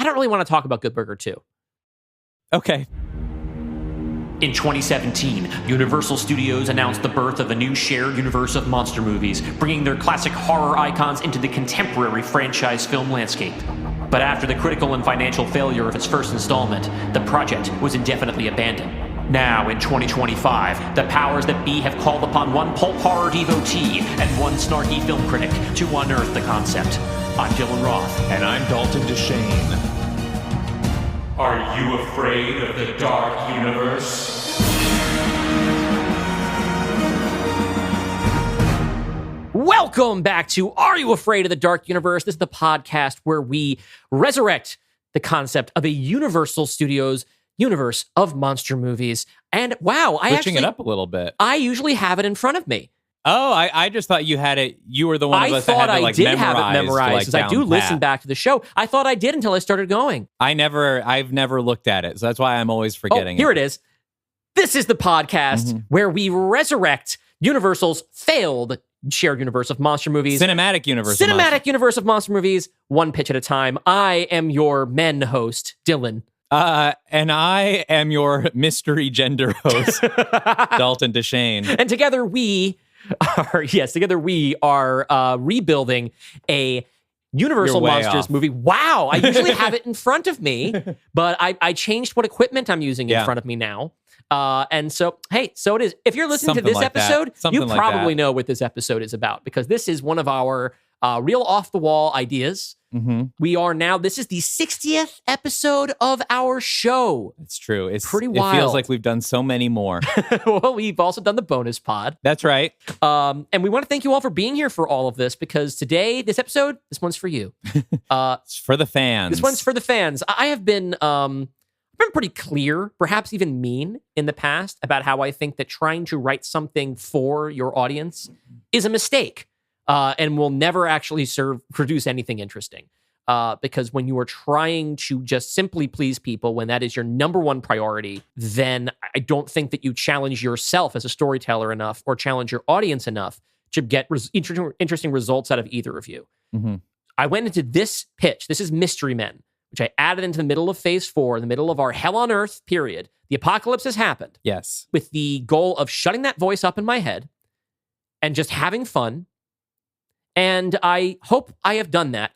I don't really want to talk about Good Burger 2. Okay. In 2017, Universal Studios announced the birth of a new shared universe of monster movies, bringing their classic horror icons into the contemporary franchise film landscape. But after the critical and financial failure of its first installment, the project was indefinitely abandoned. Now, in 2025, the powers that be have called upon one pulp horror devotee and one snarky film critic to unearth the concept. I'm Dylan Roth. And I'm Dalton DeShane. Are you afraid of the dark universe? Welcome back to Are You Afraid of the Dark Universe? This is the podcast where we resurrect the concept of a Universal Studios universe of monster movies. And wow, Switching it up a little bit. I usually have it in front of me. Oh, I just thought you had it. You were the one of us that had it like I thought I did have it memorized because I do listen back to the show. I thought I did until I started going. I've never looked at it, so that's why I'm always forgetting. Here it is. This is the podcast where we resurrect Universal's failed shared universe of monster movies. Cinematic universe of monster movies, one pitch at a time. I am your men host, Dylan. And I am your mystery gender host, Dalton DeShane. And together we are rebuilding a Universal Monsters movie. Wow, I usually have it in front of me, but I changed what equipment I'm using in front of me now. And so, hey, so it is. If you're listening Something to this like episode, you like probably know what this episode is about because this is one of our real off-the-wall ideas. This is the 60th episode of our show. It's true. It's pretty wild. It feels like we've done so many more. Well, we've also done the bonus pod. That's right. And we want to thank you all for being here for all of this because today, this one's for you. It's for the fans. This one's for the fans. I have been pretty clear, perhaps even mean in the past about how I think that trying to write something for your audience is a mistake. And will never actually produce anything interesting. Because when you are trying to just simply please people, when that is your number one priority, then I don't think that you challenge yourself as a storyteller enough or challenge your audience enough to get interesting results out of either of you. I went into this pitch. This is Mystery Men, which I added into the middle of Phase 4, in the middle of our Hell on Earth period. The apocalypse has happened. Yes. With the goal of shutting that voice up in my head and just having fun. And I hope I have done that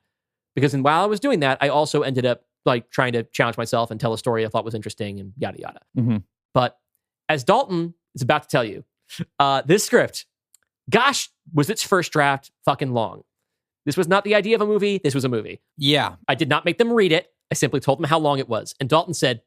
because while I was doing that, I also ended up like trying to challenge myself and tell a story I thought was interesting and yada, yada. But as Dalton is about to tell you, this script, gosh, was its first draft fucking long. This was not the idea of a movie. This was a movie. Yeah. I did not make them read it. I simply told them how long it was. And Dalton said,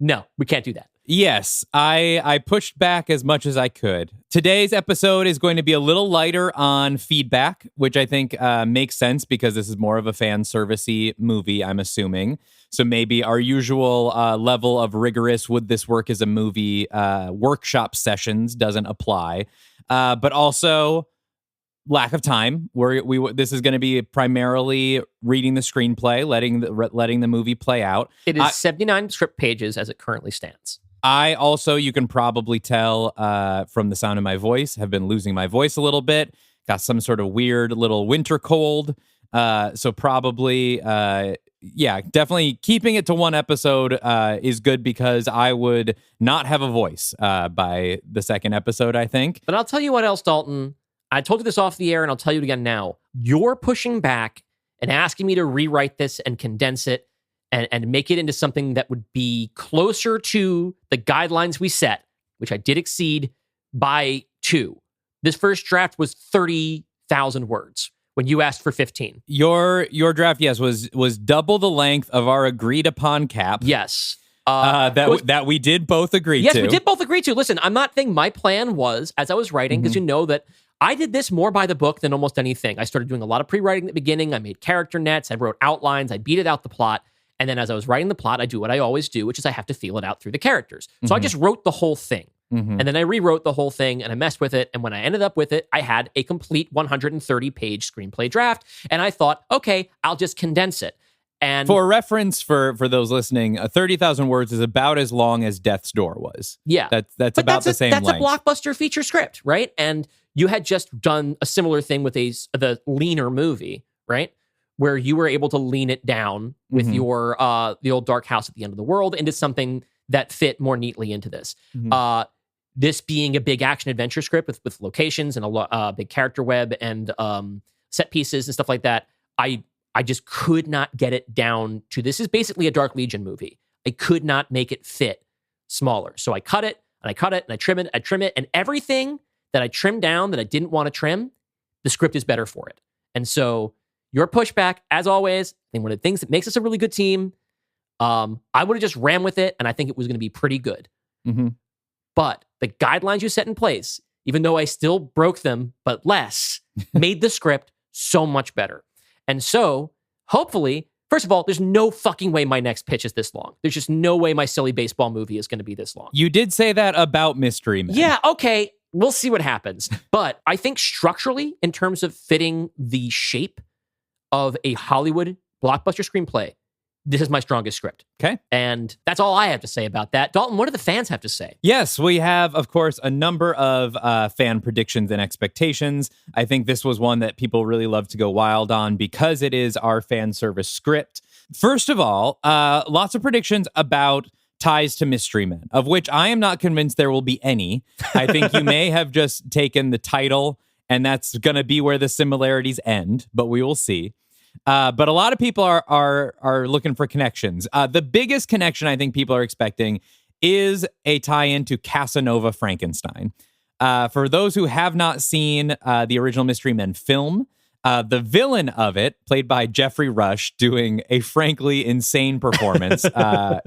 no, we can't do that. Yes, I pushed back as much as I could. Today's episode is going to be a little lighter on feedback, which I think makes sense because this is more of a fan servicey movie, I'm assuming. So maybe our usual level of rigorous would this work as a movie workshop sessions doesn't apply. But also lack of time. This is going to be primarily reading the screenplay, letting the movie play out. It is 79 script pages as it currently stands. I also, you can probably tell from the sound of my voice, have been losing my voice a little bit. Got some sort of weird little winter cold. So probably, definitely keeping it to one episode is good because I would not have a voice by the second episode, I think. But I'll tell you what else, Dalton. I told you this off the air and I'll tell you it again now. You're pushing back and asking me to rewrite this and condense it and make it into something that would be closer to the guidelines we set, which I did exceed by 2. This first draft was 30,000 words when you asked for 15. Your draft, yes, was double the length of our agreed upon cap. Yes. That we did both agree to. Yes, we did both agree to. Listen, I'm not saying my plan was, as I was writing, because you know that I did this more by the book than almost anything. I started doing a lot of pre-writing at the beginning. I made character nets. I wrote outlines. I beat it out the plot. And then as I was writing the plot, I do what I always do, which is I have to feel it out through the characters. So I just wrote the whole thing. And then I rewrote the whole thing and I messed with it. And when I ended up with it, I had a complete 130-page screenplay draft. And I thought, okay, I'll just condense it. And for reference, for those listening, 30,000 words is about as long as Death's Door was. Yeah. That's about the same length. That's a blockbuster feature script, right? And you had just done a similar thing with the leaner movie, right? where you were able to lean it down with your the old dark house at the end of the world into something that fit more neatly into this. This being a big action adventure script with locations and a big character web and set pieces and stuff like that, I just could not get it down to, this is basically a Dark Legion movie. I could not make it fit smaller. So I cut it and I cut it and I trim it, and everything that I trimmed down that I didn't want to trim, the script is better for it. And so your pushback, as always, I think one of the things that makes us a really good team, I would have just ran with it, and I think it was going to be pretty good. But the guidelines you set in place, even though I still broke them, but less, made the script so much better. And so, hopefully, first of all, there's no fucking way my next pitch is this long. There's just no way my silly baseball movie is going to be this long. You did say that about Mystery Men. Yeah, okay. We'll see what happens. But I think structurally, in terms of fitting the shape of a Hollywood blockbuster screenplay, this is my strongest script. Okay. And that's all I have to say about that. Dalton, what do the fans have to say? Yes, we have, of course, a number of fan predictions and expectations. I think this was one that people really love to go wild on because it is our fan service script. First of all, lots of predictions about ties to Mystery Men, of which I am not convinced there will be any. I think you may have just taken the title, and that's going to be where the similarities end, but we will see. But a lot of people are looking for connections. The biggest connection I think people are expecting is a tie-in to Casanova Frankenstein. For those who have not seen the original Mystery Men film, the villain of it, played by Jeffrey Rush, doing a frankly insane performance,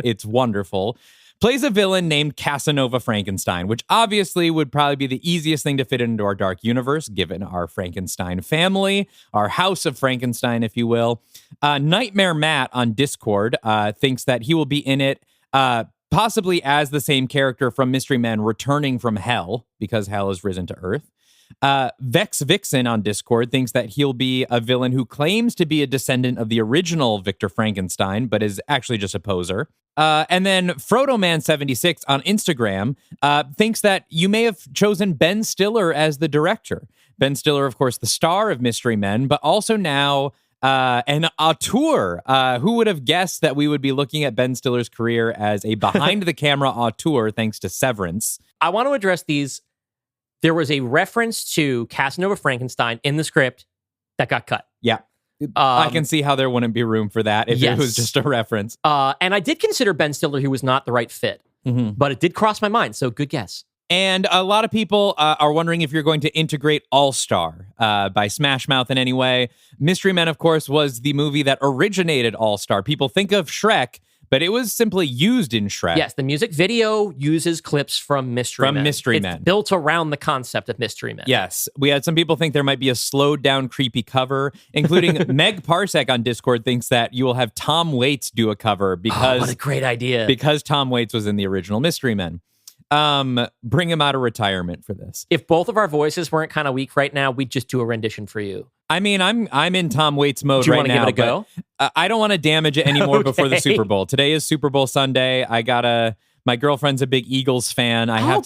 it's wonderful, plays a villain named Casanova Frankenstein, which obviously would probably be the easiest thing to fit into our dark universe, given our Frankenstein family, our house of Frankenstein, if you will. Nightmare Matt on Discord thinks that he will be in it, possibly as the same character from Mystery Men returning from hell, because hell has risen to earth. Vex Vixen on Discord thinks that he'll be a villain who claims to be a descendant of the original Victor Frankenstein, but is actually just a poser. And then FrodoMan76 on Instagram thinks that you may have chosen Ben Stiller as the director. Ben Stiller, of course, the star of Mystery Men, but also now an auteur. Who would have guessed that we would be looking at Ben Stiller's career as a behind-the-camera auteur thanks to Severance? I want to address these. There was a reference to Casanova Frankenstein in the script that got cut. Yeah. I can see how there wouldn't be room for that if it was just a reference. And I did consider Ben Stiller, who was not the right fit, but it did cross my mind. So good guess. And a lot of people are wondering if you're going to integrate All-Star by Smash Mouth in any way. Mystery Men, of course, was the movie that originated All-Star. People think of Shrek, but it was simply used in Shrek. Yes, the music video uses clips from Mystery Men. It's built around the concept of Mystery Men. Yes. We had some people think there might be a slowed down, creepy cover, including Meg Parsec on Discord thinks that you will have Tom Waits do a cover because... what a great idea. Because Tom Waits was in the original Mystery Men. Bring him out of retirement for this. If both of our voices weren't kind of weak right now, we'd just do a rendition for you. I mean, I'm in Tom Waits mode right now. Do you want to give it a go? I don't want to damage it anymore before the Super Bowl. Today is Super Bowl Sunday. My girlfriend's a big Eagles fan. I got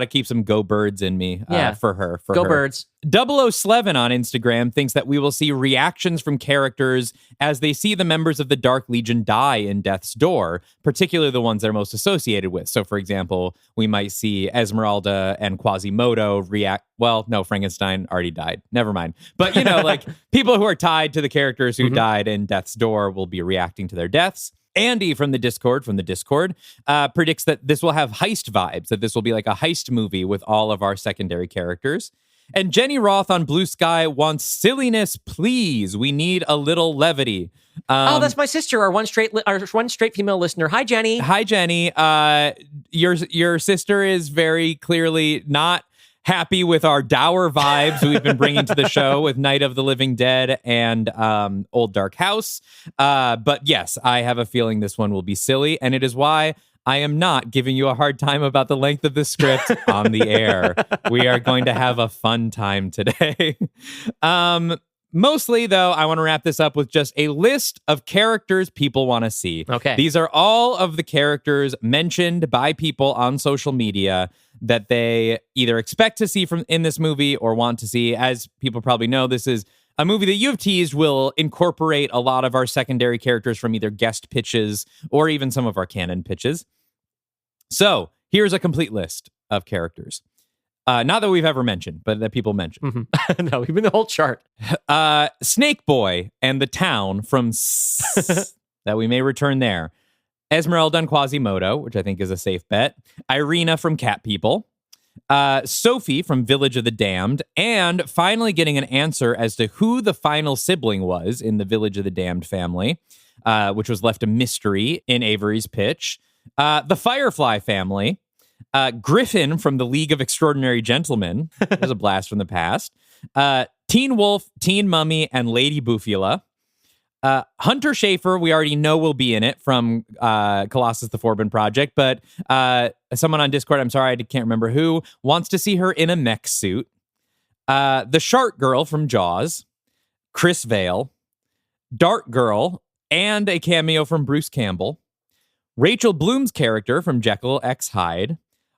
to keep some Go Birds in me for her. Go Birds. 007 on Instagram thinks that we will see reactions from characters as they see the members of the Dark Legion die in death's door, particularly the ones they're most associated with. So, for example, we might see Esmeralda and Quasimodo react. Well, no, Frankenstein already died. Never mind. But, like people who are tied to the characters who died in death's door will be reacting to their deaths. Andy from the Discord, predicts that this will have heist vibes, that this will be like a heist movie with all of our secondary characters. And Jenny Roth on Blue Sky wants silliness, please. We need a little levity. That's my sister, our one straight female listener. Hi, Jenny. Hi, Jenny. Your sister is very clearly not happy with our dour vibes we've been bringing to the show with Night of the Living Dead and Old Dark House. But yes, I have a feeling this one will be silly, and it is why I am not giving you a hard time about the length of the script on the air. We are going to have a fun time today. Mostly, though, I want to wrap this up with just a list of characters people want to see. Okay. These are all of the characters mentioned by people on social media that they either expect to see in this movie or want to see. As people probably know, this is a movie that you have teased will incorporate a lot of our secondary characters from either guest pitches or even some of our canon pitches. So here's a complete list of characters. Not that we've ever mentioned, but that people mention. Mm-hmm. No, even the whole chart. Snake Boy and the town from that we may return there. Esmeralda and Quasimodo, which I think is a safe bet. Irina from Cat People. Sophie from Village of the Damned. And finally getting an answer as to who the final sibling was in the Village of the Damned family, which was left a mystery in Avery's pitch. The Firefly family. Griffin from the League of Extraordinary Gentlemen. That was a blast from the past. Teen Wolf, Teen Mummy, and Lady Bufula. Hunter Schafer, we already know will be in it from Colossus the Forbin Project, but someone on Discord, I'm sorry, I can't remember who, wants to see her in a mech suit. The Shark Girl from Jaws. Chris Vale. Dart Girl, and a cameo from Bruce Campbell. Rachel Bloom's character from Jekyll X Hyde.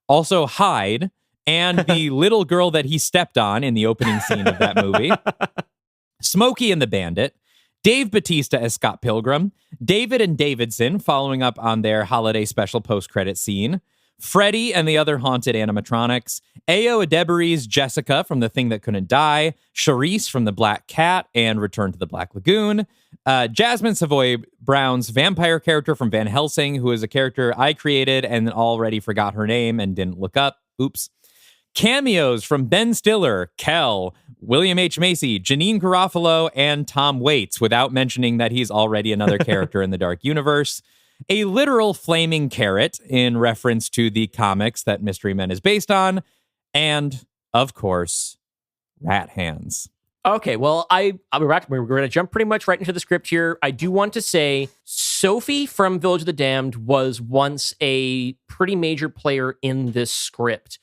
Also Hyde, and the little girl that he stepped on in the opening scene of that movie. Smokey and the Bandit. Dave Bautista as Scott Pilgrim. David and Davidson following up on their holiday special post-credit scene. Freddy and the other haunted animatronics. Ayo Edebari's Jessica from The Thing That Couldn't Die. Charisse from The Black Cat and Return to the Black Lagoon. Jasmine Savoy Brown's vampire character from Van Helsing, who is a character I created and already forgot her name and didn't look up. Oops. Cameos from Ben Stiller, Kel, William H. Macy, Janine Garofalo, and Tom Waits, without mentioning that he's already another character in the Dark Universe. A literal flaming carrot in reference to the comics that Mystery Men is based on. And, of course, rat hands. Okay, well, we're going to jump pretty much right into the script here. I do want to say Sophie from Village of the Damned was once a pretty major player in this script.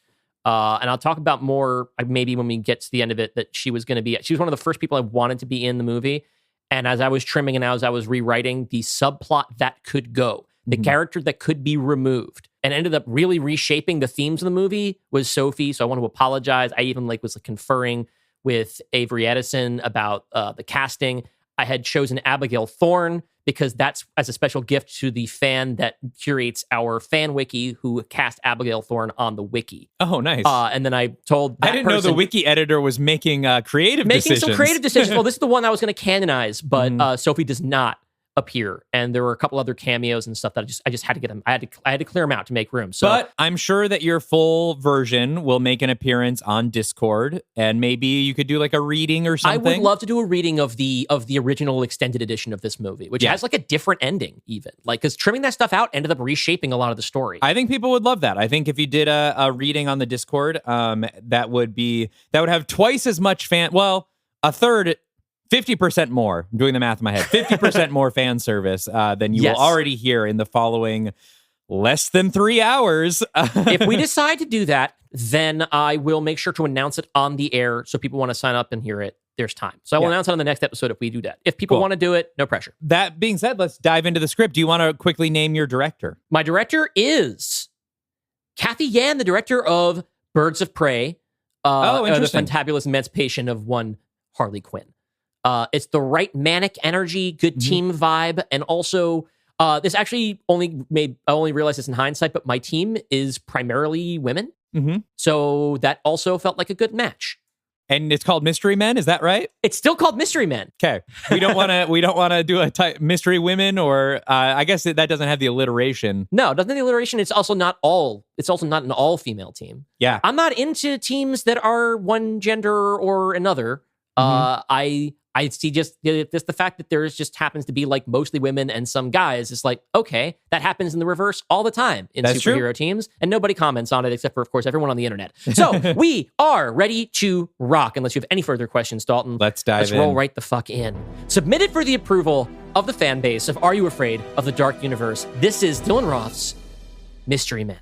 And I'll talk about more maybe when we get to the end of it, that she was one of the first people I wanted to be in the movie. And as I was trimming and as I was rewriting, the subplot that could go, the character that could be removed, and ended up really reshaping the themes of the movie was Sophie. So I want to apologize. I even was conferring with Avery Edison about the casting. I had chosen Abigail Thorne because that's as a special gift to the fan that curates our fan wiki, who cast Abigail Thorne on the wiki. Oh, nice. And then I told that I didn't know the wiki editor was making creative decisions. Making some creative decisions. Well, this is the one I was going to canonize, but Sophie does not appear, and there were a couple other cameos and stuff that I just had to get them. I had to clear them out to make room. So, but I'm sure that your full version will make an appearance on Discord, and maybe you could do a reading or something. I would love to do a reading of the original extended edition of this movie, which has a different ending, even because trimming that stuff out ended up reshaping a lot of the story. I think people would love that. I think if you did a reading on the Discord, that would have twice as much a third. 50% more, I'm doing the math in my head, 50% more fan service than you will already hear in the following less than 3 hours. If we decide to do that, then I will make sure to announce it on the air so people want to sign up and hear it. There's time. So I will announce it on the next episode if we do that. If people want to do it, no pressure. That being said, let's dive into the script. Do you want to quickly name your director? My director is Kathy Yan, the director of Birds of Prey. Interesting. The Fantabulous Emancipation of One Harley Quinn. It's the right manic energy, good team vibe, and also this actually I only realized this in hindsight, but my team is primarily women, so that also felt like a good match. And it's called Mystery Men, is that right? It's still called Mystery Men. Okay, we don't want to do a type Mystery Women, or I guess that doesn't have the alliteration. No, it doesn't have the alliteration. It's also not an all female team. Yeah, I'm not into teams that are one gender or another. I see just the fact that there just happens to be mostly women and some guys. It's okay, that happens in the reverse all the time in superhero teams, and nobody comments on it except for, of course, everyone on the internet. So we are ready to rock. Unless you have any further questions, Dalton, let's roll right the fuck in. Submitted for the approval of the fan base of Are You Afraid of the Dark Universe? This is Dylan Roth's Mystery Men.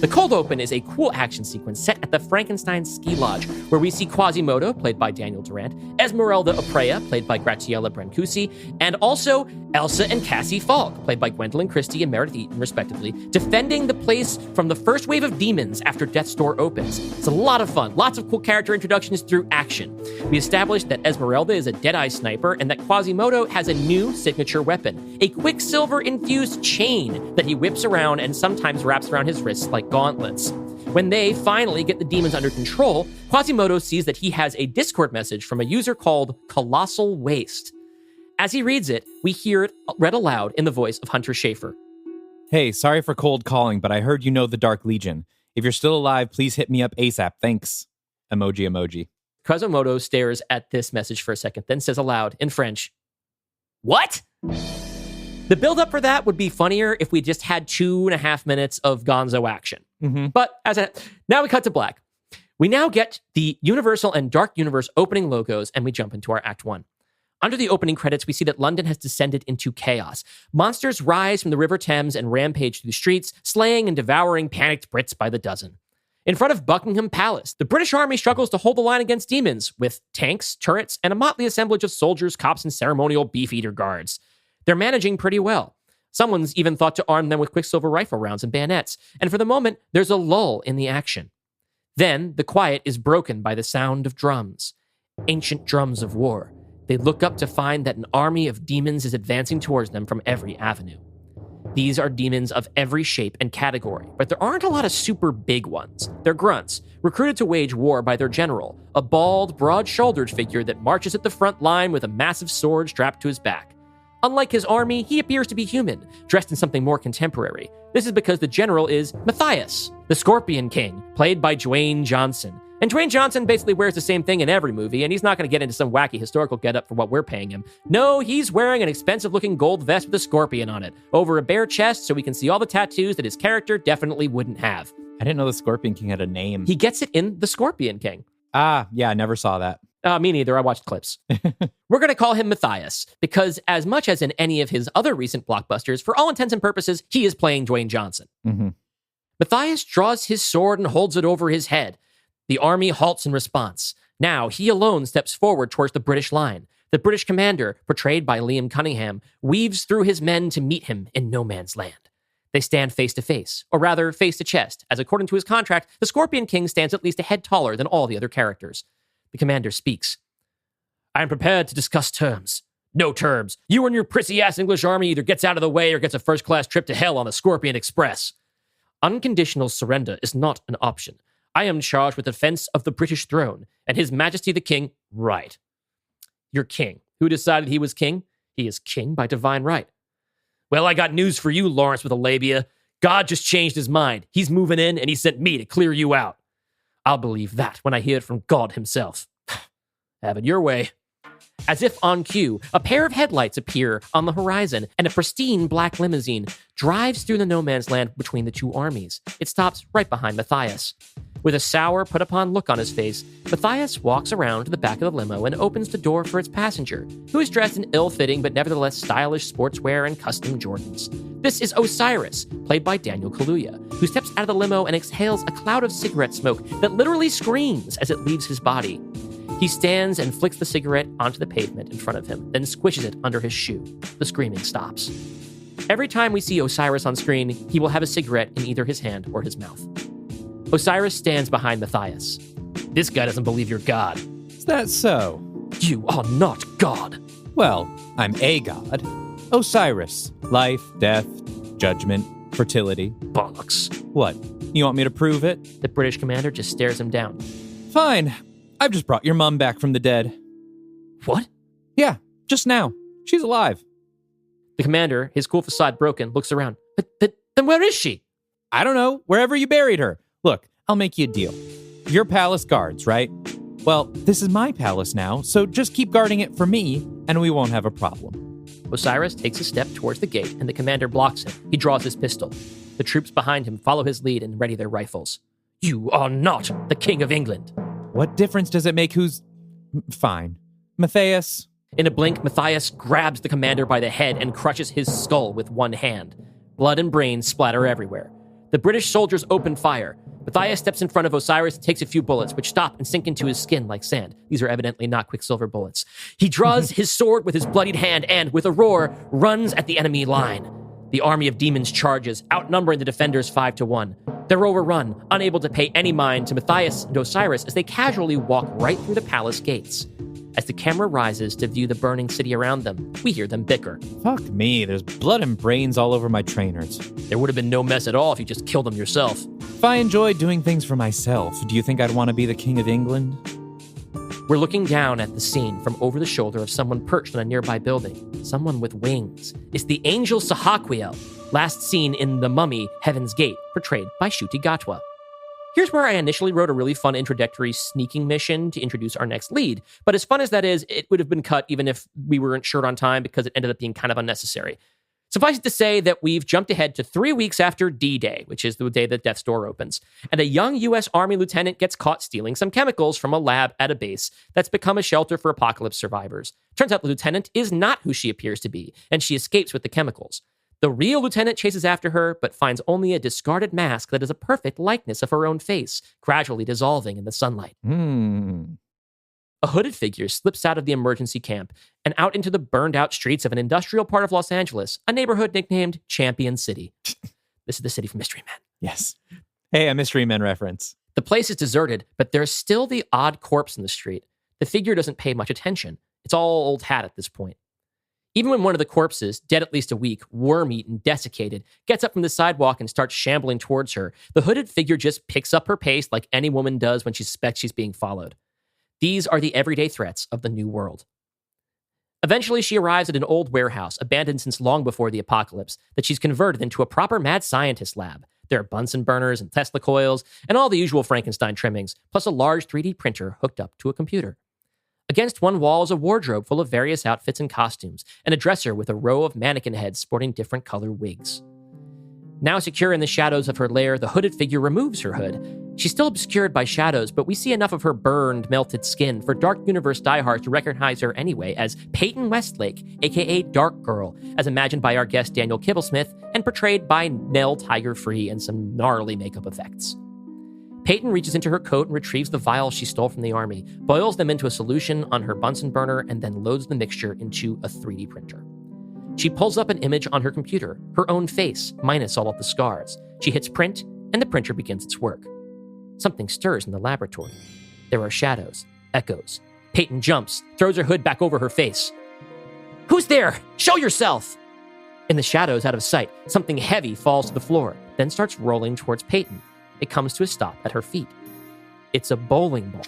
The cold open is a cool action sequence set at the Frankenstein Ski Lodge, where we see Quasimodo, played by Daniel Durant, Esmeralda Oprea, played by Graciela Brancusi, and also Elsa and Cassie Falk, played by Gwendolyn Christie and Meredith Eaton, respectively, defending the place from the first wave of demons after Death's Door opens. It's a lot of fun, lots of cool character introductions through action. We established that Esmeralda is a Deadeye sniper and that Quasimodo has a new signature weapon, a Quicksilver-infused chain that he whips around and sometimes wraps around his wrists like gauntlets. When they finally get the demons under control, Quasimodo sees that he has a Discord message from a user called Colossal Waste. As he reads it, we hear it read aloud in the voice of Hunter Schafer. Hey, sorry for cold calling, but I heard you know the Dark Legion. If you're still alive, please hit me up ASAP. Thanks. Emoji. Quasimodo stares at this message for a second, then says aloud in French, "What?" The build-up for that would be funnier if we just had 2.5 minutes of gonzo action. But now we cut to black. We now get the Universal and Dark Universe opening logos, and we jump into our Act 1. Under the opening credits, we see that London has descended into chaos. Monsters rise from the River Thames and rampage through the streets, slaying and devouring panicked Brits by the dozen. In front of Buckingham Palace, the British Army struggles to hold the line against demons with tanks, turrets, and a motley assemblage of soldiers, cops, and ceremonial beefeater guards. They're managing pretty well. Someone's even thought to arm them with Quicksilver rifle rounds and bayonets, and for the moment, there's a lull in the action. Then, the quiet is broken by the sound of drums. Ancient drums of war. They look up to find that an army of demons is advancing towards them from every avenue. These are demons of every shape and category, but there aren't a lot of super big ones. They're grunts, recruited to wage war by their general, a bald, broad-shouldered figure that marches at the front line with a massive sword strapped to his back. Unlike his army, he appears to be human, dressed in something more contemporary. This is because the general is Matthias, the Scorpion King, played by Dwayne Johnson. And Dwayne Johnson basically wears the same thing in every movie, and he's not going to get into some wacky historical getup for what we're paying him. No, he's wearing an expensive-looking gold vest with a scorpion on it, over a bare chest so we can see all the tattoos that his character definitely wouldn't have. I didn't know the Scorpion King had a name. He gets it in The Scorpion King. Yeah, I never saw that. Me neither. I watched clips. We're going to call him Matthias, because as much as in any of his other recent blockbusters, for all intents and purposes, he is playing Dwayne Johnson. Matthias draws his sword and holds it over his head. The army halts in response. Now, he alone steps forward towards the British line. The British commander, portrayed by Liam Cunningham, weaves through his men to meet him in no man's land. They stand face to face, or rather face to chest, as according to his contract, the Scorpion King stands at least a head taller than all the other characters. The commander speaks. "I am prepared to discuss terms." "No terms. You and your prissy-ass English army either gets out of the way or gets a first-class trip to hell on the Scorpion Express." "Unconditional surrender is not an option. I am charged with defense of the British throne, and His Majesty the King..." "Right. You're king. Who decided he was king? He is king by divine right." "Well, I got news for you, Lawrence with a labia. God just changed his mind. He's moving in, and he sent me to clear you out." "I'll believe that when I hear it from God himself." "Have it your way." As if on cue, a pair of headlights appear on the horizon, and a pristine black limousine drives through the no man's land between the two armies. It stops right behind Matthias. With a sour, put-upon look on his face, Matthias walks around to the back of the limo and opens the door for its passenger, who is dressed in ill-fitting but nevertheless stylish sportswear and custom Jordans. This is Osiris, played by Daniel Kaluuya, who steps out of the limo and exhales a cloud of cigarette smoke that literally screams as it leaves his body. He stands and flicks the cigarette onto the pavement in front of him, then squishes it under his shoe. The screaming stops. Every time we see Osiris on screen, he will have a cigarette in either his hand or his mouth. Osiris stands behind Matthias. "This guy doesn't believe you're God." Is that so? "You are not God." Well, I'm a god. Osiris. Life, death, judgment, fertility. "Bollocks." What? You want me to prove it? The British commander just stares him down. Fine. I've just brought your mom back from the dead. "What?" Yeah, just now. She's alive. The commander, his cool facade broken, looks around. But then where is she?" I don't know. Wherever you buried her. Look, I'll make you a deal. You're palace guards, right? Well, this is my palace now, so just keep guarding it for me, and we won't have a problem. Osiris takes a step towards the gate, and the commander blocks him. He draws his pistol. The troops behind him follow his lead and ready their rifles. "You are not the King of England." What difference does it make who's... Fine. Matthias? In a blink, Matthias grabs the commander by the head and crushes his skull with one hand. Blood and brains splatter everywhere. The British soldiers open fire. Matthias steps in front of Osiris and takes a few bullets, which stop and sink into his skin like sand. These are evidently not Quicksilver bullets. He draws his sword with his bloodied hand and, with a roar, runs at the enemy line. The army of demons charges, outnumbering the defenders 5-1. They're overrun, unable to pay any mind to Matthias and Osiris as they casually walk right through the palace gates. As the camera rises to view the burning city around them, we hear them bicker. Fuck me, there's blood and brains all over my trainers. There would have been no mess at all if you just killed them yourself. If I enjoyed doing things for myself, do you think I'd want to be the King of England? We're looking down at the scene from over the shoulder of someone perched on a nearby building. Someone with wings. It's the angel Sahaquiel, last seen in The Mummy, Heaven's Gate, portrayed by Ncuti Gatwa. Here's where I initially wrote a really fun introductory sneaking mission to introduce our next lead. But as fun as that is, it would have been cut even if we weren't sure on time because it ended up being kind of unnecessary. Suffice it to say that we've jumped ahead to 3 weeks after D-Day, which is the day that Death's Door opens, and a young U.S. Army lieutenant gets caught stealing some chemicals from a lab at a base that's become a shelter for apocalypse survivors. Turns out the lieutenant is not who she appears to be, and she escapes with the chemicals. The real lieutenant chases after her, but finds only a discarded mask that is a perfect likeness of her own face, gradually dissolving in the sunlight. A hooded figure slips out of the emergency camp and out into the burned-out streets of an industrial part of Los Angeles, a neighborhood nicknamed Champion City. This is the city from Mystery Men. Yes. Hey, a Mystery Men reference. The place is deserted, but there's still the odd corpse in the street. The figure doesn't pay much attention. It's all old hat at this point. Even when one of the corpses, dead at least a week, worm-eaten, desiccated, gets up from the sidewalk and starts shambling towards her, the hooded figure just picks up her pace like any woman does when she suspects she's being followed. These are the everyday threats of the new world. Eventually, she arrives at an old warehouse, abandoned since long before the apocalypse, that she's converted into a proper mad scientist lab. There are Bunsen burners and Tesla coils, and all the usual Frankenstein trimmings, plus a large 3D printer hooked up to a computer. Against one wall is a wardrobe full of various outfits and costumes, and a dresser with a row of mannequin heads sporting different color wigs. Now secure in the shadows of her lair, the hooded figure removes her hood. She's still obscured by shadows, but we see enough of her burned, melted skin for Dark Universe diehards to recognize her anyway as Peyton Westlake, aka Dark Girl, as imagined by our guest Daniel Kibblesmith and portrayed by Nell Tiger Free and some gnarly makeup effects. Peyton reaches into her coat and retrieves the vials she stole from the army, boils them into a solution on her Bunsen burner, and then loads the mixture into a 3D printer. She pulls up an image on her computer, her own face, minus all of the scars. She hits print, and the printer begins its work. Something stirs in the laboratory. There are shadows, echoes. Peyton jumps, throws her hood back over her face. "Who's there? Show yourself!" In the shadows out of sight, something heavy falls to the floor, then starts rolling towards Peyton. It comes to a stop at her feet. It's a bowling ball.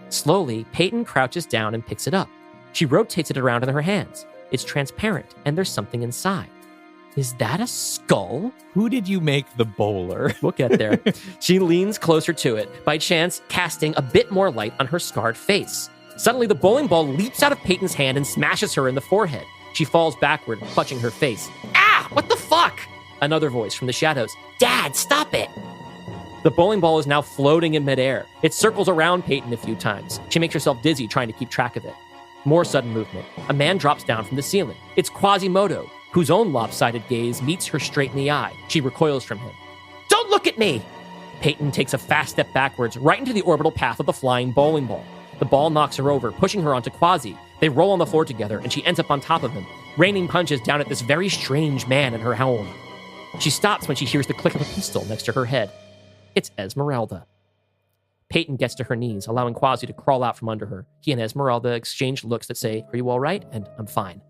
Slowly, Peyton crouches down and picks it up. She rotates it around in her hands. It's transparent, and there's something inside. Is that a skull? Who did you make the bowler? We'll get there. She leans closer to it, by chance casting a bit more light on her scarred face. Suddenly, the bowling ball leaps out of Peyton's hand and smashes her in the forehead. She falls backward, clutching her face. "Ah! What the fuck?" Another voice from the shadows. "Dad, stop it!" The bowling ball is now floating in midair. It circles around Peyton a few times. She makes herself dizzy trying to keep track of it. More sudden movement. A man drops down from the ceiling. It's Quasimodo, whose own lopsided gaze meets her straight in the eye. She recoils from him. "Don't look at me!" Peyton takes a fast step backwards, right into the orbital path of the flying bowling ball. The ball knocks her over, pushing her onto Quasi. They roll on the floor together, and she ends up on top of him, raining punches down at this very strange man in her helm. She stops when she hears the click of a pistol next to her head. It's Esmeralda. Peyton gets to her knees, allowing Quasi to crawl out from under her. He and Esmeralda exchange looks that say, "Are you all right?" and "I'm fine."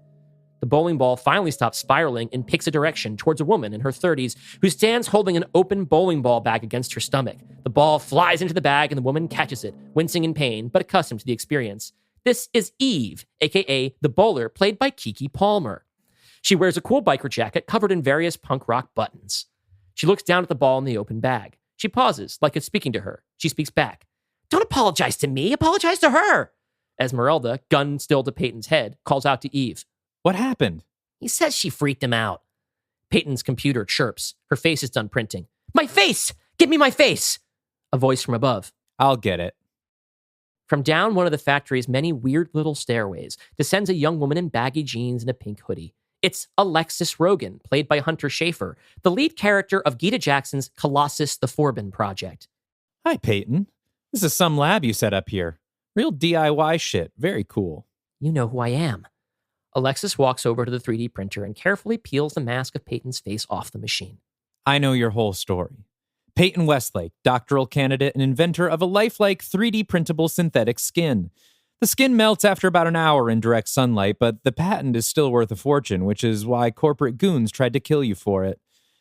The bowling ball finally stops spiraling and picks a direction towards a woman in her 30s who stands holding an open bowling ball bag against her stomach. The ball flies into the bag and the woman catches it, wincing in pain, but accustomed to the experience. This is Eve, aka the bowler, played by Keke Palmer. She wears a cool biker jacket covered in various punk rock buttons. She looks down at the ball in the open bag. She pauses, like it's speaking to her. She speaks back. "Don't apologize to me, apologize to her." Esmeralda, gun still to Peyton's head, calls out to Eve. What happened? "He says she freaked him out." Peyton's computer chirps. Her face is done printing. "My face! Give me my face!" A voice from above. I'll get it. From down one of the factory's many weird little stairways descends a young woman in baggy jeans and a pink hoodie. It's Alexis Rogan, played by Hunter Schafer, the lead character of Gita Jackson's Colossus the Forbin project. Hi, Peyton. This is some lab you set up here. Real DIY shit. Very cool. You know who I am. Alexis walks over to the 3D printer and carefully peels the mask of Peyton's face off the machine. I know your whole story. Peyton Westlake, doctoral candidate and inventor of a lifelike 3D printable synthetic skin. The skin melts after about an hour in direct sunlight, but the patent is still worth a fortune, which is why corporate goons tried to kill you for it.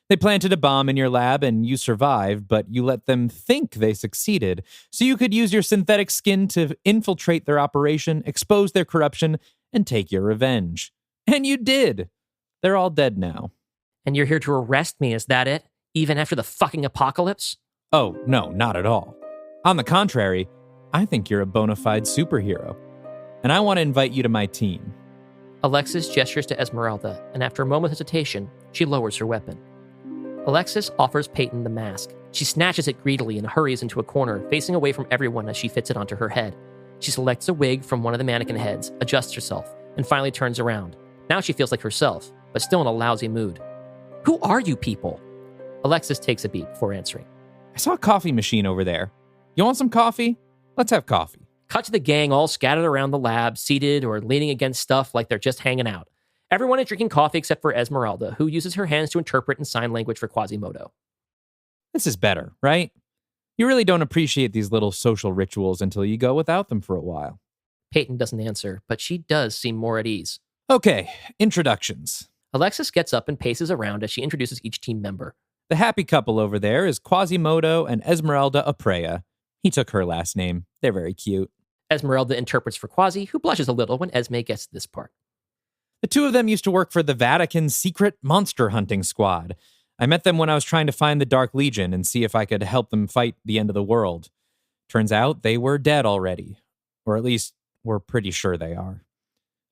They planted a bomb in your lab and you survived, but you let them think they succeeded, so you could use your synthetic skin to infiltrate their operation, expose their corruption, and take your revenge. And you did. They're all dead now. And you're here to arrest me, is that it? Even after the fucking apocalypse? Oh, no, not at all. On the contrary, I think you're a bona fide superhero. And I want to invite you to my team. Alexis gestures to Esmeralda, and after a moment's hesitation, she lowers her weapon. Alexis offers Peyton the mask. She snatches it greedily and hurries into a corner, facing away from everyone as she fits it onto her head. She selects a wig from one of the mannequin heads, adjusts herself, and finally turns around. Now she feels like herself, but still in a lousy mood. Who are you people? Alexis takes a beat before answering. I saw a coffee machine over there. You want some coffee? Let's have coffee. Cut to the gang all scattered around the lab, seated or leaning against stuff like they're just hanging out. Everyone is drinking coffee except for Esmeralda, who uses her hands to interpret in sign language for Quasimodo. This is better, right? You really don't appreciate these little social rituals until you go without them for a while. Peyton doesn't answer, but she does seem more at ease. Okay, introductions. Alexis gets up and paces around as she introduces each team member. The happy couple over there is Quasimodo and Esmeralda Aprea. He took her last name. They're very cute. Esmeralda interprets for Quasi, who blushes a little when Esme gets to this part. The two of them used to work for the Vatican's secret monster hunting squad. I met them when I was trying to find the Dark Legion and see if I could help them fight the end of the world. Turns out they were dead already. Or at least, we're pretty sure they are.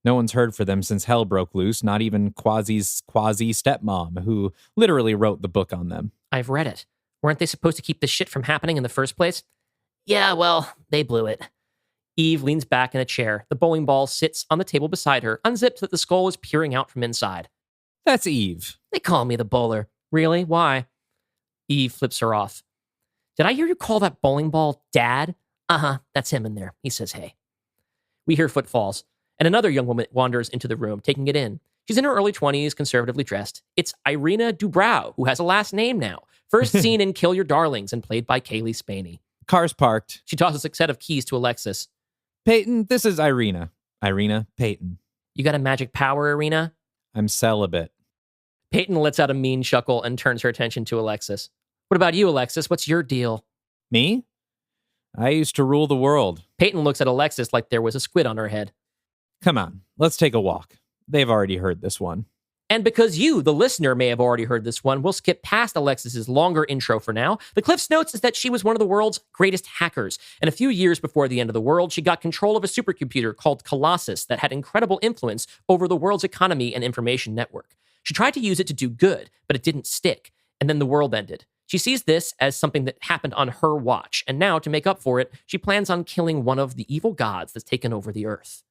No one's heard for them since hell broke loose, not even Quasi's quasi-stepmom, who literally wrote the book on them. I've read it. Weren't they supposed to keep this shit from happening in the first place? Yeah, well, they blew it. Eve leans back in a chair. The bowling ball sits on the table beside her, unzipped so that the skull is peering out from inside. That's Eve. They call me the bowler. Really? Why? Eve flips her off. Did I hear you call that bowling ball Dad? Uh-huh, that's him in there. He says, hey. We hear footfalls, and another young woman wanders into the room, taking it in. She's in her early 20s, conservatively dressed. It's Irina Dubrow, who has a last name now. First seen in Kill Your Darlings and played by Kaylee Spaney. Car's parked. She tosses a set of keys to Alexis. Peyton, this is Irina. Irina, Peyton. You got a magic power, Irina? I'm celibate. Peyton lets out a mean chuckle and turns her attention to Alexis. What about you, Alexis? What's your deal? Me? I used to rule the world. Peyton looks at Alexis like there was a squid on her head. Come on, let's take a walk. They've already heard this one. And because you, the listener, may have already heard this one, we'll skip past Alexis's longer intro for now. The Cliff's Notes is that she was one of the world's greatest hackers. And a few years before the end of the world, she got control of a supercomputer called Colossus that had incredible influence over the world's economy and information network. She tried to use it to do good, but it didn't stick. And then the world ended. She sees this as something that happened on her watch. And now, to make up for it, she plans on killing one of the evil gods that's taken over the earth.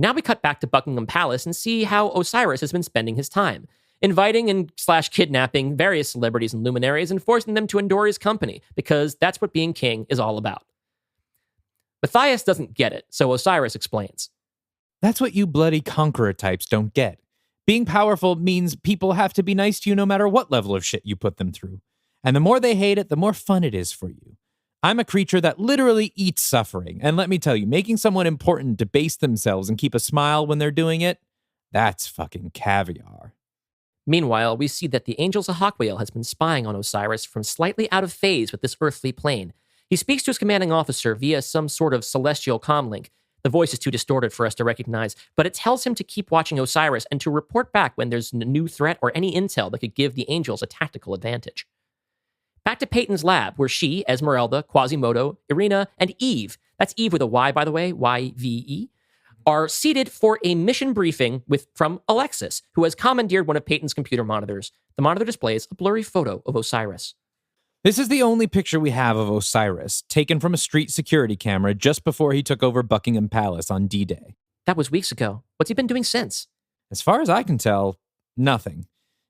Now we cut back to Buckingham Palace and see how Osiris has been spending his time, inviting and /kidnapping various celebrities and luminaries and forcing them to endure his company, because that's what being king is all about. Matthias doesn't get it, so Osiris explains. That's what you bloody conqueror types don't get. Being powerful means people have to be nice to you no matter what level of shit you put them through. And the more they hate it, the more fun it is for you. I'm a creature that literally eats suffering. And let me tell you, making someone important debase themselves and keep a smile when they're doing it, that's fucking caviar. Meanwhile, we see that the Angels of Hawkwhale has been spying on Osiris from slightly out of phase with this earthly plane. He speaks to his commanding officer via some sort of celestial comlink. The voice is too distorted for us to recognize, but it tells him to keep watching Osiris and to report back when there's a new threat or any intel that could give the Angels a tactical advantage. Back to Peyton's lab, where she, Esmeralda, Quasimodo, Irina, and Eve, that's Eve with a Y, by the way, Y-V-E, are seated for a mission briefing from Alexis, who has commandeered one of Peyton's computer monitors. The monitor displays a blurry photo of Osiris. This is the only picture we have of Osiris, taken from a street security camera just before he took over Buckingham Palace on D-Day. That was weeks ago. What's he been doing since? As far as I can tell, nothing.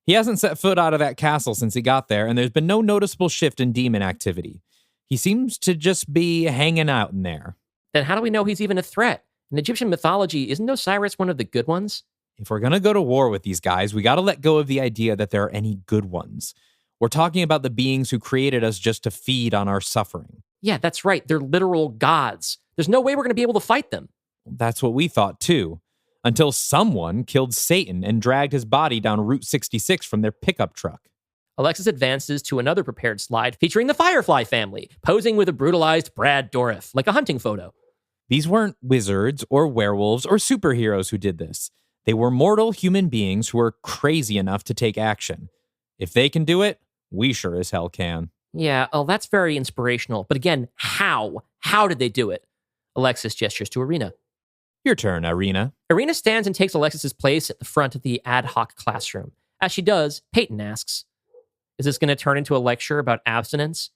He hasn't set foot out of that castle since he got there, and there's been no noticeable shift in demon activity. He seems to just be hanging out in there. Then how do we know he's even a threat? In Egyptian mythology, isn't Osiris one of the good ones? If we're going to go to war with these guys, we got to let go of the idea that there are any good ones. We're talking about the beings who created us just to feed on our suffering. Yeah, that's right. They're literal gods. There's no way we're going to be able to fight them. That's what we thought too. Until someone killed Satan and dragged his body down Route 66 from their pickup truck. Alexis advances to another prepared slide featuring the Firefly family, posing with a brutalized Brad Dourif, like a hunting photo. These weren't wizards or werewolves or superheroes who did this. They were mortal human beings who were crazy enough to take action. If they can do it, we sure as hell can. Yeah, oh, that's very inspirational. But again, how? How did they do it? Alexis gestures to Irina. Your turn, Irina. Irina stands and takes Alexis's place at the front of the ad hoc classroom. As she does, Peyton asks, is this going to turn into a lecture about abstinence?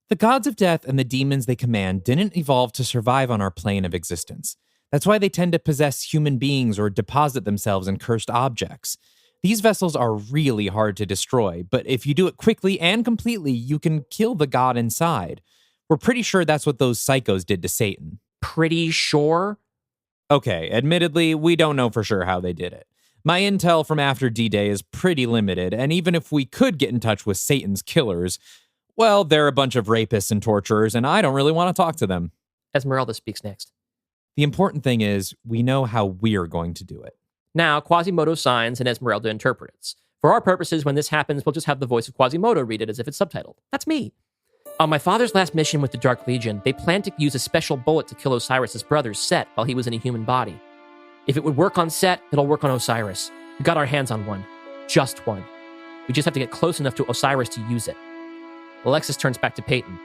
The gods of death and the demons they command didn't evolve to survive on our plane of existence. That's why they tend to possess human beings or deposit themselves in cursed objects. These vessels are really hard to destroy, but if you do it quickly and completely, you can kill the god inside. We're pretty sure that's what those psychos did to Satan. Pretty sure? Okay, admittedly, we don't know for sure how they did it. My intel from after D-Day is pretty limited, and even if we could get in touch with Satan's killers, well, they're a bunch of rapists and torturers, and I don't really want to talk to them. Esmeralda speaks next. The important thing is, we know how we're going to do it. Now, Quasimodo signs and Esmeralda interprets. For our purposes, when this happens, we'll just have the voice of Quasimodo read it as if it's subtitled. That's me. On my father's last mission with the Dark Legion, they planned to use a special bullet to kill Osiris's brother, Set, while he was in a human body. If it would work on Set, it'll work on Osiris. We got our hands on one. Just one. We just have to get close enough to Osiris to use it. Alexis turns back to Peyton.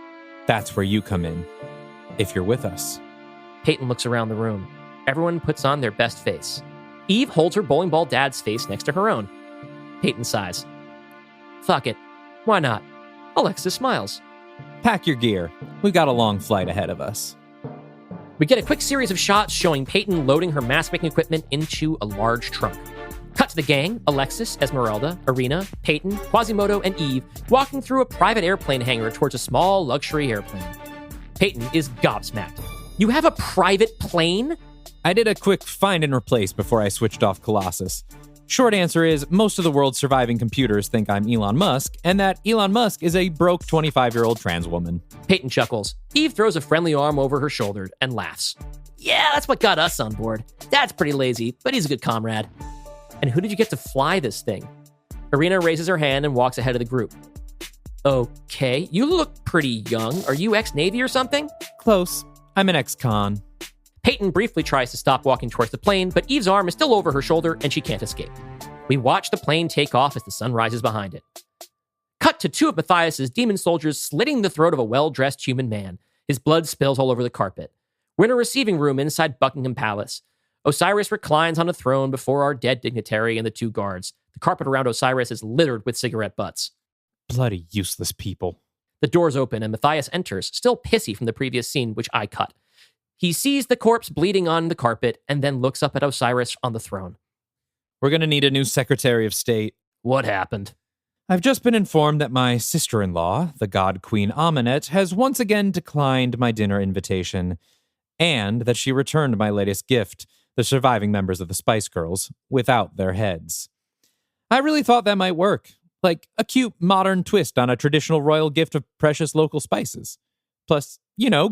That's where you come in. If you're with us. Peyton looks around the room. Everyone puts on their best face. Eve holds her bowling ball dad's face next to her own. Peyton sighs. Fuck it. Why not? Alexis smiles. Pack your gear. We've got a long flight ahead of us. We get a quick series of shots showing Peyton loading her mask-making equipment into a large trunk. Cut to the gang, Alexis, Esmeralda, Irina, Peyton, Quasimodo, and Eve walking through a private airplane hangar towards a small luxury airplane. Peyton is gobsmacked. You have a private plane? I did a quick find and replace before I switched off Colossus. Short answer is, most of the world's surviving computers think I'm Elon Musk, and that Elon Musk is a broke 25-year-old trans woman. Peyton chuckles. Eve throws a friendly arm over her shoulder and laughs. Yeah, that's what got us on board. Dad's pretty lazy, but he's a good comrade. And who did you get to fly this thing? Irina raises her hand and walks ahead of the group. Okay, you look pretty young. Are you ex-Navy or something? Close. I'm an ex-con. Peyton briefly tries to stop walking towards the plane, but Eve's arm is still over her shoulder and she can't escape. We watch the plane take off as the sun rises behind it. Cut to two of Matthias's demon soldiers slitting the throat of a well-dressed human man. His blood spills all over the carpet. We're in a receiving room inside Buckingham Palace. Osiris reclines on a throne before our dead dignitary and the two guards. The carpet around Osiris is littered with cigarette butts. Bloody useless people. The doors open and Matthias enters, still pissy from the previous scene, which I cut. He sees the corpse bleeding on the carpet and then looks up at Osiris on the throne. We're going to need a new Secretary of State. What happened? I've just been informed that my sister-in-law, the god queen Amenet, has once again declined my dinner invitation, and that she returned my latest gift, the surviving members of the Spice Girls, without their heads. I really thought that might work, like a cute modern twist on a traditional royal gift of precious local spices. Plus,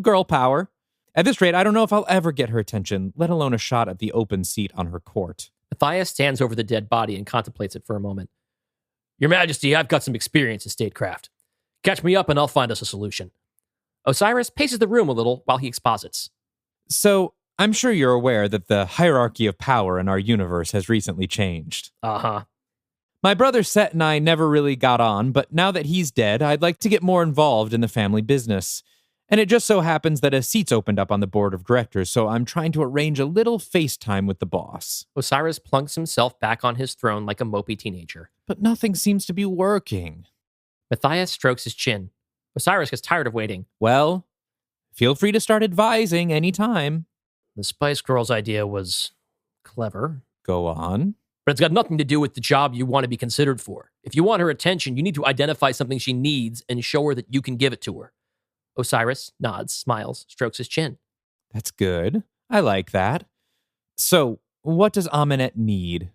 girl power. At this rate, I don't know if I'll ever get her attention, let alone a shot at the open seat on her court. Matthias stands over the dead body and contemplates it for a moment. Your Majesty, I've got some experience in statecraft. Catch me up and I'll find us a solution. Osiris paces the room a little while he exposits. So, I'm sure you're aware that the hierarchy of power in our universe has recently changed. Uh-huh. My brother Set and I never really got on, but now that he's dead, I'd like to get more involved in the family business. And it just so happens that a seat's opened up on the board of directors, so I'm trying to arrange a little FaceTime with the boss. Osiris plunks himself back on his throne like a mopey teenager. But nothing seems to be working. Matthias strokes his chin. Osiris gets tired of waiting. Well, feel free to start advising anytime. The Spice Girls idea was clever. Go on. But it's got nothing to do with the job you want to be considered for. If you want her attention, you need to identify something she needs and show her that you can give it to her. Osiris nods, smiles, strokes his chin. That's good. I like that. So, what does Aminet need?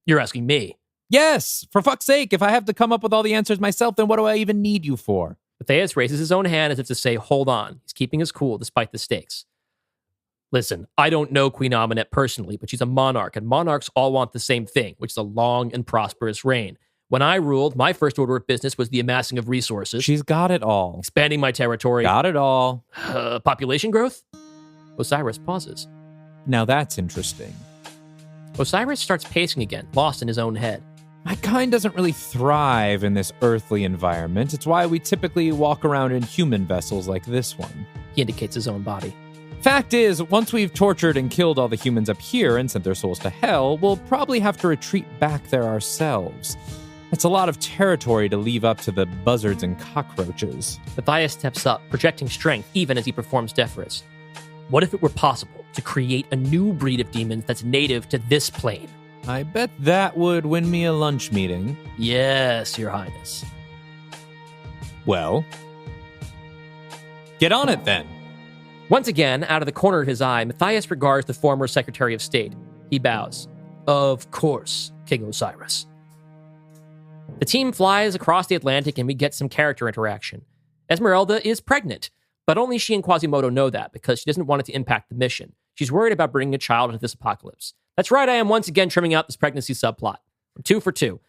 You're asking me. Yes, for fuck's sake. If I have to come up with all the answers myself, then what do I even need you for? Matthias raises his own hand as if to say, hold on. He's keeping his cool despite the stakes. Listen, I don't know Queen Aminet personally, but she's a monarch, and monarchs all want the same thing, which is a long and prosperous reign. When I ruled, my first order of business was the amassing of resources. She's got it all. Expanding my territory. Got it all. Population growth? Osiris pauses. Now that's interesting. Osiris starts pacing again, lost in his own head. My kind doesn't really thrive in this earthly environment. It's why we typically walk around in human vessels like this one. He indicates his own body. Fact is, once we've tortured and killed all the humans up here and sent their souls to hell, we'll probably have to retreat back there ourselves. It's a lot of territory to leave up to the buzzards and cockroaches. Matthias steps up, projecting strength even as he performs Dephorus. What if it were possible to create a new breed of demons that's native to this plane? I bet that would win me a lunch meeting. Yes, Your Highness. Well, get on it then. Once again, out of the corner of his eye, Matthias regards the former Secretary of State. He bows. Of course, King Osiris. The team flies across the Atlantic and we get some character interaction. Esmeralda is pregnant, but only she and Quasimodo know that because she doesn't want it to impact the mission. She's worried about bringing a child into this apocalypse. That's right, I am once again trimming out this pregnancy subplot. 2 for 2.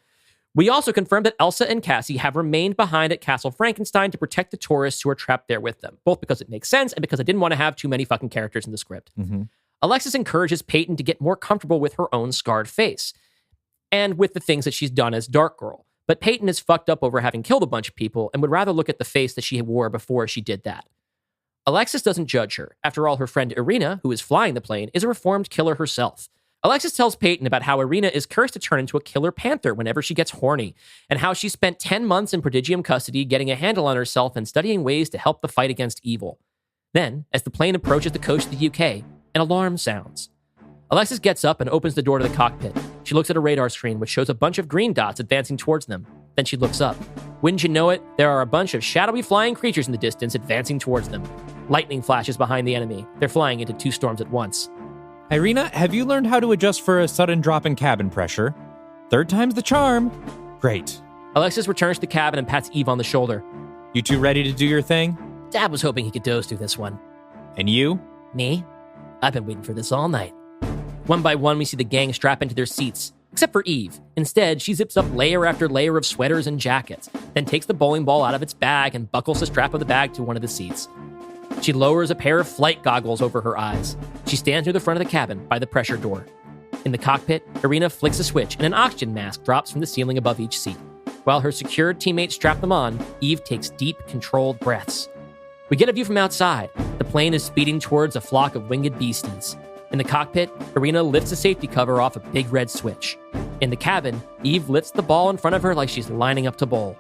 We also confirmed that Elsa and Cassie have remained behind at Castle Frankenstein to protect the tourists who are trapped there with them, both because it makes sense and because I didn't want to have too many fucking characters in the script. Mm-hmm. Alexis encourages Peyton to get more comfortable with her own scarred face and with the things that she's done as Dark Girl. But Peyton is fucked up over having killed a bunch of people and would rather look at the face that she wore before she did that. Alexis doesn't judge her. After all, her friend Irina, who is flying the plane, is a reformed killer herself. Alexis tells Peyton about how Irina is cursed to turn into a killer panther whenever she gets horny, and how she spent 10 months in Prodigium custody getting a handle on herself and studying ways to help the fight against evil. Then, as the plane approaches the coast of the UK, an alarm sounds. Alexis gets up and opens the door to the cockpit. She looks at a radar screen, which shows a bunch of green dots advancing towards them. Then she looks up. Wouldn't you know it, there are a bunch of shadowy flying creatures in the distance advancing towards them. Lightning flashes behind the enemy. They're flying into 2 storms at once. Irina, have you learned how to adjust for a sudden drop in cabin pressure? 3rd time's the charm. Great. Alexis returns to the cabin and pats Eve on the shoulder. You two ready to do your thing? Dad was hoping he could doze through this one. And you? Me? I've been waiting for this all night. One by one, we see the gang strap into their seats, except for Eve. Instead, she zips up layer after layer of sweaters and jackets, then takes the bowling ball out of its bag and buckles the strap of the bag to one of the seats. She lowers a pair of flight goggles over her eyes. She stands near the front of the cabin by the pressure door. In the cockpit, Irina flicks a switch and an oxygen mask drops from the ceiling above each seat. While her secured teammates strap them on, Eve takes deep, controlled breaths. We get a view from outside. The plane is speeding towards a flock of winged beasties. In the cockpit, Irina lifts a safety cover off a big red switch. In the cabin, Eve lifts the ball in front of her like she's lining up to bowl.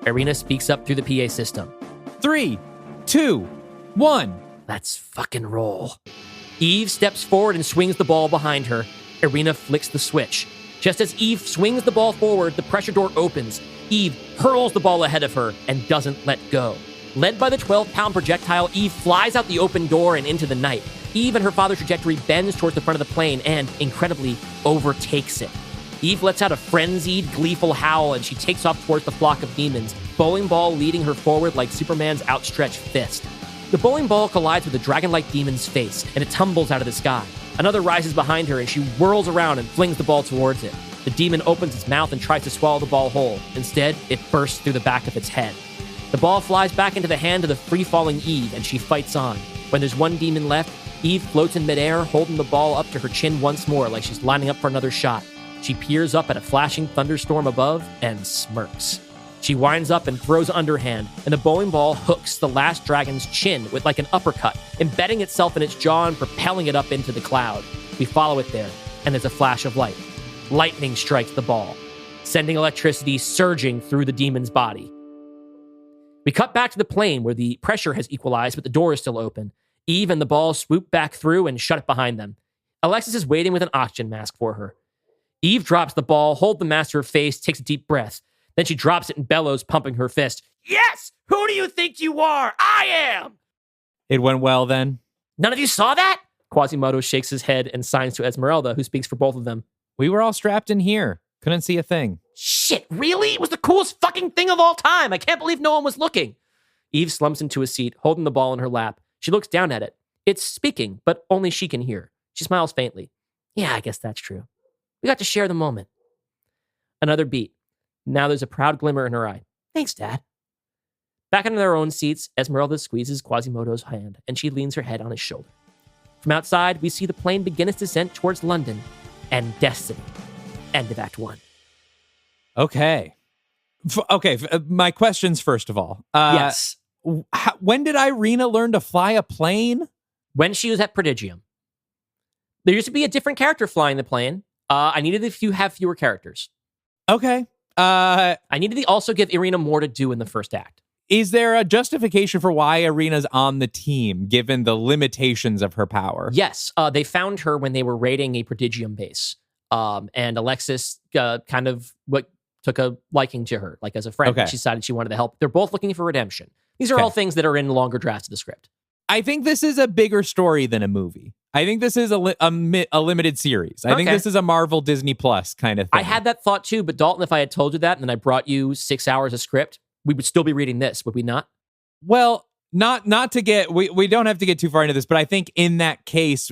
Irina speaks up through the PA system. 3, 2, 1. Let's fucking roll. Eve steps forward and swings the ball behind her. Irina flicks the switch. Just as Eve swings the ball forward, the pressure door opens. Eve hurls the ball ahead of her and doesn't let go. Led by the 12-pound projectile, Eve flies out the open door and into the night. Eve and her father's trajectory bends towards the front of the plane and, incredibly, overtakes it. Eve lets out a frenzied, gleeful howl and she takes off towards the flock of demons, bowling ball leading her forward like Superman's outstretched fist. The bowling ball collides with the dragon-like demon's face and it tumbles out of the sky. Another rises behind her and she whirls around and flings the ball towards it. The demon opens its mouth and tries to swallow the ball whole. Instead, it bursts through the back of its head. The ball flies back into the hand of the free-falling Eve and she fights on. When there's one demon left, Eve floats in midair, holding the ball up to her chin once more like she's lining up for another shot. She peers up at a flashing thunderstorm above and smirks. She winds up and throws underhand, and the bowling ball hooks the last dragon's chin with like an uppercut, embedding itself in its jaw and propelling it up into the cloud. We follow it there, and there's a flash of light. Lightning strikes the ball, sending electricity surging through the demon's body. We cut back to the plane where the pressure has equalized, but the door is still open. Eve and the ball swoop back through and shut it behind them. Alexis is waiting with an oxygen mask for her. Eve drops the ball, holds the master of face, takes a deep breath. Then she drops it and bellows, pumping her fist. Yes! Who do you think you are? I am! It went well then? None of you saw that? Quasimodo shakes his head and signs to Esmeralda, who speaks for both of them. We were all strapped in here. Couldn't see a thing. Shit, really? It was the coolest fucking thing of all time. I can't believe no one was looking. Eve slumps into a seat, holding the ball in her lap. She looks down at it. It's speaking, but only she can hear. She smiles faintly. Yeah, I guess that's true. We got to share the moment. Another beat. Now there's a proud glimmer in her eye. Thanks, Dad. Back into their own seats, Esmeralda squeezes Quasimodo's hand, and she leans her head on his shoulder. From outside, we see the plane begin its descent towards London and destiny. End of Act 1. Okay. My questions first of all. Yes. When did Irina learn to fly a plane? When she was at Prodigium. There used to be a different character flying the plane. I needed to have fewer characters. Okay. I needed to also give Irina more to do in the first act. Is there a justification for why Irina's on the team, given the limitations of her power? Yes. They found her when they were raiding a Prodigium base. And Alexis kind of took a liking to her, like as a friend. Okay. She decided she wanted to help. They're both looking for redemption. These are all things that are in longer drafts of the script. I think this is a bigger story than a movie. I think this is a limited series. I think this is a Marvel Disney Plus kind of thing. I had that thought too, but Dalton, if I had told you that and then I brought you 6 hours of script, we would still be reading this, would we not? Well, not to get, we don't have to get too far into this, but I think in that case,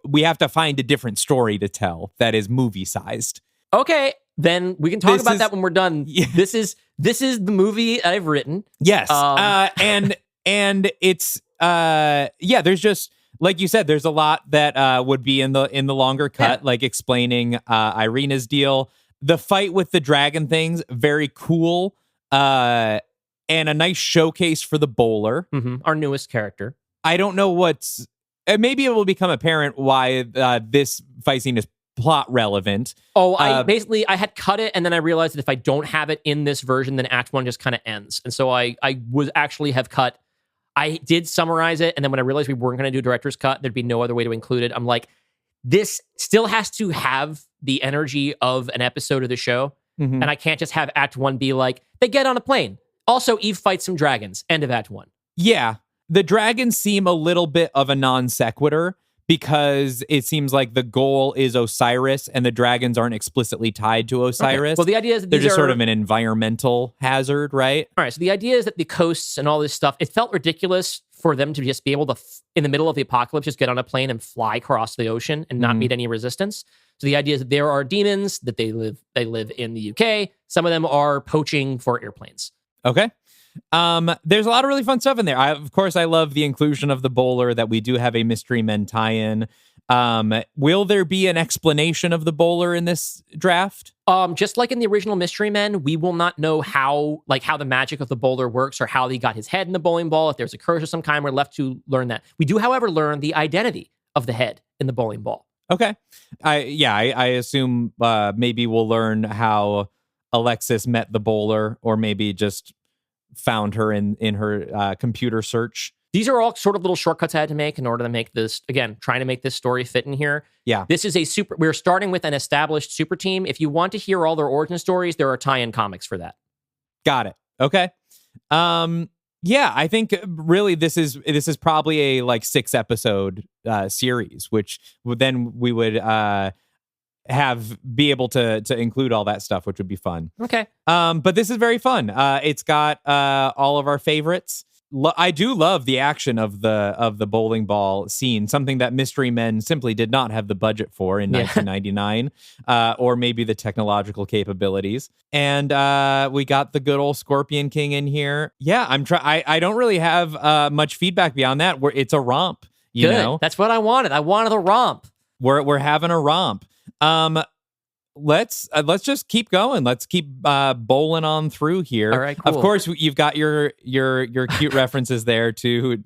we have to find a different story to tell that is movie sized. Okay, then we can talk about that when we're done. Yeah. This is the movie I've written. Yes, and it's there's just, like you said, there's a lot that would be in the longer cut, like explaining Irina's deal. The fight with the dragon things, very cool, and a nice showcase for the bowler, our newest character. I don't know what's. Maybe it will become apparent why this fight scene is plot relevant. I had cut it, and then I realized that if I don't have it in this version, then Act 1 just kind of ends. And so I would actually have cut. I did summarize it, and then when I realized we weren't going to do a director's cut, there'd be no other way to include it. I'm like, this still has to have the energy of an episode of the show, and I can't just have Act 1 be like, they get on a plane. Also, Eve fights some dragons. End of Act 1. Yeah. The dragons seem a little bit of a non sequitur because it seems like the goal is Osiris and the dragons aren't explicitly tied to Osiris. Okay. Well, the idea is that they're just sort of an environmental hazard, right? All right. So the idea is that the coasts and all this stuff, it felt ridiculous for them to just be able to, in the middle of the apocalypse, just get on a plane and fly across the ocean and not meet any resistance. So the idea is that there are demons, that they live in the UK. Some of them are poaching for airplanes. Okay. There's a lot of really fun stuff in there. Of course, I love the inclusion of the bowler, that we do have a Mystery Men tie-in. Will there be an explanation of the bowler in this draft? Just like in the original Mystery Men, we will not know how the magic of the bowler works or how he got his head in the bowling ball. If there's a curse of some kind, we're left to learn that. We do, however, learn the identity of the head in the bowling ball. Okay. I assume maybe we'll learn how Alexis met the bowler, or maybe just found her in her computer search. These are all sort of little shortcuts I had to make in order to make this, again, trying to make this story fit in here. Yeah. This is we're starting with an established super team. If you want to hear all their origin stories, there are tie-in comics for that. Got it. Okay. Yeah, I think really this is probably a 6 episode series, which then we would be able to include all that stuff, which would be fun. Okay. But this is very fun. It's got all of our favorites. I do love the action of the bowling ball scene, something that Mystery Men simply did not have the budget for in 1999, or maybe the technological capabilities. And we got the good old Scorpion King in here. Yeah, I don't really have much feedback beyond that. It's a romp. You know, that's what I wanted. I wanted a romp. We're having a romp. Let's just keep going. Let's keep bowling on through here. All right, cool. Of course, you've got your cute references there to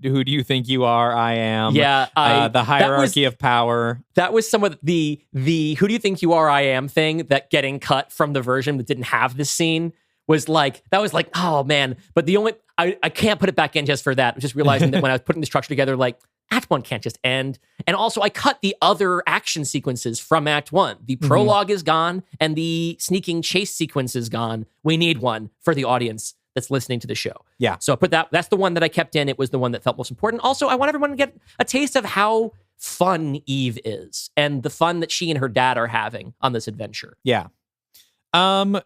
who do you think you are? I am. Yeah, the hierarchy of power. That was some of the who do you think you are? I am thing that getting cut from the version that didn't have this scene was like, oh man. But the only I can't put it back in just for that. I'm just realizing that when I was putting the structure together, like, Act 1 can't just end. And also, I cut the other action sequences from Act 1. The prologue is gone, and the sneaking chase sequence is gone. We need one for the audience that's listening to the show. Yeah. So I put that's the one that I kept in. It was the one that felt most important. Also, I want everyone to get a taste of how fun Eve is and the fun that she and her dad are having on this adventure. Yeah.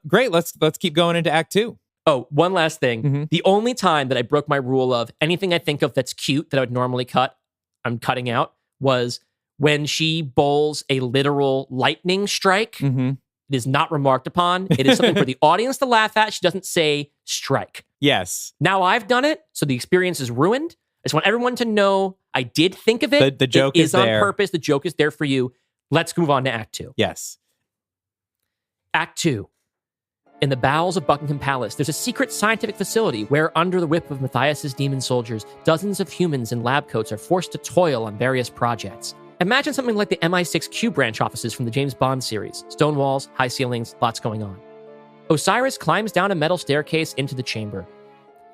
Great. Let's keep going into Act 2. Oh, one last thing. The only time that I broke my rule of anything I think of that's cute that I would normally cut, I'm cutting out, was when she bowls a literal lightning strike. It is not remarked upon. It is something for the audience to laugh at. She doesn't say strike. Yes. Now I've done it, so the experience is ruined. I just want everyone to know I did think of it. The joke is on there. purpose. The joke is there for you. Let's move on to Act 2. Yes. Act 2. In the bowels of Buckingham Palace, there's a secret scientific facility where, under the whip of Matthias's demon soldiers, dozens of humans in lab coats are forced to toil on various projects. Imagine something like the MI6 Q branch offices from the James Bond series. Stone walls, high ceilings, lots going on. Osiris climbs down a metal staircase into the chamber.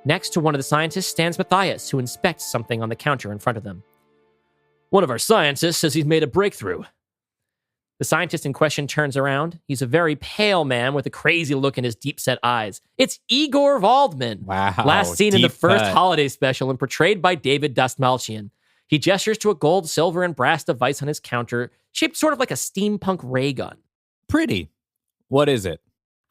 Next to one of the scientists stands Matthias, who inspects something on the counter in front of them. One of our scientists says he's made a breakthrough. The scientist in question turns around. He's a very pale man with a crazy look in his deep-set eyes. It's Igor Waldman. Wow. Last seen in the first cut. holiday special and portrayed by David Dastmalchian. He gestures to a gold, silver, and brass device on his counter, shaped sort of like a steampunk ray gun. Pretty. What is it?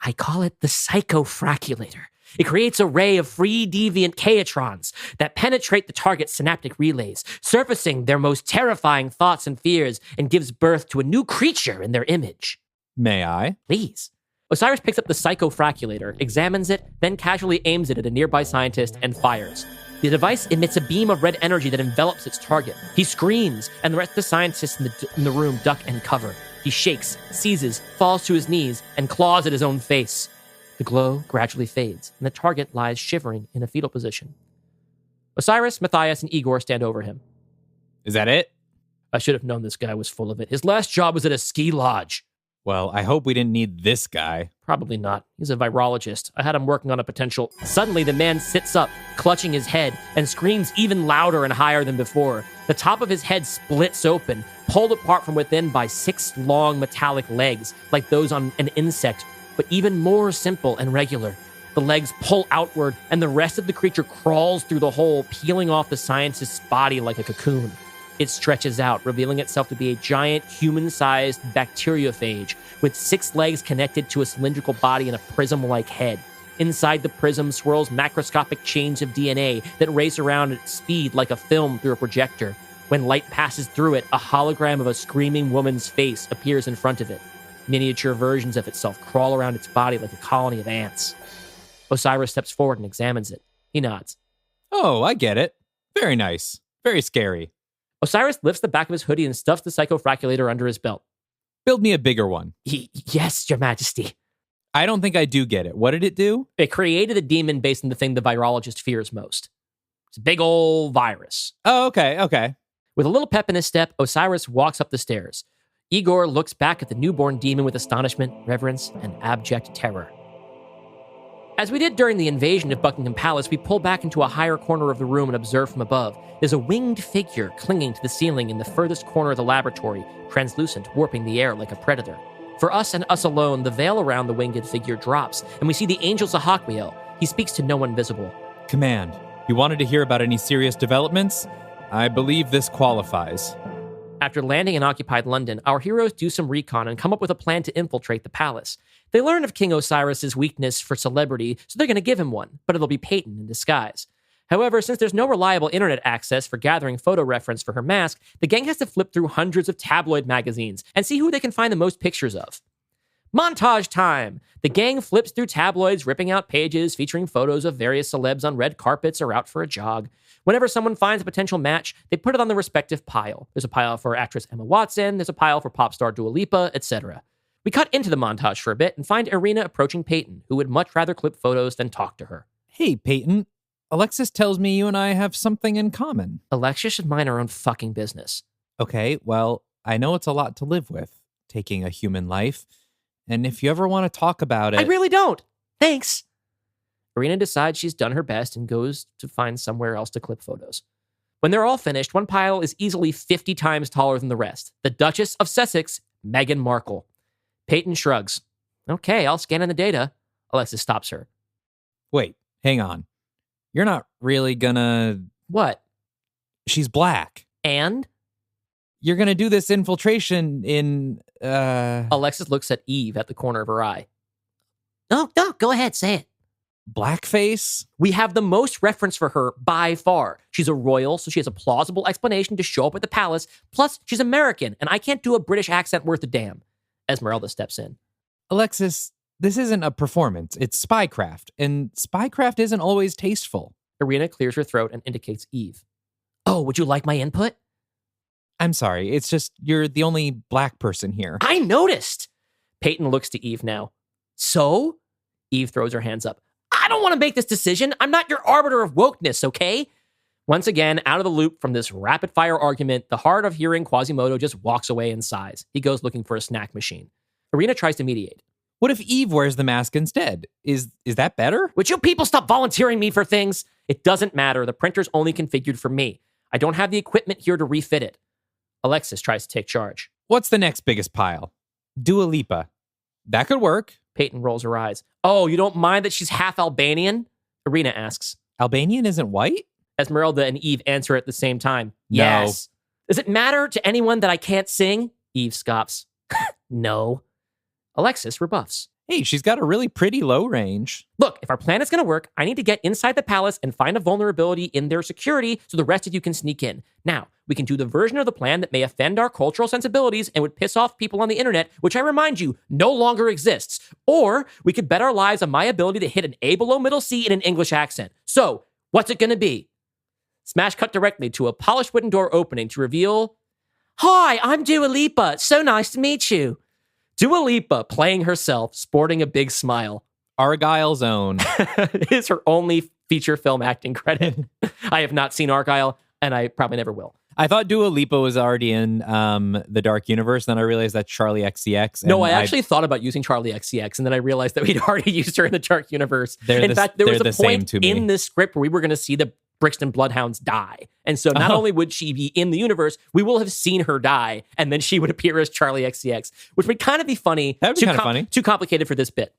I call it the psychofraculator. It creates a ray of free deviant chaotrons that penetrate the target's synaptic relays, surfacing their most terrifying thoughts and fears, and gives birth to a new creature in their image. May I? Please. Osiris picks up the psychofraculator, examines it, then casually aims it at a nearby scientist and fires. The device emits a beam of red energy that envelops its target. He screams, and the rest of the scientists in the room duck and cover. He shakes, seizes, falls to his knees, and claws at his own face. The glow gradually fades, and the target lies shivering in a fetal position. Osiris, Matthias, and Igor stand over him. Is that it? I should have known this guy was full of it. His last job was at a ski lodge. Well, I hope we didn't need this guy. Probably not. He's a virologist. I had him working on a potential. Suddenly, the man sits up, clutching his head, and screams even louder and higher than before. The top of his head splits open, pulled apart from within by 6 long metallic legs, like those on an insect, but even more simple and regular. The legs pull outward, and the rest of the creature crawls through the hole, peeling off the scientist's body like a cocoon. It stretches out, revealing itself to be a giant human-sized bacteriophage with 6 legs connected to a cylindrical body and a prism-like head. Inside the prism swirls macroscopic chains of DNA that race around at speed like a film through a projector. When light passes through it, a hologram of a screaming woman's face appears in front of it. Miniature versions of itself crawl around its body like a colony of ants. Osiris steps forward and examines it. He nods. Oh, I get it. Very nice. Very scary. Osiris lifts the back of his hoodie and stuffs the psychofraculator under his belt. Build me a bigger one. Yes, Your Majesty. I don't think I do get it. What did it do? It created a demon based on the thing the virologist fears most. It's a big old virus. Oh, okay. With a little pep in his step, Osiris walks up the stairs. Igor looks back at the newborn demon with astonishment, reverence, and abject terror. As we did during the invasion of Buckingham Palace, we pull back into a higher corner of the room and observe from above. There's a winged figure clinging to the ceiling in the furthest corner of the laboratory, translucent, warping the air like a predator. For us and us alone, the veil around the winged figure drops, and we see the angel Zahakwiel. He speaks to no one visible. Command, you wanted to hear about any serious developments? I believe this qualifies. After landing in occupied London, our heroes do some recon and come up with a plan to infiltrate the palace. They learn of King Osiris's weakness for celebrity, so they're going to give him one, but it'll be Peyton in disguise. However, since there's no reliable internet access for gathering photo reference for her mask, the gang has to flip through hundreds of tabloid magazines and see who they can find the most pictures of. Montage time! The gang flips through tabloids, ripping out pages featuring photos of various celebs on red carpets or out for a jog. Whenever someone finds a potential match, they put it on the respective pile. There's a pile for actress Emma Watson, there's a pile for pop star Dua Lipa, etc. We cut into the montage for a bit and find Irina approaching Peyton, who would much rather clip photos than talk to her. Hey, Peyton. Alexis tells me you and I have something in common. Alexia should mind her own fucking business. Okay, well, I know it's a lot to live with, taking a human life. And if you ever want to talk about it... I really don't. Thanks. Irina decides she's done her best and goes to find somewhere else to clip photos. When they're all finished, one pile is easily 50 times taller than the rest. The Duchess of Sussex, Meghan Markle. Peyton shrugs. Okay, I'll scan in the data. Alexis stops her. Wait, hang on. You're not really gonna... What? She's black. And? You're gonna do this infiltration in, Alexis looks at Eve at the corner of her eye. No, go ahead, say it. blackface? We have the most reference for her by far. She's a royal, so she has a plausible explanation to show up at the palace. Plus, she's American, and I can't do a British accent worth a damn. Esmeralda steps in. Alexis, this isn't a performance. It's spycraft, and spycraft isn't always tasteful. Irina clears her throat and indicates Eve. Oh, would you like my input? I'm sorry. It's just you're the only black person here. I noticed. Peyton looks to Eve now. So? Eve throws her hands up. I don't want to make this decision. I'm not your arbiter of wokeness, okay? Once again, out of the loop from this rapid-fire argument, the hard of hearing Quasimodo just walks away and sighs. He goes looking for a snack machine. Irina tries to mediate. What if Eve wears the mask instead? Is that better? Would you people stop volunteering me for things? It doesn't matter. The printer's only configured for me. I don't have the equipment here to refit it. Alexis tries to take charge. What's the next biggest pile? Dua Lipa. That could work. Peyton rolls her eyes. Oh, you don't mind that she's half Albanian? Irina asks. Albanian isn't white? Esmeralda and Eve answer at the same time. No. Yes. Does it matter to anyone that I can't sing? Eve scoffs. No. Alexis rebuffs. Hey, she's got a really pretty low range. Look, if our plan is going to work, I need to get inside the palace and find a vulnerability in their security so the rest of you can sneak in. Now, we can do the version of the plan that may offend our cultural sensibilities and would piss off people on the internet, which I remind you, no longer exists. Or we could bet our lives on my ability to hit an A below middle C in an English accent. So, what's it going to be? Smash cut directly to a polished wooden door opening to reveal, Hi, I'm Dua Lipa. So nice to meet you. Dua Lipa playing herself, sporting a big smile. Argyle's own. It is her only feature film acting credit. I have not seen Argyle, and I probably never will. I thought Dua Lipa was already in the Dark Universe. Then I realized that's Charlie XCX. No, I actually thought about using Charlie XCX, and then I realized that we'd already used her in the Dark Universe. In fact, there was a point in this script where we were going to see the Brixton Bloodhounds die. And so not only would she be in the universe, we will have seen her die, and then she would appear as Charlie XCX, which would kind of be funny. That would be kind of funny. Too complicated for this bit.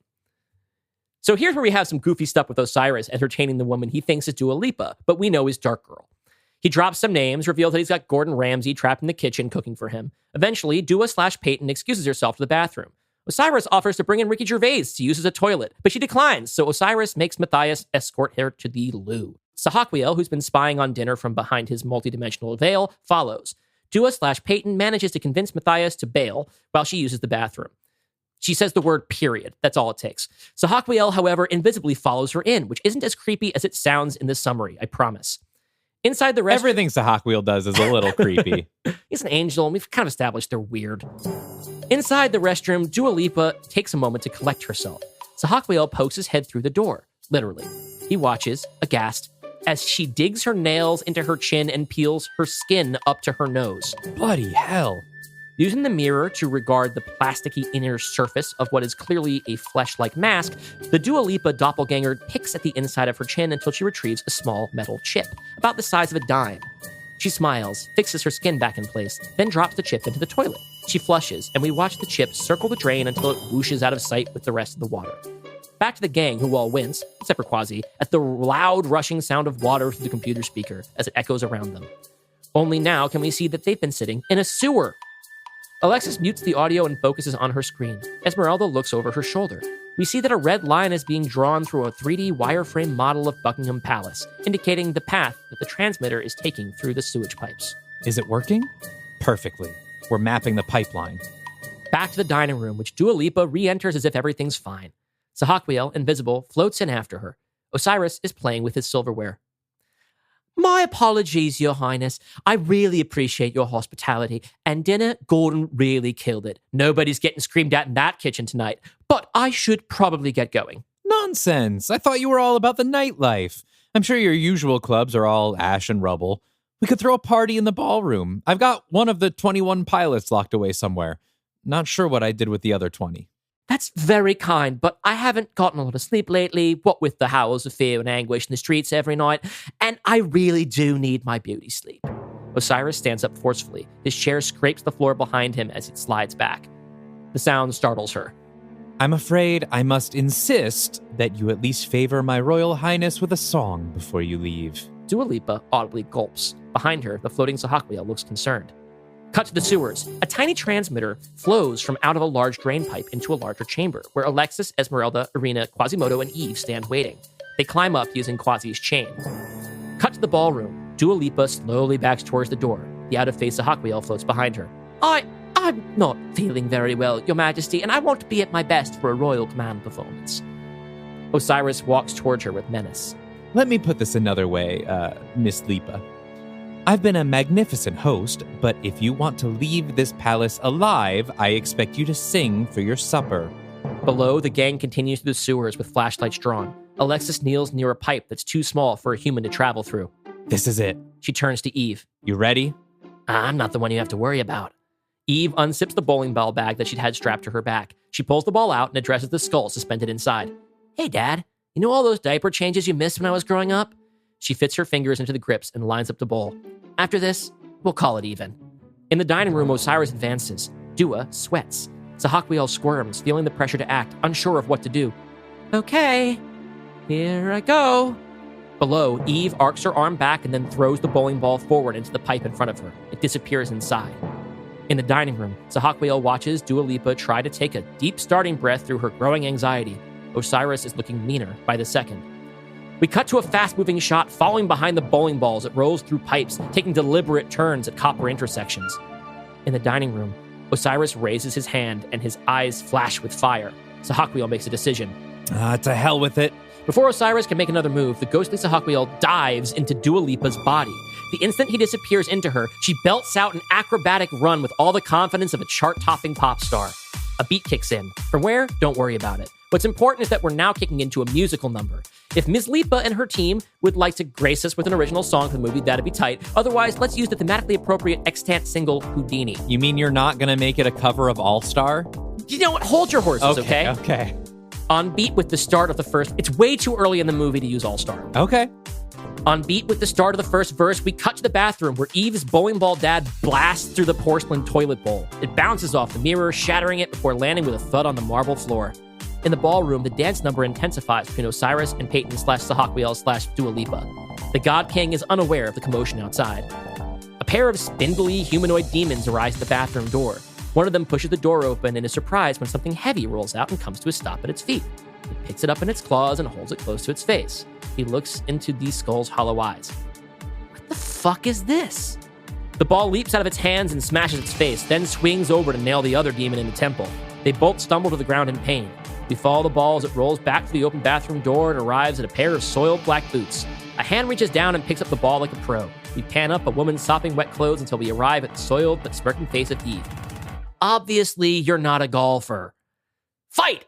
So here's where we have some goofy stuff with Osiris entertaining the woman he thinks is Dua Lipa, but we know is Dark Girl. He drops some names, reveals that he's got Gordon Ramsay trapped in the kitchen cooking for him. Eventually, Dua/Peyton excuses herself to the bathroom. Osiris offers to bring in Ricky Gervais to use as a toilet, but she declines, so Osiris makes Matthias escort her to the loo. Sahakwiel, who's been spying on dinner from behind his multidimensional veil, follows. Dua/Peyton manages to convince Matthias to bail while she uses the bathroom. She says the word period. That's all it takes. Sahakwiel, however, invisibly follows her in, which isn't as creepy as it sounds in the summary, I promise. Inside the restroom... Everything Sahakwiel does is a little creepy. He's an angel, and we've kind of established they're weird. Inside the restroom, Dua Lipa takes a moment to collect herself. Sahakwiel pokes his head through the door, literally. He watches, aghast, as she digs her nails into her chin and peels her skin up to her nose. Bloody hell. Using the mirror to regard the plasticky inner surface of what is clearly a flesh-like mask, the Dua Lipa doppelganger picks at the inside of her chin until she retrieves a small metal chip, about the size of a dime. She smiles, fixes her skin back in place, then drops the chip into the toilet. She flushes, and we watch the chip circle the drain until it whooshes out of sight with the rest of the water. Back to the gang, who all wince, except for Quasi, at the loud rushing sound of water through the computer speaker as it echoes around them. Only now can we see that they've been sitting in a sewer. Alexis mutes the audio and focuses on her screen. Esmeralda looks over her shoulder. We see that a red line is being drawn through a 3D wireframe model of Buckingham Palace, indicating the path that the transmitter is taking through the sewage pipes. Is it working? Perfectly. We're mapping the pipeline. Back to the dining room, which Dua Lipa re-enters as if everything's fine. Sahakwiel, invisible, floats in after her. Osiris is playing with his silverware. My apologies, Your Highness. I really appreciate your hospitality. And dinner, Gordon really killed it. Nobody's getting screamed at in that kitchen tonight. But I should probably get going. Nonsense. I thought you were all about the nightlife. I'm sure your usual clubs are all ash and rubble. We could throw a party in the ballroom. I've got one of the 21 pilots locked away somewhere. Not sure what I did with the other 20. That's very kind, but I haven't gotten a lot of sleep lately, what with the howls of fear and anguish in the streets every night, and I really do need my beauty sleep. Osiris stands up forcefully. His chair scrapes the floor behind him as it slides back. The sound startles her. I'm afraid I must insist that you at least favor my royal highness with a song before you leave. Dua Lipa audibly gulps. Behind her, the floating Sahakwiel looks concerned. Cut to the sewers. A tiny transmitter flows from out of a large drain pipe into a larger chamber, where Alexis, Esmeralda, Irina, Quasimodo, and Eve stand waiting. They climb up using Quasi's chain. Cut to the ballroom. Dua Lipa slowly backs towards the door. The out-of-phase Sahakwiel floats behind her. I'm not feeling very well, Your Majesty, and I won't be at my best for a royal command performance. Osiris walks towards her with menace. Let me put this another way, Miss Lipa. I've been a magnificent host, but if you want to leave this palace alive, I expect you to sing for your supper. Below, the gang continues through the sewers with flashlights drawn. Alexis kneels near a pipe that's too small for a human to travel through. This is it. She turns to Eve. You ready? I'm not the one you have to worry about. Eve unzips the bowling ball bag that she'd had strapped to her back. She pulls the ball out and addresses the skull suspended inside. Hey, Dad, you know all those diaper changes you missed when I was growing up? She fits her fingers into the grips and lines up the bowl. After this, we'll call it even. In the dining room, Osiris advances. Dua sweats. Sahakwiel squirms, feeling the pressure to act, unsure of what to do. Okay, here I go. Below, Eve arcs her arm back and then throws the bowling ball forward into the pipe in front of her. It disappears inside. In the dining room, Sahakwiel watches Dua Lipa try to take a deep starting breath through her growing anxiety. Osiris is looking meaner by the second. We cut to a fast-moving shot following behind the bowling ball as it rolls through pipes, taking deliberate turns at copper intersections. In the dining room, Osiris raises his hand and his eyes flash with fire. Sahakwiel makes a decision. To hell with it. Before Osiris can make another move, the ghostly Sahakwiel dives into Dua Lipa's body. The instant he disappears into her, she belts out an acrobatic run with all the confidence of a chart-topping pop star. A beat kicks in. From where? Don't worry about it. What's important is that we're now kicking into a musical number. If Ms. Lipa and her team would like to grace us with an original song for the movie, that'd be tight. Otherwise, let's use the thematically appropriate extant single, Houdini. You mean you're not going to make it a cover of All Star? You know what? Hold your horses, okay? Okay. On beat with the start of the first... It's way too early in the movie to use All Star. Okay. On beat with the start of the first verse, we cut to the bathroom where Eve's bowling ball dad blasts through the porcelain toilet bowl. It bounces off the mirror, shattering it before landing with a thud on the marble floor. In the ballroom, the dance number intensifies between Osiris and Peyton/Sahakwiel/Dua Lipa. The God King is unaware of the commotion outside. A pair of spindly humanoid demons arise at the bathroom door. One of them pushes the door open and is surprised when something heavy rolls out and comes to a stop at its feet. It picks it up in its claws and holds it close to its face. He looks into the skull's hollow eyes. What the fuck is this? The ball leaps out of its hands and smashes its face, then swings over to nail the other demon in the temple. They both stumble to the ground in pain. We follow the ball as it rolls back to the open bathroom door and arrives at a pair of soiled black boots. A hand reaches down and picks up the ball like a pro. We pan up a woman sopping wet clothes until we arrive at the soiled but smirking face of Eve. Obviously, you're not a golfer. Fight!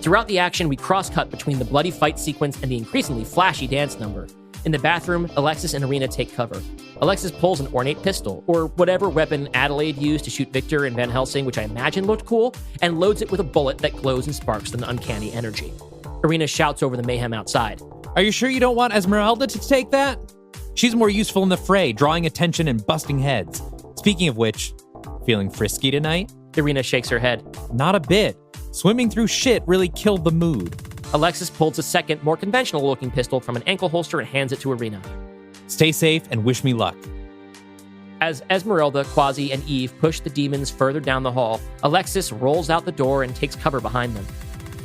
Throughout the action, we cross-cut between the bloody fight sequence and the increasingly flashy dance number. In the bathroom, Alexis and Irina take cover. Alexis pulls an ornate pistol, or whatever weapon Adelaide used to shoot Victor in Van Helsing, which I imagine looked cool, and loads it with a bullet that glows and sparks with an uncanny energy. Irina shouts over the mayhem outside. Are you sure you don't want Esmeralda to take that? She's more useful in the fray, drawing attention and busting heads. Speaking of which, feeling frisky tonight? Irina shakes her head. Not a bit. Swimming through shit really killed the mood. Alexis pulls a second, more conventional-looking pistol from an ankle holster and hands it to Irina. Stay safe and wish me luck. As Esmeralda, Quasi, and Eve push the demons further down the hall, Alexis rolls out the door and takes cover behind them.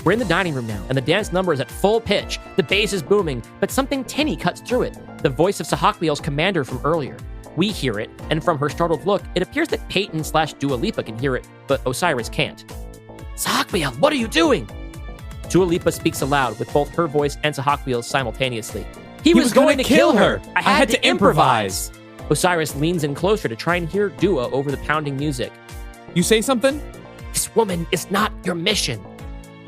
We're in the dining room now, and the dance number is at full pitch. The bass is booming, but something tinny cuts through it. The voice of Sahakwiel's commander from earlier. We hear it, and from her startled look, it appears that Peyton/Dua Lipa can hear it, but Osiris can't. Sahakwiel, what are you doing? Dua Lipa speaks aloud with both her voice and Sahakwiel's simultaneously. He was going to kill her. I had to improvise. Osiris leans in closer to try and hear Dua over the pounding music. You say something? This woman is not your mission.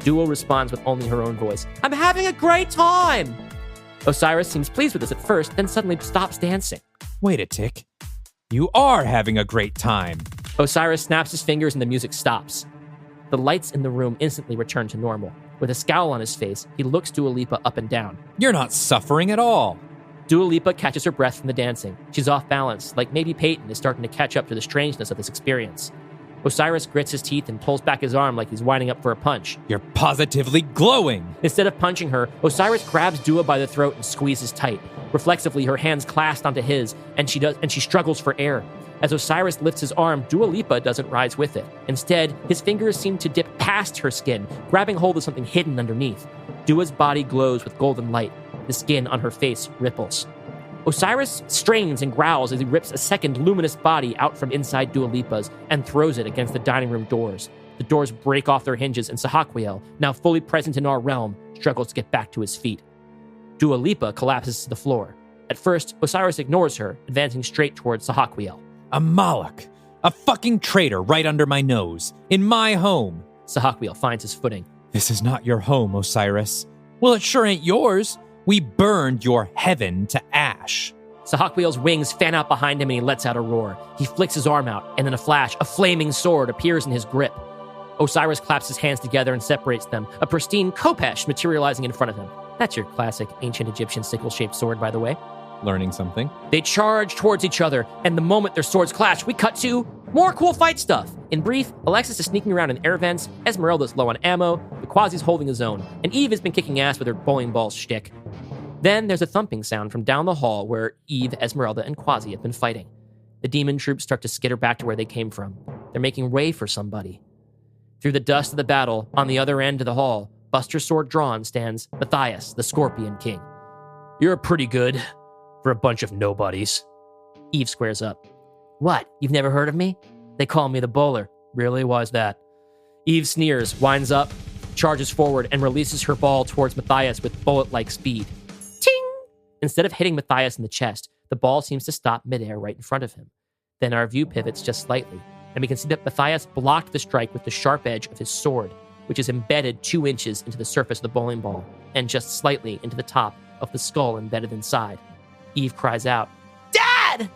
Dua responds with only her own voice. I'm having a great time. Osiris seems pleased with this at first, then suddenly stops dancing. Wait a tick. You are having a great time. Osiris snaps his fingers and the music stops. The lights in the room instantly return to normal. With a scowl on his face, he looks Dua Lipa up and down. You're not suffering at all. Dua Lipa catches her breath from the dancing. She's off balance, like maybe Peyton is starting to catch up to the strangeness of this experience. Osiris grits his teeth and pulls back his arm like he's winding up for a punch. You're positively glowing. Instead of punching her, Osiris grabs Dua by the throat and squeezes tight. Reflexively, her hands clasp onto his, and she struggles for air. As Osiris lifts his arm, Dua Lipa doesn't rise with it. Instead, his fingers seem to dip past her skin, grabbing hold of something hidden underneath. Dua's body glows with golden light. The skin on her face ripples. Osiris strains and growls as he rips a second luminous body out from inside Dua Lipa's and throws it against the dining room doors. The doors break off their hinges and Sahakwiel, now fully present in our realm, struggles to get back to his feet. Dua Lipa collapses to the floor. At first, Osiris ignores her, advancing straight towards Sahakwiel. A Moloch. A fucking traitor right under my nose. In my home. Sahakwiel finds his footing. This is not your home, Osiris. Well, it sure ain't yours. We burned your heaven to ash. Sahakwiel's wings fan out behind him and he lets out a roar. He flicks his arm out, and in a flash, a flaming sword appears in his grip. Osiris claps his hands together and separates them, a pristine khopesh materializing in front of him. That's your classic ancient Egyptian sickle-shaped sword, by the way. Learning something. They charge towards each other, and the moment their swords clash, we cut to more cool fight stuff. In brief, Alexis is sneaking around in air vents, Esmeralda's low on ammo, the Quasi's holding his own, and Eve has been kicking ass with her bowling ball shtick. Then there's a thumping sound from down the hall where Eve, Esmeralda, and Quasi have been fighting. The demon troops start to skitter back to where they came from. They're making way for somebody. Through the dust of the battle, on the other end of the hall, Buster's sword drawn, stands Matthias, the Scorpion King. You're pretty good for a bunch of nobodies. Eve squares up. What, you've never heard of me? They call me the bowler. Really, why's that? Eve sneers, winds up, charges forward, and releases her ball towards Matthias with bullet-like speed. Ting! Instead of hitting Matthias in the chest, the ball seems to stop midair right in front of him. Then our view pivots just slightly, and we can see that Matthias blocked the strike with the sharp edge of his sword, which is embedded 2 inches into the surface of the bowling ball, and just slightly into the top of the skull embedded inside. Eve cries out, Dad!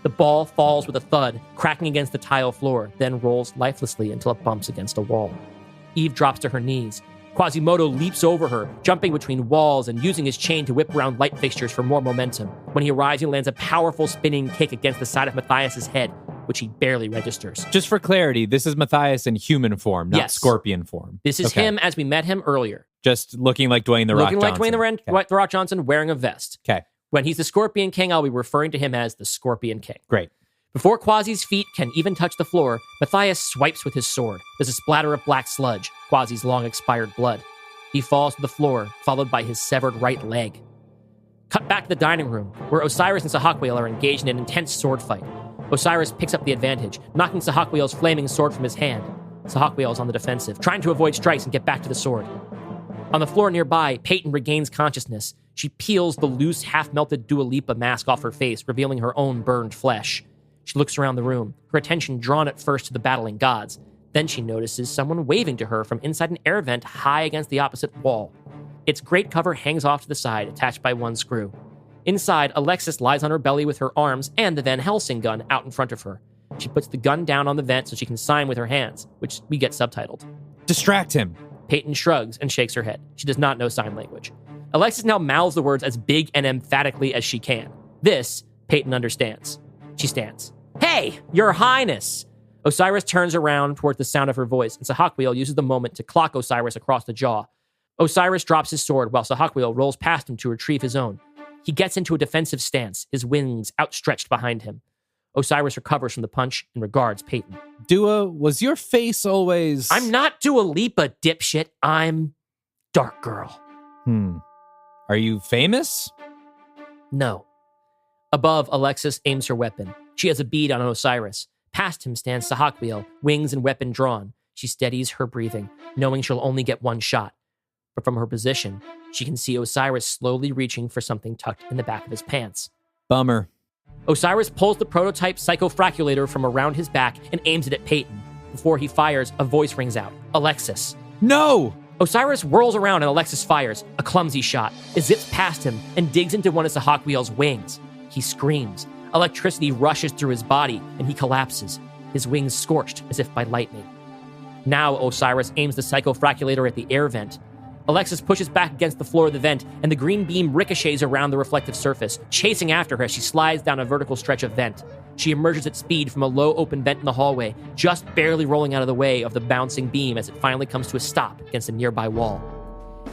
The ball falls with a thud, cracking against the tile floor, then rolls lifelessly until it bumps against a wall. Eve drops to her knees. Quasimodo leaps over her, jumping between walls and using his chain to whip around light fixtures for more momentum. When he arrives, he lands a powerful spinning kick against the side of Matthias' head, which he barely registers. Just for clarity, this is Matthias in human form, not Yes. scorpion form. This is him as we met him earlier. Just looking like Dwayne The Rock Johnson. Looking like Dwayne The Rock Johnson wearing a vest. Okay, When he's the Scorpion King, I'll be referring to him as the Scorpion King. great. Before Quasi's feet can even touch the floor, Matthias swipes with his sword. There's a splatter of black sludge, Quasi's long-expired blood. He falls to the floor, followed by his severed right leg. Cut back to the dining room, where Osiris and Sahakwiel are engaged in an intense sword fight. Osiris picks up the advantage, knocking Sahakwiel's flaming sword from his hand. Sahakwiel is on the defensive, trying to avoid strikes and get back to the sword. On the floor nearby, Peyton regains consciousness. She peels the loose, half-melted Dua Lipa mask off her face, revealing her own burned flesh. She looks around the room, her attention drawn at first to the battling gods. Then she notices someone waving to her from inside an air vent high against the opposite wall. Its grate cover hangs off to the side, attached by one screw. Inside, Alexis lies on her belly with her arms and the Van Helsing gun out in front of her. She puts the gun down on the vent so she can sign with her hands, which we get subtitled. Distract him. Peyton shrugs and shakes her head. She does not know sign language. Alexis now mouths the words as big and emphatically as she can. This, Peyton understands. She stands. Hey, Your Highness! Osiris turns around towards the sound of her voice, and Sahakwiel uses the moment to clock Osiris across the jaw. Osiris drops his sword while Sahakwiel rolls past him to retrieve his own. He gets into a defensive stance, his wings outstretched behind him. Osiris recovers from the punch and regards Peyton. Dua, was your face always... I'm not Dua Lipa, dipshit. I'm Dark Girl. Are you famous? No. Above, Alexis aims her weapon. She has a bead on Osiris. Past him stands Sahakwiel, wings and weapon drawn. She steadies her breathing, knowing she'll only get one shot. But from her position, she can see Osiris slowly reaching for something tucked in the back of his pants. Bummer. Osiris pulls the prototype psychofraculator from around his back and aims it at Peyton. Before he fires, a voice rings out. Alexis. No! Osiris whirls around and Alexis fires. A clumsy shot. It zips past him and digs into one of Sahakwiel's wings. He screams. Electricity rushes through his body and he collapses, his wings scorched as if by lightning. Now Osiris aims the psychofraculator at the air vent. Alexis pushes back against the floor of the vent, and the green beam ricochets around the reflective surface, chasing after her as she slides down a vertical stretch of vent. She emerges at speed from a low open vent in the hallway, just barely rolling out of the way of the bouncing beam as it finally comes to a stop against a nearby wall.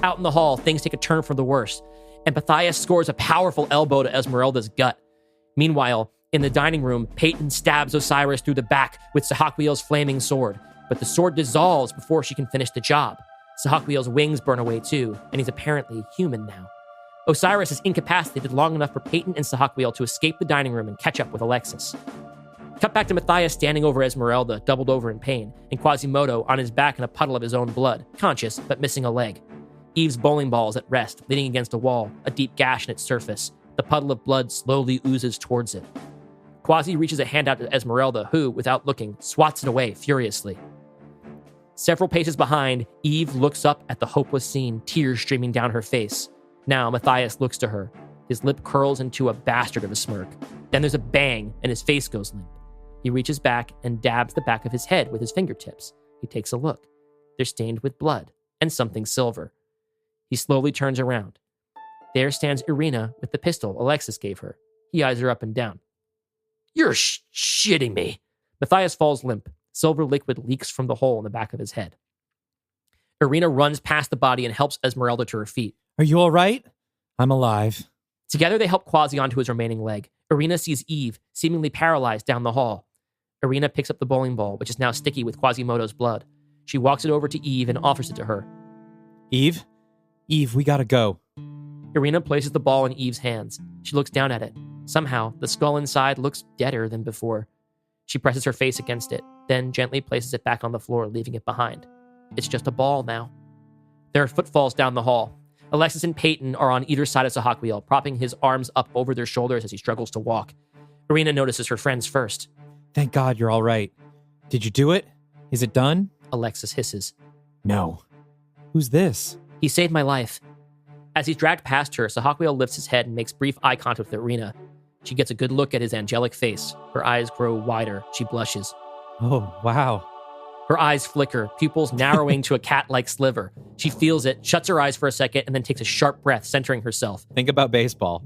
Out in the hall, things take a turn for the worse, and Matthias scores a powerful elbow to Esmeralda's gut. Meanwhile, in the dining room, Peyton stabs Osiris through the back with Sahakwiel's flaming sword, but the sword dissolves before she can finish the job. Sahakwiel's wings burn away too, and he's apparently human now. Osiris is incapacitated long enough for Peyton and Sahakwiel to escape the dining room and catch up with Alexis. Cut back to Matthias standing over Esmeralda, doubled over in pain, and Quasimodo on his back in a puddle of his own blood, conscious but missing a leg. Eve's bowling ball is at rest, leaning against a wall, a deep gash in its surface. The puddle of blood slowly oozes towards it. Quasi reaches a hand out to Esmeralda, who, without looking, swats it away furiously. Several paces behind, Eve looks up at the hopeless scene, tears streaming down her face. Now Matthias looks to her. His lip curls into a bastard of a smirk. Then there's a bang, and his face goes limp. He reaches back and dabs the back of his head with his fingertips. He takes a look. They're stained with blood and something silver. He slowly turns around. There stands Irina with the pistol Alexis gave her. He eyes her up and down. You're shitting me. Matthias falls limp. Silver liquid leaks from the hole in the back of his head. Irina runs past the body and helps Esmeralda to her feet. Are you all right? I'm alive. Together they help Quasi onto his remaining leg. Irina sees Eve, seemingly paralyzed, down the hall. Irina picks up the bowling ball, which is now sticky with Quasimodo's blood. She walks it over to Eve and offers it to her. Eve, we gotta go. Irina places the ball in Eve's hands. She looks down at it. Somehow, the skull inside looks deader than before. She presses her face against it, then gently places it back on the floor, leaving it behind. It's just a ball now. There are footfalls down the hall. Alexis and Peyton are on either side of Sahakwiel, propping his arms up over their shoulders as he struggles to walk. Irina notices her friends first. Thank God you're all right. Did you do it? Is it done? Alexis hisses. No. Who's this? He saved my life. As he's dragged past her, Sahakwiel lifts his head and makes brief eye contact with Irina. She gets a good look at his angelic face. Her eyes grow wider. She blushes. Oh, wow. Her eyes flicker, pupils narrowing to a cat-like sliver. She feels it, shuts her eyes for a second, and then takes a sharp breath, centering herself. Think about baseball.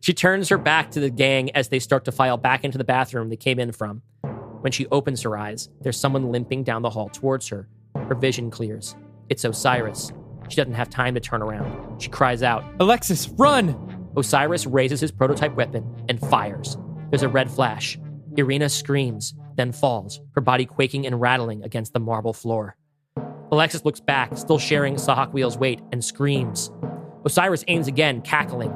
She turns her back to the gang as they start to file back into the bathroom they came in from. When she opens her eyes, there's someone limping down the hall towards her. Her vision clears. It's Osiris. She doesn't have time to turn around. She cries out, Alexis, run! Osiris raises his prototype weapon and fires. There's a red flash. Irina screams, then falls, her body quaking and rattling against the marble floor. Alexis looks back, still sharing Sahakwiel's weight, and screams. Osiris aims again, cackling.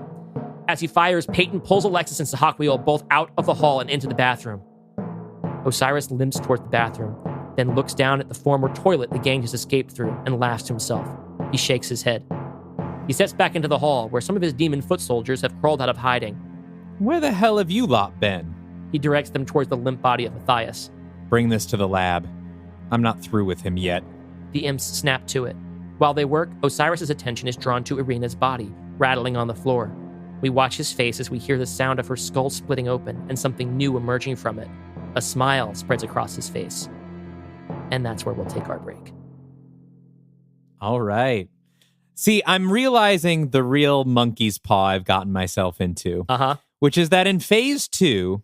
As he fires, Peyton pulls Alexis and Sahakwiel both out of the hall and into the bathroom. Osiris limps towards the bathroom, then looks down at the former toilet the gang just escaped through and laughs to himself. He shakes his head. He steps back into the hall, where some of his demon foot soldiers have crawled out of hiding. Where the hell have you lot been? He directs them towards the limp body of Matthias. Bring this to the lab. I'm not through with him yet. The imps snap to it. While they work, Osiris's attention is drawn to Irina's body, rattling on the floor. We watch his face as we hear the sound of her skull splitting open and something new emerging from it. A smile spreads across his face. And that's where we'll take our break. All right. See, I'm realizing the real monkey's paw I've gotten myself into. Uh-huh. Which is that in phase 2,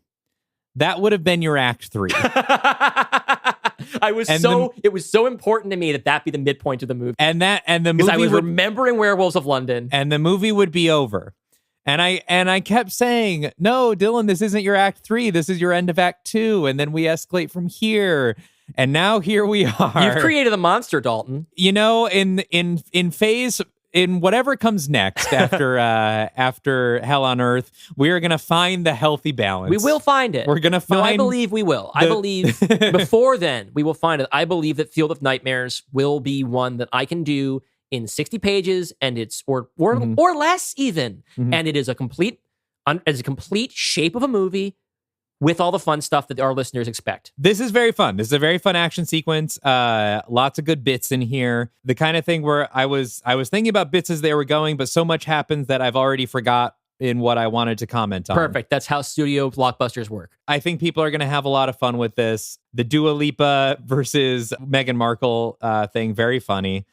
that would have been your act 3. It was so important to me that be the midpoint of the movie. And the movie because I was remembering Werewolves of London. And the movie would be over. And I kept saying, no, Dylan, this isn't your act 3. This is your end of act 2. And then we escalate from here. And now here we are. You've created a monster, Dalton. You know, in phase, in whatever comes next after after Hell on Earth, we are going to find the healthy balance. We will find it. We're going to find. No, I believe we will. I believe before then we will find it. I believe that Field of Nightmares will be one that I can do in 60 pages, and it's or less even, and it is a complete shape of a movie. With all the fun stuff that our listeners expect. This is very fun. This is a very fun action sequence. Lots of good bits in here. The kind of thing where I was thinking about bits as they were going, but so much happens that I've already forgot in what I wanted to comment on. Perfect. That's how studio blockbusters work. I think people are going to have a lot of fun with this. The Dua Lipa versus Meghan Markle thing, very funny.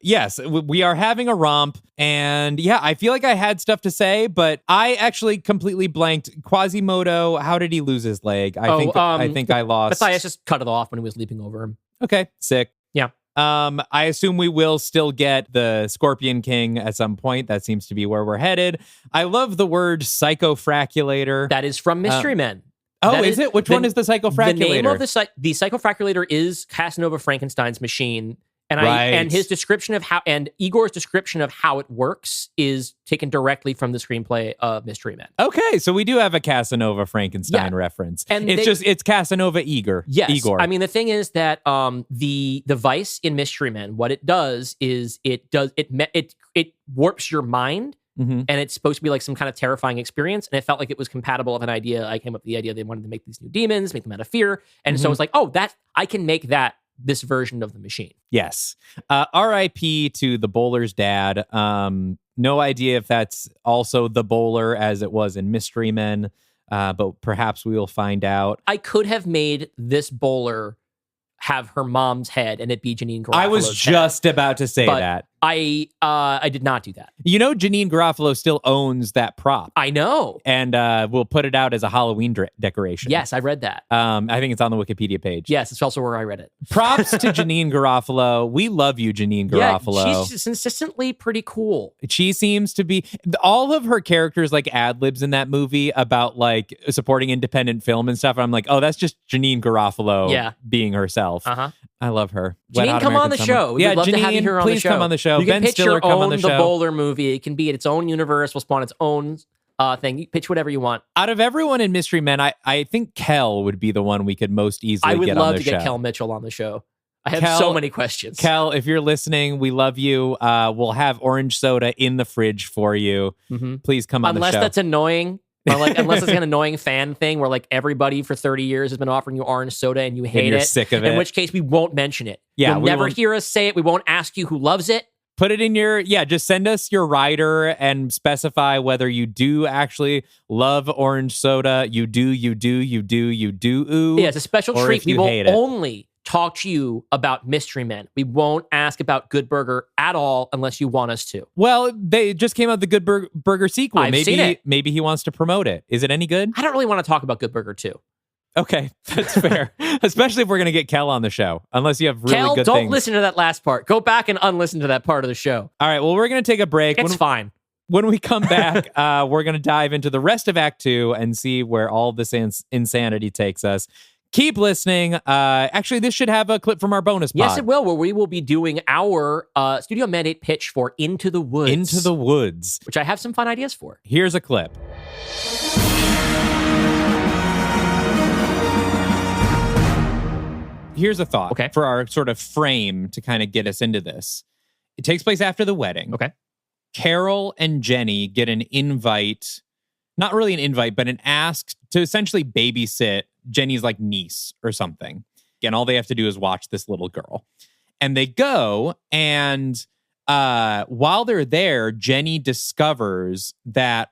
Yes, we are having a romp, and yeah, I feel like I had stuff to say, but I actually completely blanked. Quasimodo, how did he lose his leg? I think I lost. Matthias just cut it off when he was leaping over him. Okay, sick. Yeah. I assume we will still get the Scorpion King at some point. That seems to be where we're headed. I love the word psychofraculator. That is from Mystery Men. Oh, That is it? Which one is the psychofraculator? The name of the psychofraculator is Casanova Frankenstein's machine. And and his description of how, and Igor's description of how it works is taken directly from the screenplay of Mystery Men. Okay, so we do have a Casanova Frankenstein reference, and it's Casanova Igor. Yes, Igor. I mean the thing is that the device in Mystery Men, what it does is it warps your mind. Mm-hmm. And it's supposed to be like some kind of terrifying experience. And it felt like it was compatible with an idea. I came up with the idea they wanted to make these new demons, make them out of fear. And so it's like, oh, I can make this version of the machine. Yes. R.I.P. to the bowler's dad. No idea if that's also the bowler as it was in Mystery Men, but perhaps we will find out. I could have made this bowler have her mom's head and it be Janine Garofalo's I was just about to say that. I did not do that. You know, Janine Garofalo still owns that prop. I know. And we'll put it out as a Halloween decoration. Yes, I read that. I think it's on the Wikipedia page. Yes, it's also where I read it. Props to Janine Garofalo. We love you, Janine Garofalo. Yeah, she's consistently pretty cool. She seems to be... All of her characters like ad-libs in that movie about like supporting independent film and stuff. And I'm like, oh, that's just Janine Garofalo being herself. Uh-huh. I love her. Janine, come on the show. We'd love to have you here on the show. Please come on the show. You can Ben pitch Stiller, your come on own the The show. Bowler movie. It can be its own universe. Will spawn its own thing. You pitch whatever you want. Out of everyone in Mystery Men, I think Kel would be the one we could most easily get on the show. I would love to get Kel Mitchell on the show. I have so many questions. Kel, if you're listening, we love you. We'll have orange soda in the fridge for you. Mm-hmm. Please come on the show. Unless that's annoying. Or like, unless it's an annoying fan thing where like everybody for 30 years has been offering you orange soda and you hate and you're it. Sick of it. In which case we won't mention it. Yeah, You'll never hear us say it. We won't ask you who loves it. Put it in your, just send us your rider and specify whether you do actually love orange soda. You do. Ooh. Yeah, it's a special treat. We will only talk to you about Mystery Men. We won't ask about Good Burger at all unless you want us to. Well, they just came out with the Good Burger sequel. I've seen it. Maybe he wants to promote it. Is it any good? I don't really want to talk about Good Burger 2. Okay, that's fair. Especially if we're going to get Kel on the show. Unless you have really Kel, good don't things. listen to that last part. Go back and unlisten to that part of the show. All right, well, we're going to take a break. It's fine. When we come back, we're going to dive into the rest of Act 2 and see where all this insanity takes us. Keep listening. Actually, this should have a clip from our bonus pod. Yes, it will, where we will be doing our studio mandate pitch for Into the Woods. Into the Woods. Which I have some fun ideas for. Here's a clip. Here's a thought for our sort of frame to kind of get us into this. It takes place after the wedding. Okay. Carol and Jenny get an invite, not really an invite, but an ask to essentially babysit Jenny's like niece or something. And all they have to do is watch this little girl. And they go, and while they're there, Jenny discovers that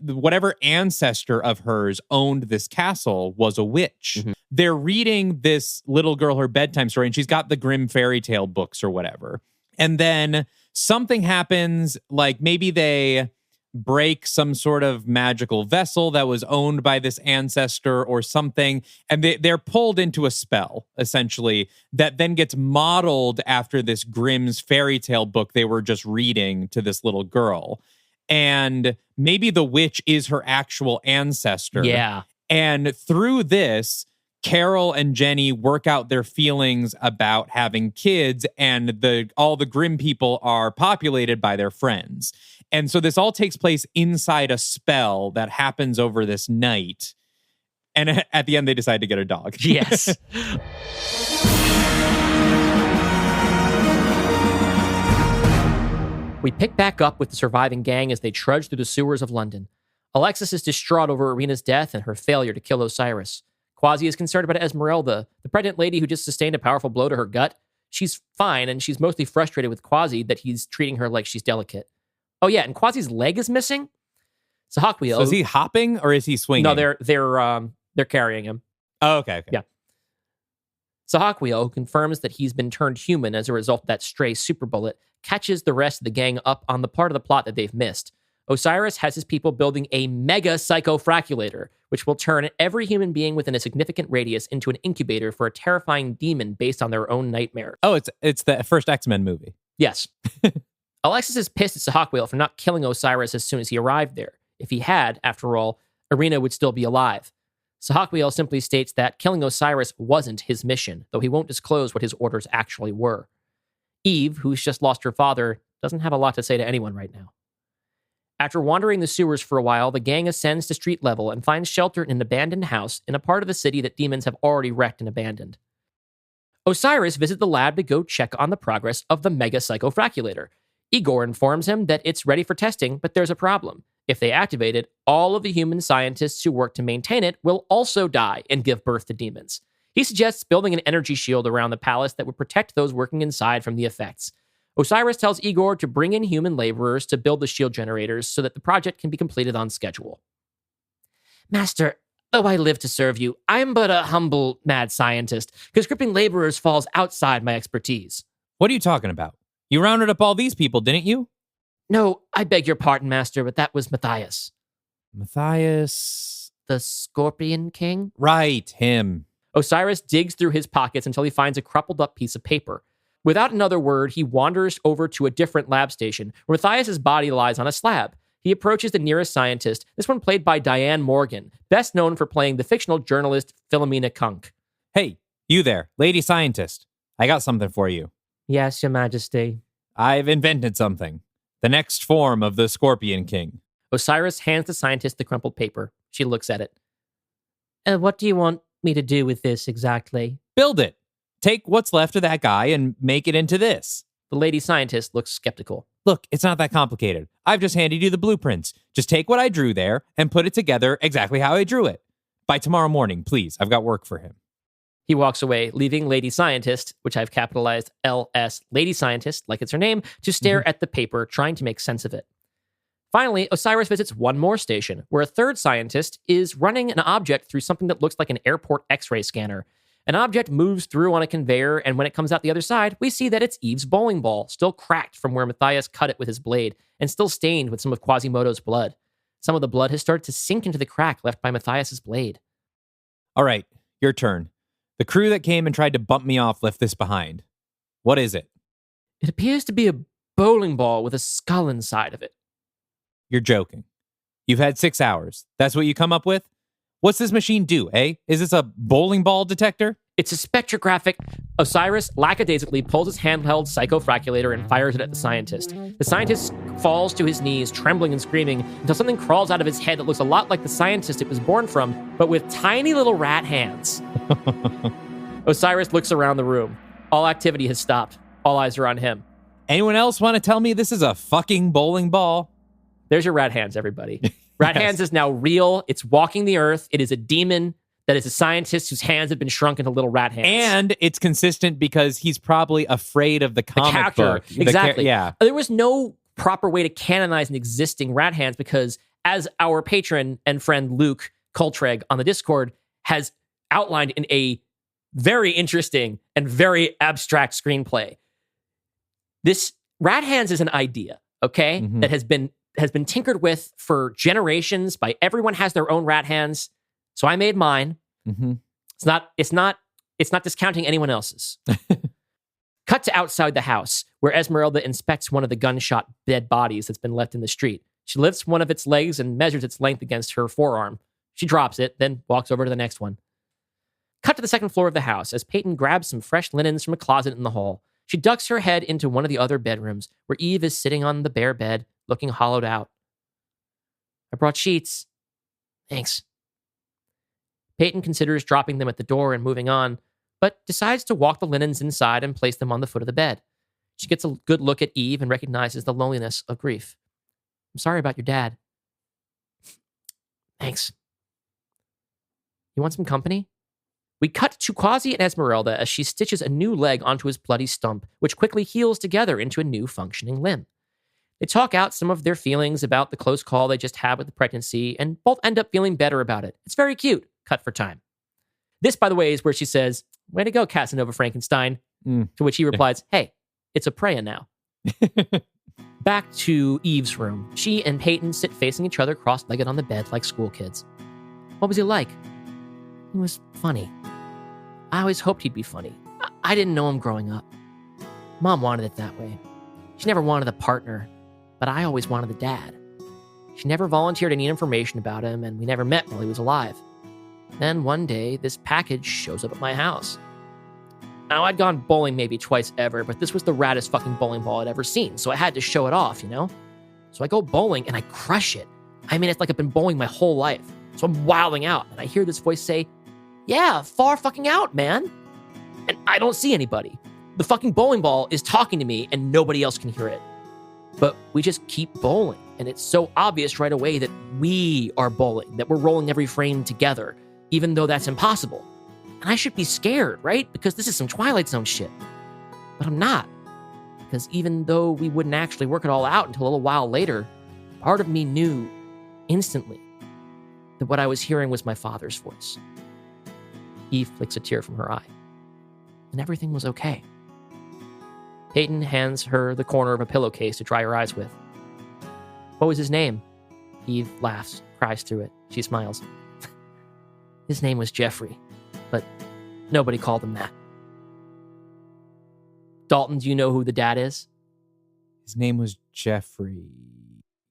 whatever ancestor of hers owned this castle was a witch. Mm-hmm. They're reading this little girl her bedtime story, and she's got the Grimm fairy tale books or whatever. And then something happens, like maybe they break some sort of magical vessel that was owned by this ancestor or something, and they're pulled into a spell, essentially, that then gets modeled after this Grimm's fairy tale book they were just reading to this little girl. And maybe the witch is her actual ancestor. Yeah. And through this, Carol and Jenny work out their feelings about having kids, and all the Grimm people are populated by their friends. And so this all takes place inside a spell that happens over this night. And at the end, they decide to get a dog. Yes. We pick back up with the surviving gang as they trudge through the sewers of London. Alexis is distraught over Irina's death and her failure to kill Osiris. Quasi is concerned about Esmeralda, the pregnant lady who just sustained a powerful blow to her gut. She's fine, and she's mostly frustrated with Quasi that he's treating her like she's delicate. Oh yeah, and Quasi's leg is missing. So Hawkwill. So is he hopping or is he swinging? No, they're carrying him. Oh, okay. Yeah. So Hawkwill, who confirms that he's been turned human as a result of that stray super bullet, catches the rest of the gang up on the part of the plot that they've missed. Osiris has his people building a mega psychofraculator, which will turn every human being within a significant radius into an incubator for a terrifying demon based on their own nightmares. Oh, it's the first X-Men movie. Yes. Alexis is pissed at Sahawkwill for not killing Osiris as soon as he arrived there. If he had, after all, Irina would still be alive. Sahawkwill simply states that killing Osiris wasn't his mission, though he won't disclose what his orders actually were. Eve, who's just lost her father, doesn't have a lot to say to anyone right now. After wandering the sewers for a while, the gang ascends to street level and finds shelter in an abandoned house in a part of the city that demons have already wrecked and abandoned. Osiris visits the lab to go check on the progress of the mega psychofraculator. Igor informs him that it's ready for testing, but there's a problem. If they activate it, all of the human scientists who work to maintain it will also die and give birth to demons. He suggests building an energy shield around the palace that would protect those working inside from the effects. Osiris tells Igor to bring in human laborers to build the shield generators so that the project can be completed on schedule. Master, though I live to serve you, I am but a humble mad scientist. Conscripting laborers falls outside my expertise. What are you talking about? You rounded up all these people, didn't you? No, I beg your pardon, Master, but that was Matthias. Matthias? The Scorpion King? Right, him. Osiris digs through his pockets until he finds a crumpled up piece of paper. Without another word, he wanders over to a different lab station, where Matthias's body lies on a slab. He approaches the nearest scientist, this one played by Diane Morgan, best known for playing the fictional journalist Philomena Kunk. Hey, you there, lady scientist. I got something for you. Yes, Your Majesty. I've invented something. The next form of the Scorpion King. Osiris hands the scientist the crumpled paper. She looks at it. What do you want me to do with this exactly? Build it. Take what's left of that guy and make it into this. The lady scientist looks skeptical. Look, it's not that complicated. I've just handed you the blueprints. Just take what I drew there and put it together exactly how I drew it. By tomorrow morning, please. I've got work for him. He walks away, leaving Lady Scientist, which I've capitalized LS, Lady Scientist, like it's her name, to stare at the paper, trying to make sense of it. Finally, Osiris visits one more station, where a third scientist is running an object through something that looks like an airport X-ray scanner. An object moves through on a conveyor, and when it comes out the other side, we see that it's Eve's bowling ball, still cracked from where Matthias cut it with his blade, and still stained with some of Quasimodo's blood. Some of the blood has started to sink into the crack left by Matthias's blade. All right, your turn. The crew that came and tried to bump me off left this behind. What is it? It appears to be a bowling ball with a skull inside of it. You're joking. You've had 6 hours. That's what you come up with? What's this machine do, eh? Is this a bowling ball detector? It's a spectrographic. Osiris lackadaisically pulls his handheld psychofraculator and fires it at the scientist. The scientist falls to his knees, trembling and screaming, until something crawls out of his head that looks a lot like the scientist it was born from, but with tiny little rat hands. Osiris looks around the room. All activity has stopped. All eyes are on him. Anyone else want to tell me this is a fucking bowling ball? There's your rat hands, everybody. Rat hands is now real. It's walking the earth. It is a demon that is a scientist whose hands have been shrunk into little rat hands. And it's consistent because he's probably afraid of the comic book. Exactly. Yeah. There was no proper way to canonize an existing rat hands because, as our patron and friend Luke Coltreg on the Discord has outlined in a very interesting and very abstract screenplay, this rat hands is an idea, okay, that has been tinkered with for generations by everyone has their own rat hands. So I made mine. It's not discounting anyone else's. Cut to outside the house, where Esmeralda inspects one of the gunshot dead bodies that's been left in the street. She lifts one of its legs and measures its length against her forearm. She drops it, then walks over to the next one. Cut to the second floor of the house, as Peyton grabs some fresh linens from a closet in the hall. She ducks her head into one of the other bedrooms, where Eve is sitting on the bare bed, looking hollowed out. I brought sheets. Thanks. Peyton considers dropping them at the door and moving on, but decides to walk the linens inside and place them on the foot of the bed. She gets a good look at Eve and recognizes the loneliness of grief. I'm sorry about your dad. Thanks. You want some company? We cut to Quasi and Esmeralda as she stitches a new leg onto his bloody stump, which quickly heals together into a new functioning limb. They talk out some of their feelings about the close call they just had with the pregnancy, and both end up feeling better about it. It's very cute. Cut for time. This, by the way, is where she says, "Way to go, Casanova Frankenstein." To which he replies, "Hey, it's a Preya now." Back to Eve's room. She and Peyton sit facing each other cross-legged on the bed like school kids. What was he like? He was funny. I always hoped he'd be funny. I didn't know him growing up. Mom wanted it that way. She never wanted a partner, but I always wanted the dad. She never volunteered any information about him, and we never met while he was alive. Then one day, this package shows up at my house. Now, I'd gone bowling maybe twice ever, but this was the raddest fucking bowling ball I'd ever seen, so I had to show it off, you know? So I go bowling, and I crush it. I mean, it's like I've been bowling my whole life. So I'm wilding out, and I hear this voice say, "Yeah, far fucking out, man." And I don't see anybody. The fucking bowling ball is talking to me, and nobody else can hear it. But we just keep bowling, and it's so obvious right away that we are bowling, that we're rolling every frame together, even though that's impossible. And I should be scared, right? Because this is some Twilight Zone shit. But I'm not. Because even though we wouldn't actually work it all out until a little while later, part of me knew instantly that what I was hearing was my father's voice. Eve flicks a tear from her eye. And everything was okay. Peyton hands her the corner of a pillowcase to dry her eyes with. What was his name? Eve laughs, cries through it. She smiles. His name was Jeffrey, but nobody called him that. Dalton, do you know who the dad is? His name was Jeffrey.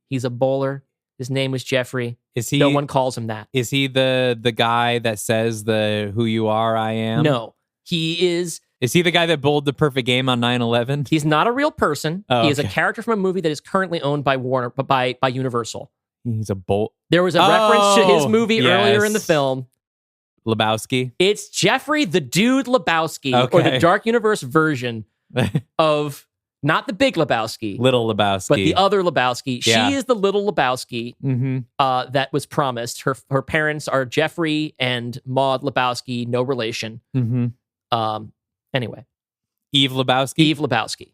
He's a bowler. His name was Jeffrey. Is he? No one calls him that. Is he the guy that says the "Who you are, I am"? No, he is. Is he the guy that bowled the perfect game on 9/11? He's not a real person. Oh, he is a okay. character from a movie that is currently owned by Warner, by Universal. He's a bowl. There was a reference to his movie earlier in the yes. film. Lebowski. It's Jeffrey the Dude Lebowski, or the Dark Universe version of not the Big Lebowski, Little Lebowski, but the other Lebowski. Yeah. She is the little Lebowski Mm-hmm. that was promised. Her parents are Jeffrey and Maud Lebowski, no relation. Mm-hmm. Anyway, Eve Lebowski. Eve Lebowski.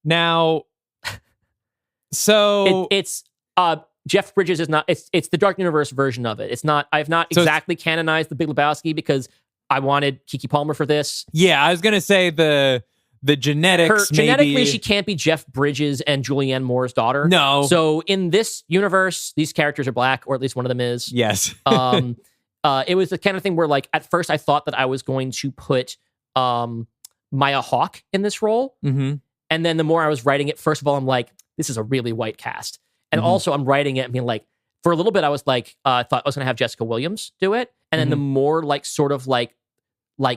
Now, so it's Jeff Bridges is not. It's the Dark Universe version of it. It's not. I've not So exactly canonized the Big Lebowski because I wanted Keke Palmer for this. yeah, I was gonna say the genetics. Genetically, maybe. she can't be Jeff Bridges and Julianne Moore's daughter. No. So in this universe, these characters are black, or at least one of them is. Yes. It was the kind of thing where, like, at first I thought that I was going to put Maya Hawke in this role. Mm-hmm. And then the more I was writing it, first of all, I'm like, this is a really white cast. And also I'm writing it, I mean, like, for a little bit, I was like, thought I was going to have Jessica Williams do it. And then the more, like, sort of like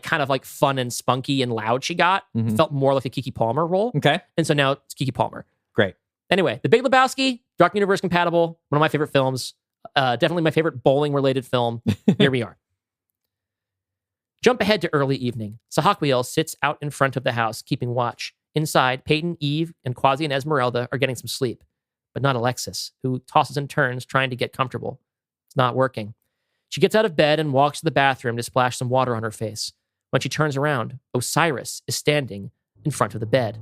kind of like fun and spunky and loud she got, felt more like a Keke Palmer role. Okay. And so now it's Keke Palmer. Great. Anyway, The Big Lebowski, Dark Universe compatible, one of my favorite films. Definitely my favorite bowling-related film. Here we are. Jump ahead to early evening. Sahakwiel sits out in front of the house, keeping watch. Inside, Peyton, Eve, and Quasi and Esmeralda are getting some sleep. But not Alexis, who tosses and turns trying to get comfortable. It's not working. She gets out of bed and walks to the bathroom to splash some water on her face. When she turns around, Osiris is standing in front of the bed.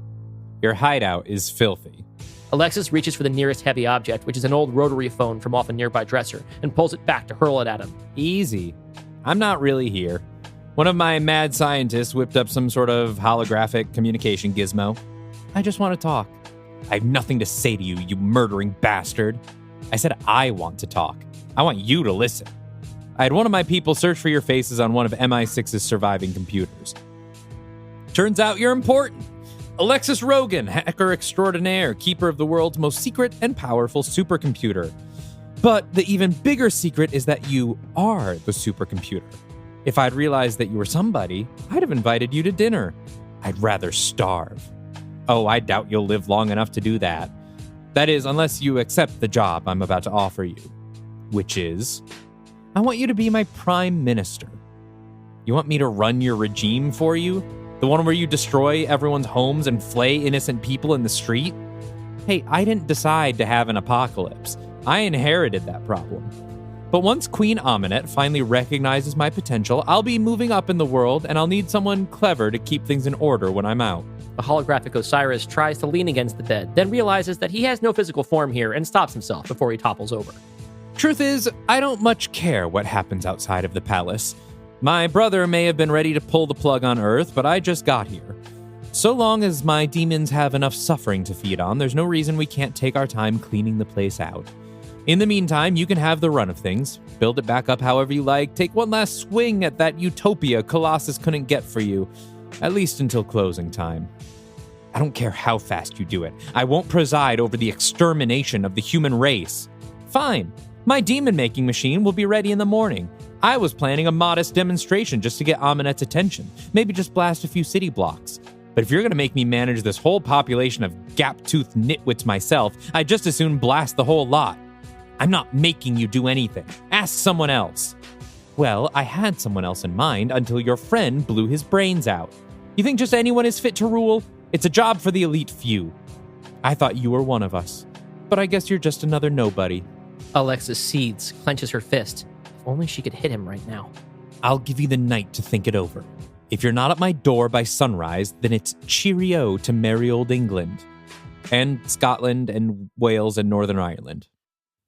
Your hideout is filthy. Alexis reaches for the nearest heavy object, which is an old rotary phone from off a nearby dresser, and pulls it back to hurl it at him. Easy. I'm not really here. One of my mad scientists whipped up some sort of holographic communication gizmo. I just want to talk. I have nothing to say to you, you murdering bastard. I said I want to talk. I want you to listen. I had one of my people search for your faces on one of MI6's surviving computers. Turns out you're important. Alexis Rogan, hacker extraordinaire, keeper of the world's most secret and powerful supercomputer. But the even bigger secret is that you are the supercomputer. If I'd realized that you were somebody, I'd have invited you to dinner. I'd rather starve. Oh, I doubt you'll live long enough to do that. That is, unless you accept the job I'm about to offer you. Which is, I want you to be my prime minister. You want me to run your regime for you? The one where you destroy everyone's homes and flay innocent people in the street? Hey, I didn't decide to have an apocalypse. I inherited that problem. But once Queen Aminet finally recognizes my potential, I'll be moving up in the world, and I'll need someone clever to keep things in order when I'm out. The holographic Osiris tries to lean against the bed, then realizes that he has no physical form here and stops himself before he topples over. Truth is, I don't much care what happens outside of the palace. My brother may have been ready to pull the plug on Earth, but I just got here. So long as my demons have enough suffering to feed on, there's no reason we can't take our time cleaning the place out. In the meantime, you can have the run of things, build it back up however you like, take one last swing at that utopia Colossus couldn't get for you, at least until closing time. I don't care how fast you do it. I won't preside over the extermination of the human race. Fine. My demon-making machine will be ready in the morning. I was planning a modest demonstration just to get Aminet's attention. Maybe just blast a few city blocks. But if you're going to make me manage this whole population of gap-toothed nitwits myself, I'd just as soon blast the whole lot. I'm not making you do anything. Ask someone else. Well, I had someone else in mind until your friend blew his brains out. You think just anyone is fit to rule? It's a job for the elite few. I thought you were one of us. But I guess you're just another nobody. Alexis seethes, clenches her fist. If only she could hit him right now. I'll give you the night to think it over. If you're not at my door by sunrise, then it's cheerio to merry old England. And Scotland and Wales and Northern Ireland.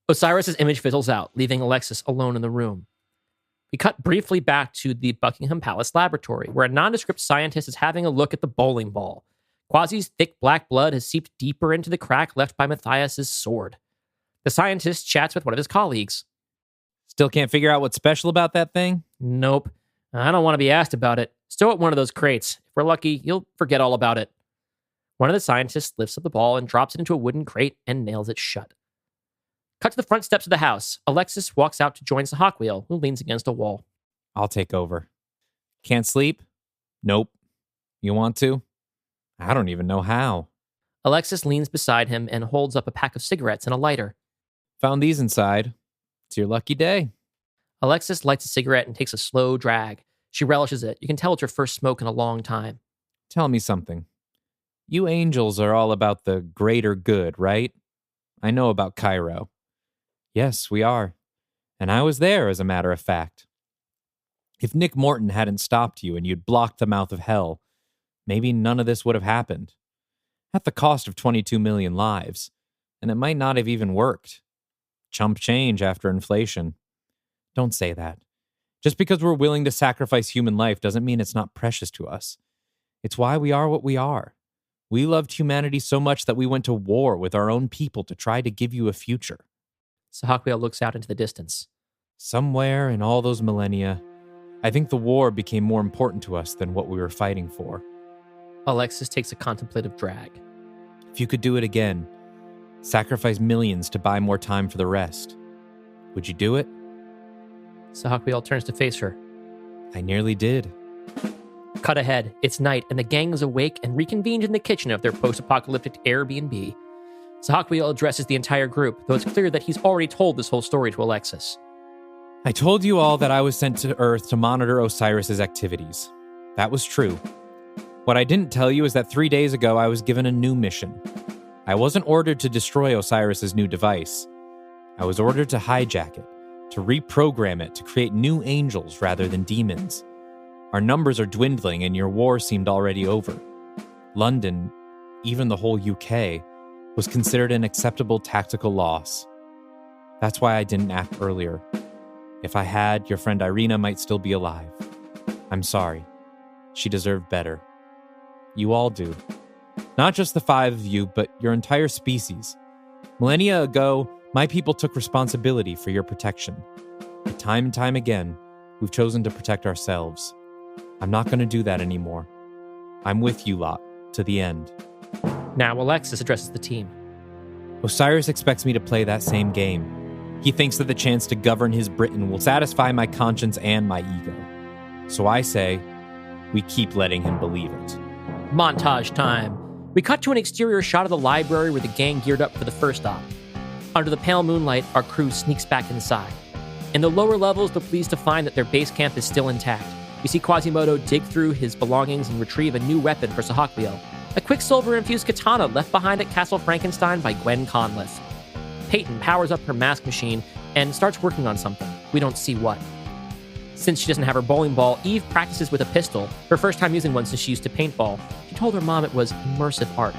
Osiris's image fizzles out, leaving Alexis alone in the room. We cut briefly back to the Buckingham Palace laboratory, where a nondescript scientist is having a look at the bowling ball. Quasi's thick black blood has seeped deeper into the crack left by Matthias's sword. The scientist chats with one of his colleagues. Still can't figure out what's special about that thing? Nope. I don't want to be asked about it. Stow it in one of those crates. If we're lucky, you'll forget all about it. One of the scientists lifts up the ball and drops it into a wooden crate and nails it shut. Cut to the front steps of the house. Alexis walks out to join Sahawkwheel, who leans against a wall. I'll take over. Can't sleep? Nope. You want to? I don't even know how. Alexis leans beside him and holds up a pack of cigarettes and a lighter. Found these inside. It's your lucky day. Alexis lights a cigarette and takes a slow drag. She relishes it. You can tell it's her first smoke in a long time. Tell me something. You angels are all about the greater good, right? I know about Cairo. Yes, we are. And I was there, as a matter of fact. If Nick Morton hadn't stopped you and you'd blocked the mouth of hell, maybe none of this would have happened. At the cost of 22 million lives. And it might not have even worked. Chump change after inflation. Don't say that. Just because we're willing to sacrifice human life doesn't mean it's not precious to us. It's why we are what we are. We loved humanity so much that we went to war with our own people to try to give you a future. Sahawkwheel looks out into the distance. Somewhere in all those millennia, I think the war became more important to us than what we were fighting for. Alexis takes a contemplative drag. If you could do it again, sacrifice millions to buy more time for the rest, would you do it? Sahawkwheel turns to face her. I nearly did. Cut ahead. It's night, and the gang is awake and reconvened in the kitchen of their post-apocalyptic Airbnb. Sahawkwheel addresses the entire group, though it's clear that he's already told this whole story to Alexis. I told you all that I was sent to Earth to monitor Osiris's activities. That was true. What I didn't tell you is that 3 days ago I was given a new mission. I wasn't ordered to destroy Osiris's new device. I was ordered to hijack it, to reprogram it to create new angels rather than demons. Our numbers are dwindling and your war seemed already over. London, even the whole UK, was considered an acceptable tactical loss. That's why I didn't act earlier. If I had, your friend Irina might still be alive. I'm sorry. She deserved better. You all do. Not just the 5 of you, but your entire species. Millennia ago, my people took responsibility for your protection. But time and time again, we've chosen to protect ourselves. I'm not going to do that anymore. I'm with you lot, to the end. Now Alexis addresses the team. Osiris expects me to play that same game. He thinks that the chance to govern his Britain will satisfy my conscience and my ego. So I say, we keep letting him believe it. Montage time. We cut to an exterior shot of the library where the gang geared up for the first op. Under the pale moonlight, our crew sneaks back inside. In the lower levels, they're pleased to find that their base camp is still intact. We see Quasimodo dig through his belongings and retrieve a new weapon for Sahawkwheel, a Quicksilver-infused katana left behind at Castle Frankenstein by Gwen Conliffe. Peyton powers up her mask machine and starts working on something. We don't see what. Since she doesn't have her bowling ball, Eve practices with a pistol, her first time using one since she used to paintball. She told her mom it was immersive art.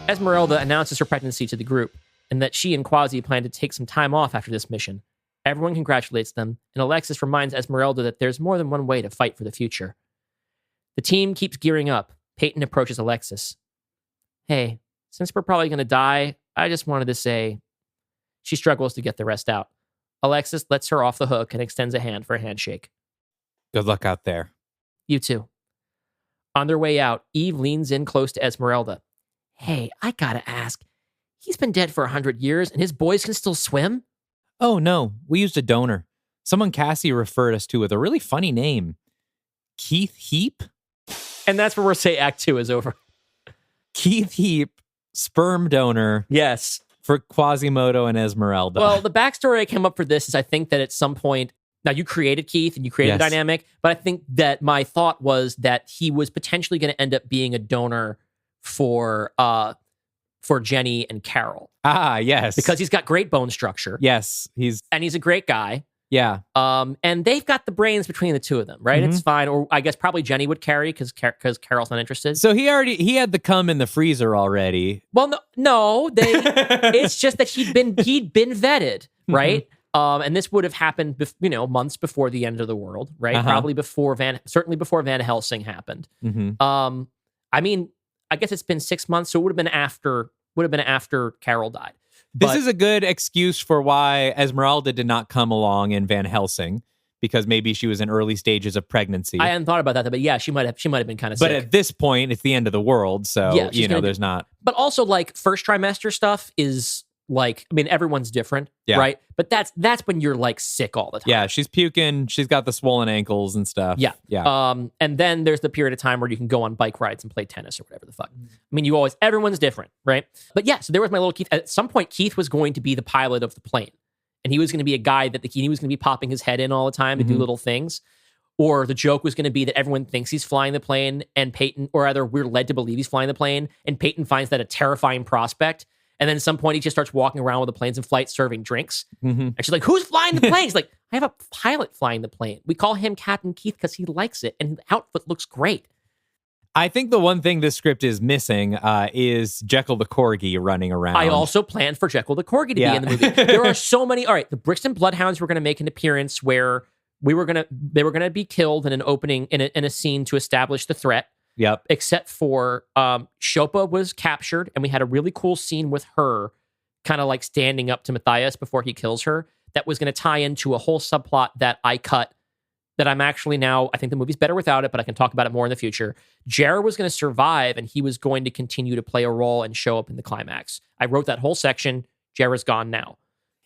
Esmeralda announces her pregnancy to the group, and that she and Quasi plan to take some time off after this mission. Everyone congratulates them, and Alexis reminds Esmeralda that there's more than one way to fight for the future. The team keeps gearing up. Peyton approaches Alexis. Hey, since we're probably going to die, I just wanted to say... She struggles to get the rest out. Alexis lets her off the hook and extends a hand for a handshake. Good luck out there. You too. On their way out, Eve leans in close to Esmeralda. Hey, I gotta ask. He's been dead for 100 years and his boys can still swim? Oh, no. We used a donor. Someone Cassie referred us to with a really funny name. Keith Heap? And that's where we'll say Act 2 is over. Keith Heap, sperm donor. Yes. For Quasimodo and Esmeralda. Well, the backstory I came up for this is I think that at some point, now you created Keith and you created the dynamic, but I think that my thought was that he was potentially going to end up being a donor for Jenny and Carol. Ah, yes. Because he's got great bone structure. Yes. He's a great guy. Yeah. And they've got the brains between the two of them, right? It's fine. Or I guess probably Jenny would carry because Carol's not interested. So he had the cum in the freezer already. Well, no, it's just that he'd been vetted, right? And this would have happened, months before the end of the world, right? Probably certainly before Van Helsing happened. I mean, I guess it's been 6 months, so it would have been after Carol died. This is a good excuse for why Esmeralda did not come along in Van Helsing, because maybe she was in early stages of pregnancy. I hadn't thought about that, but yeah, she might have been kind of sick. But at this point, it's the end of the world, so there's not. But also, like, first trimester stuff is like, I mean, everyone's different, right? But that's when you're like sick all the time. Yeah, she's puking. She's got the swollen ankles and stuff. Yeah. And then there's the period of time where you can go on bike rides and play tennis or whatever the fuck. I mean, everyone's different, right? But yeah, so there was my little Keith. At some point, Keith was going to be the pilot of the plane. And he was going to be a guy that he was going to be popping his head in all the time to do little things. Or the joke was going to be that everyone thinks he's flying the plane and Peyton, or rather we're led to believe he's flying the plane, and Peyton finds that a terrifying prospect. And then at some point, he just starts walking around with the planes in flight, serving drinks. And she's like, who's flying the plane? He's like, I have a pilot flying the plane. We call him Captain Keith because he likes it. And the outfit looks great. I think the one thing this script is missing is Jekyll the Corgi running around. I also planned for Jekyll the Corgi to be in the movie. There are so many. All right, the Brixton Bloodhounds were going to make an appearance where they were going to be killed in an opening, in a scene to establish the threat. Yep. Except for Shopa was captured, and we had a really cool scene with her kind of like standing up to Matthias before he kills her. That was going to tie into a whole subplot that I cut, that I'm actually now, I think the movie's better without it, but I can talk about it more in the future. Jared was going to survive, and he was going to continue to play a role and show up in the climax. I wrote that whole section. Jared's gone now.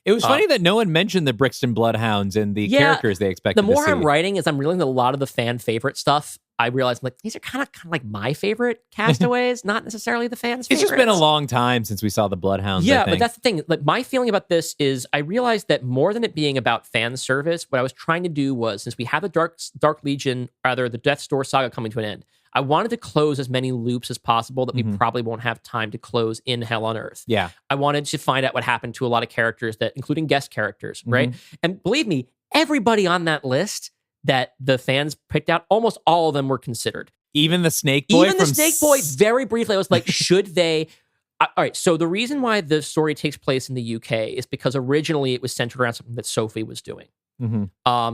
It was funny that no one mentioned the Brixton Bloodhounds and the characters they expected to see. The more I'm writing, is I'm realizing that a lot of the fan favorite stuff, I realized, like, these are kind of like my favorite castaways, not necessarily the fans' favorites. It's just been a long time since we saw the Bloodhounds. Yeah, but that's the thing. Like, my feeling about this is I realized that more than it being about fan service, what I was trying to do was, since we have the Dark Legion, rather the Death's Door saga coming to an end, I wanted to close as many loops as possible that we probably won't have time to close in Hell on Earth. Yeah. I wanted to find out what happened to a lot of characters, including guest characters, right? And believe me, everybody on that list that the fans picked out, almost all of them were considered. Even the Snake Boy? Even the Snake Boy, very briefly, I was like, should they... All right, so the reason why the story takes place in the UK is because originally it was centered around something that Sophie was doing.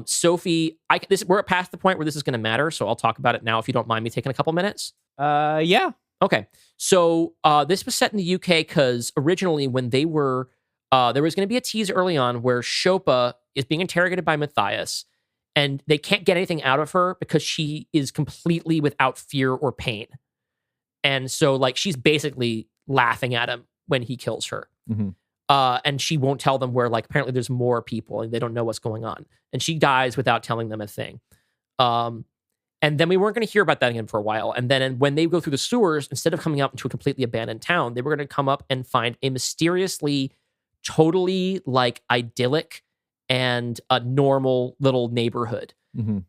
Sophie, we're past the point where this is going to matter, so I'll talk about it now if you don't mind me taking a couple minutes. Yeah. Okay, so this was set in the UK because originally when they were, there was going to be a tease early on where Shopa is being interrogated by Matthias, and they can't get anything out of her because she is completely without fear or pain. And so, like, she's basically laughing at him when he kills her. And she won't tell them where, like, apparently there's more people and they don't know what's going on. And she dies without telling them a thing. And then we weren't going to hear about that again for a while. And then when they go through the sewers, instead of coming out into a completely abandoned town, they were going to come up and find a mysteriously, totally, like, idyllic and a normal little neighborhood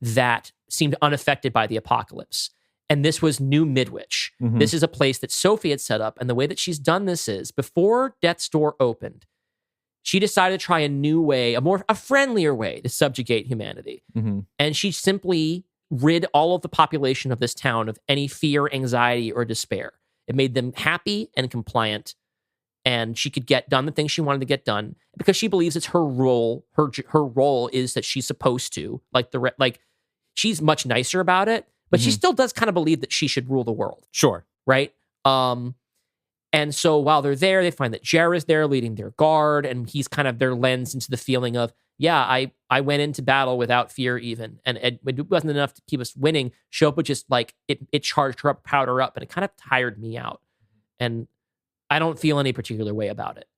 that seemed unaffected by the apocalypse. And this was New Midwich. This is a place that Sophie had set up. And the way that she's done this is, before Death's Door opened, she decided to try a new way, a friendlier way to subjugate humanity. Mm-hmm. And she simply rid all of the population of this town of any fear, anxiety, or despair. It made them happy and compliant, and she could get done the things she wanted to get done because she believes it's her role. Her role is that she's supposed to, like she's much nicer about it, but she still does kind of believe that she should rule the world. Sure. Right? And so while they're there, they find that Jer is there leading their guard, and he's kind of their lens into the feeling of, yeah, I went into battle without fear even, and it wasn't enough to keep us winning. Shopa just like, it charged her up, powered her up, and it kind of tired me out. And I don't feel any particular way about it.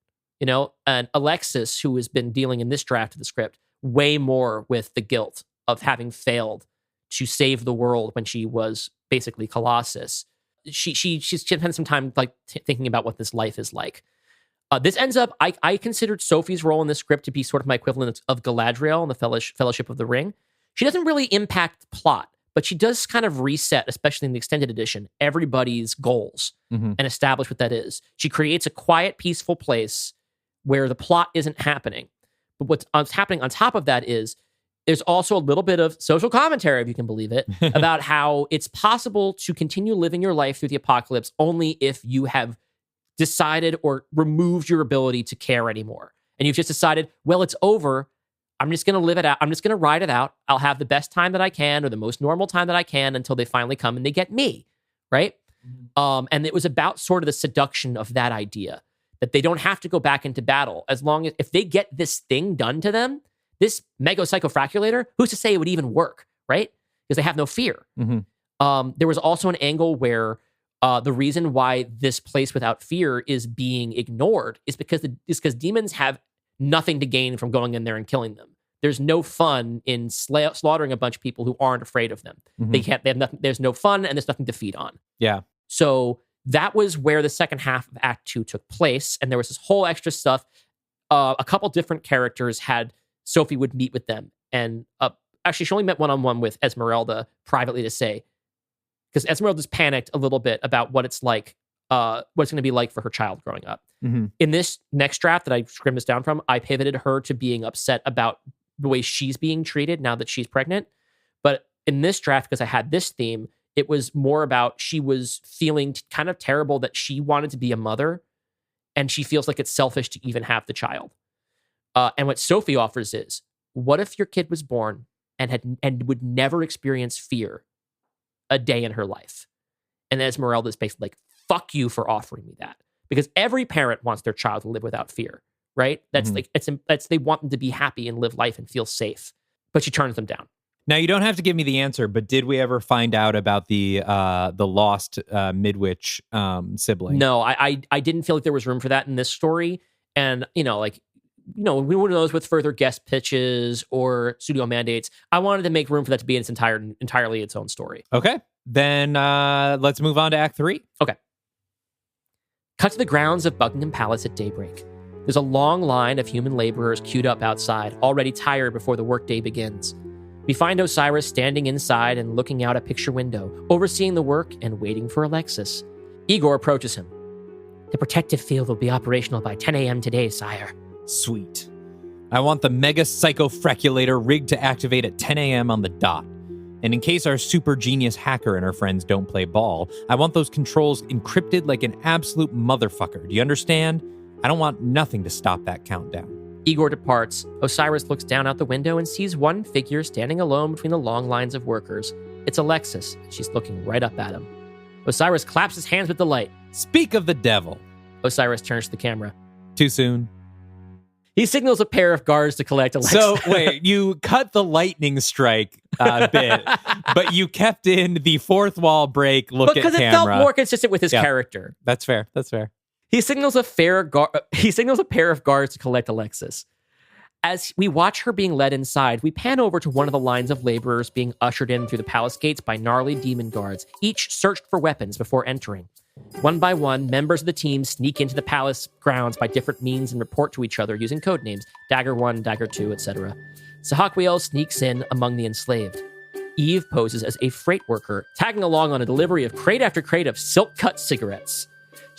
You know, and Alexis, who has been dealing in this draft of the script way more with the guilt of having failed to save the world when she was basically Colossus, she's spent some time like thinking about what this life is like. This ends up, I considered Sophie's role in this script to be sort of my equivalent of Galadriel in the Fellowship of the Ring. She doesn't really impact plot, but she does kind of reset, especially in the extended edition, everybody's goals and establish what that is. She creates a quiet, peaceful place where the plot isn't happening. But what's happening on top of that is there's also a little bit of social commentary, if you can believe it, about how it's possible to continue living your life through the apocalypse only if you have decided or removed your ability to care anymore. And you've just decided, well, it's over. I'm just going to live it out. I'm just going to ride it out. I'll have the best time that I can or the most normal time that I can until they finally come and they get me, right? And it was about sort of the seduction of that idea that they don't have to go back into battle as long as if they get this thing done to them, this mega psychofraculator, who's to say it would even work, right? Because they have no fear. There was also an angle where the reason why this place without fear is being ignored is because demons have nothing to gain from going in there and killing them. There's no fun in slaughtering a bunch of people who aren't afraid of them. They have nothing. There's no fun and there's nothing to feed on. Yeah. So that was where the second half of Act 2 took place, and there was this whole extra stuff. A couple different characters had Sophie would meet with them, and actually she only met one-on-one with Esmeralda privately to say, because Esmeralda's panicked a little bit about what it's like, what it's going to be like for her child growing up. In this next draft that I scribbled this down from, I pivoted her to being upset about the way she's being treated now that she's pregnant. But in this draft, because I had this theme, it was more about she was feeling kind of terrible that she wanted to be a mother, and she feels like it's selfish to even have the child. And what Sophie offers is, what if your kid was born and would never experience fear a day in her life? And Esmeralda's basically like, fuck you for offering me that. Because every parent wants their child to live without fear, right? That's like, they want them to be happy and live life and feel safe. But she turns them down. Now, you don't have to give me the answer, but did we ever find out about the lost Midwich sibling? No, I didn't feel like there was room for that in this story. And, who knows with further guest pitches or studio mandates, I wanted to make room for that to be entirely its own story. Okay. Then let's move on to Act 3. Okay. Cut to the grounds of Buckingham Palace at daybreak. There's a long line of human laborers queued up outside, already tired before the workday begins. We find Osiris standing inside and looking out a picture window, overseeing the work and waiting for Alexis. Igor approaches him. The protective field will be operational by 10 a.m. today, sire. Sweet. I want the mega psychofraculator rigged to activate at 10 a.m. on the dot. And in case our super genius hacker and her friends don't play ball, I want those controls encrypted like an absolute motherfucker. Do you understand? I don't want nothing to stop that countdown. Igor departs. Osiris looks down out the window and sees one figure standing alone between the long lines of workers. It's Alexis. She's looking right up at him. Osiris claps his hands with delight. Speak of the devil. Osiris turns to the camera. Too soon. He signals a pair of guards to collect Alexis. So, wait, you cut the lightning strike bit, but you kept in the fourth wall break, look at camera. Because it felt more consistent with his character. That's fair. That's fair. He signals a pair of guards to collect Alexis. As we watch her being led inside, we pan over to one of the lines of laborers being ushered in through the palace gates by gnarly demon guards, each searched for weapons before entering. One by one, members of the team sneak into the palace grounds by different means and report to each other using code names, Dagger 1, Dagger 2, etc. Sahakwiel sneaks in among the enslaved. Eve poses as a freight worker, tagging along on a delivery of crate after crate of silk-cut cigarettes.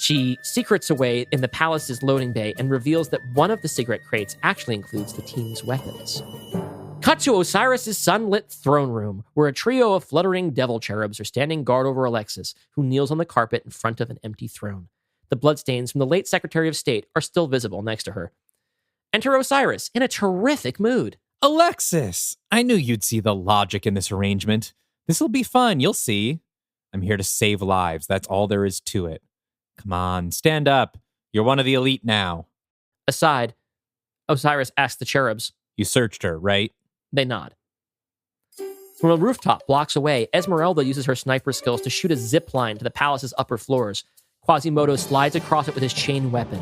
She secrets away in the palace's loading bay and reveals that one of the cigarette crates actually includes the team's weapons. Cut to Osiris's sunlit throne room, where a trio of fluttering devil cherubs are standing guard over Alexis, who kneels on the carpet in front of an empty throne. The bloodstains from the late Secretary of State are still visible next to her. Enter Osiris in a terrific mood. Alexis, I knew you'd see the logic in this arrangement. This'll be fun, you'll see. I'm here to save lives, that's all there is to it. Come on, stand up. You're one of the elite now. Aside, Osiris asks the cherubs. You searched her, right? They nod. From a rooftop blocks away, Esmeralda uses her sniper skills to shoot a zip line to the palace's upper floors. Quasimodo slides across it with his chain weapon.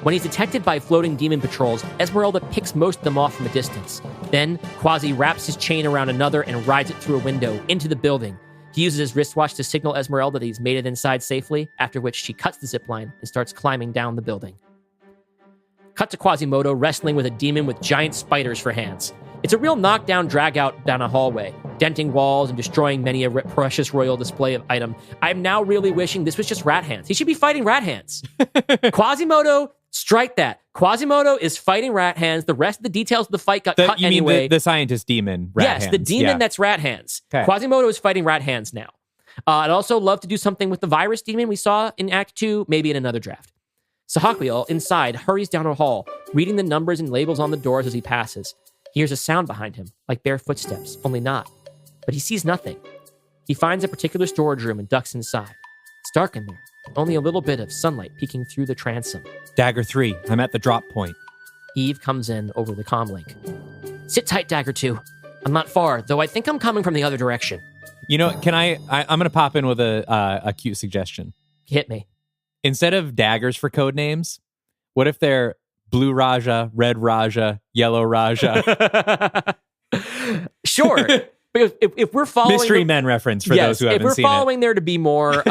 When he's detected by floating demon patrols, Esmeralda picks most of them off from a distance. Then, Quasi wraps his chain around another and rides it through a window into the building. He uses his wristwatch to signal Esmeralda that he's made it inside safely, after which she cuts the zipline and starts climbing down the building. Cut to Quasimodo wrestling with a demon with giant spiders for hands. It's a real knockdown, drag-out down a hallway, denting walls and destroying many a precious royal display of item. I'm now really wishing this was just rat hands. He should be fighting rat hands. Quasimodo, strike that. Quasimodo is fighting rat hands. The rest of the details of the fight got cut anyway. You mean the scientist demon, rat hands? Yes, the demon that's rat hands. Okay. Quasimodo is fighting rat hands now. I'd also love to do something with the virus demon we saw in Act 2, maybe in another draft. Sahaquiel, inside, hurries down a hall, reading the numbers and labels on the doors as he passes. He hears a sound behind him, like bare footsteps, only not. But he sees nothing. He finds a particular storage room and ducks inside. It's dark in there, only a little bit of sunlight peeking through the transom. Dagger 3, I'm at the drop point. Eve comes in over the comlink. Sit tight, Dagger 2. I'm not far, though I think I'm coming from the other direction. You know, I'm going to pop in with a cute suggestion. Hit me. Instead of daggers for code names, what if they're Blue Raja, Red Raja, Yellow Raja? Sure. Because if we're following Mystery Men reference for those who haven't seen it. If we're following there to be more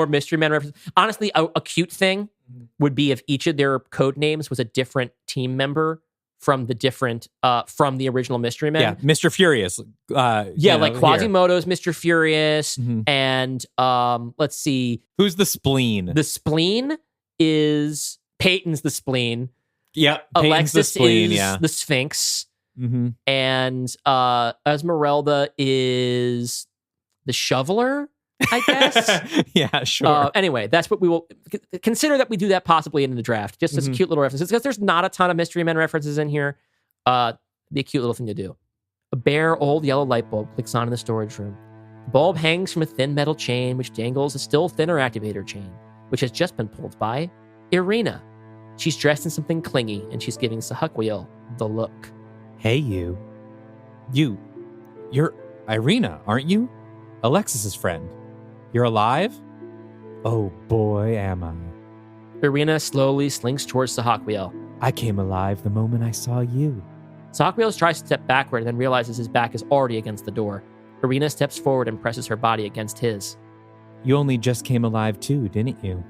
Mystery Men reference, honestly, a cute thing would be if each of their code names was a different team member from the original Mystery Men. Yeah, Mr. Furious. Like Quasimodo's Mr. Furious, and let's see, who's the Spleen? The Spleen is Peyton's the Spleen. Yep, Alexis the Spleen, is the Sphinx. Mm-hmm. And Esmeralda is the Shoveler, I guess. Yeah, sure. Anyway, that's what we will consider that we do that possibly in the draft, just as cute little references, because there's not a ton of Mystery Men references in here. Be a cute little thing to do. A bare old yellow light bulb clicks on in the storage room. The bulb hangs from a thin metal chain, which dangles a still thinner activator chain, which has just been pulled by Irina. She's dressed in something clingy, and she's giving Sahaquiel the look. Hey, you're Irina, aren't you? Alexis's friend. You're alive? Oh boy, am I. Irina slowly slinks towards Sahaquiel. I came alive the moment I saw you. Sahaquiel tries to step backward and then realizes his back is already against the door. Irina steps forward and presses her body against his. You only just came alive too, didn't you?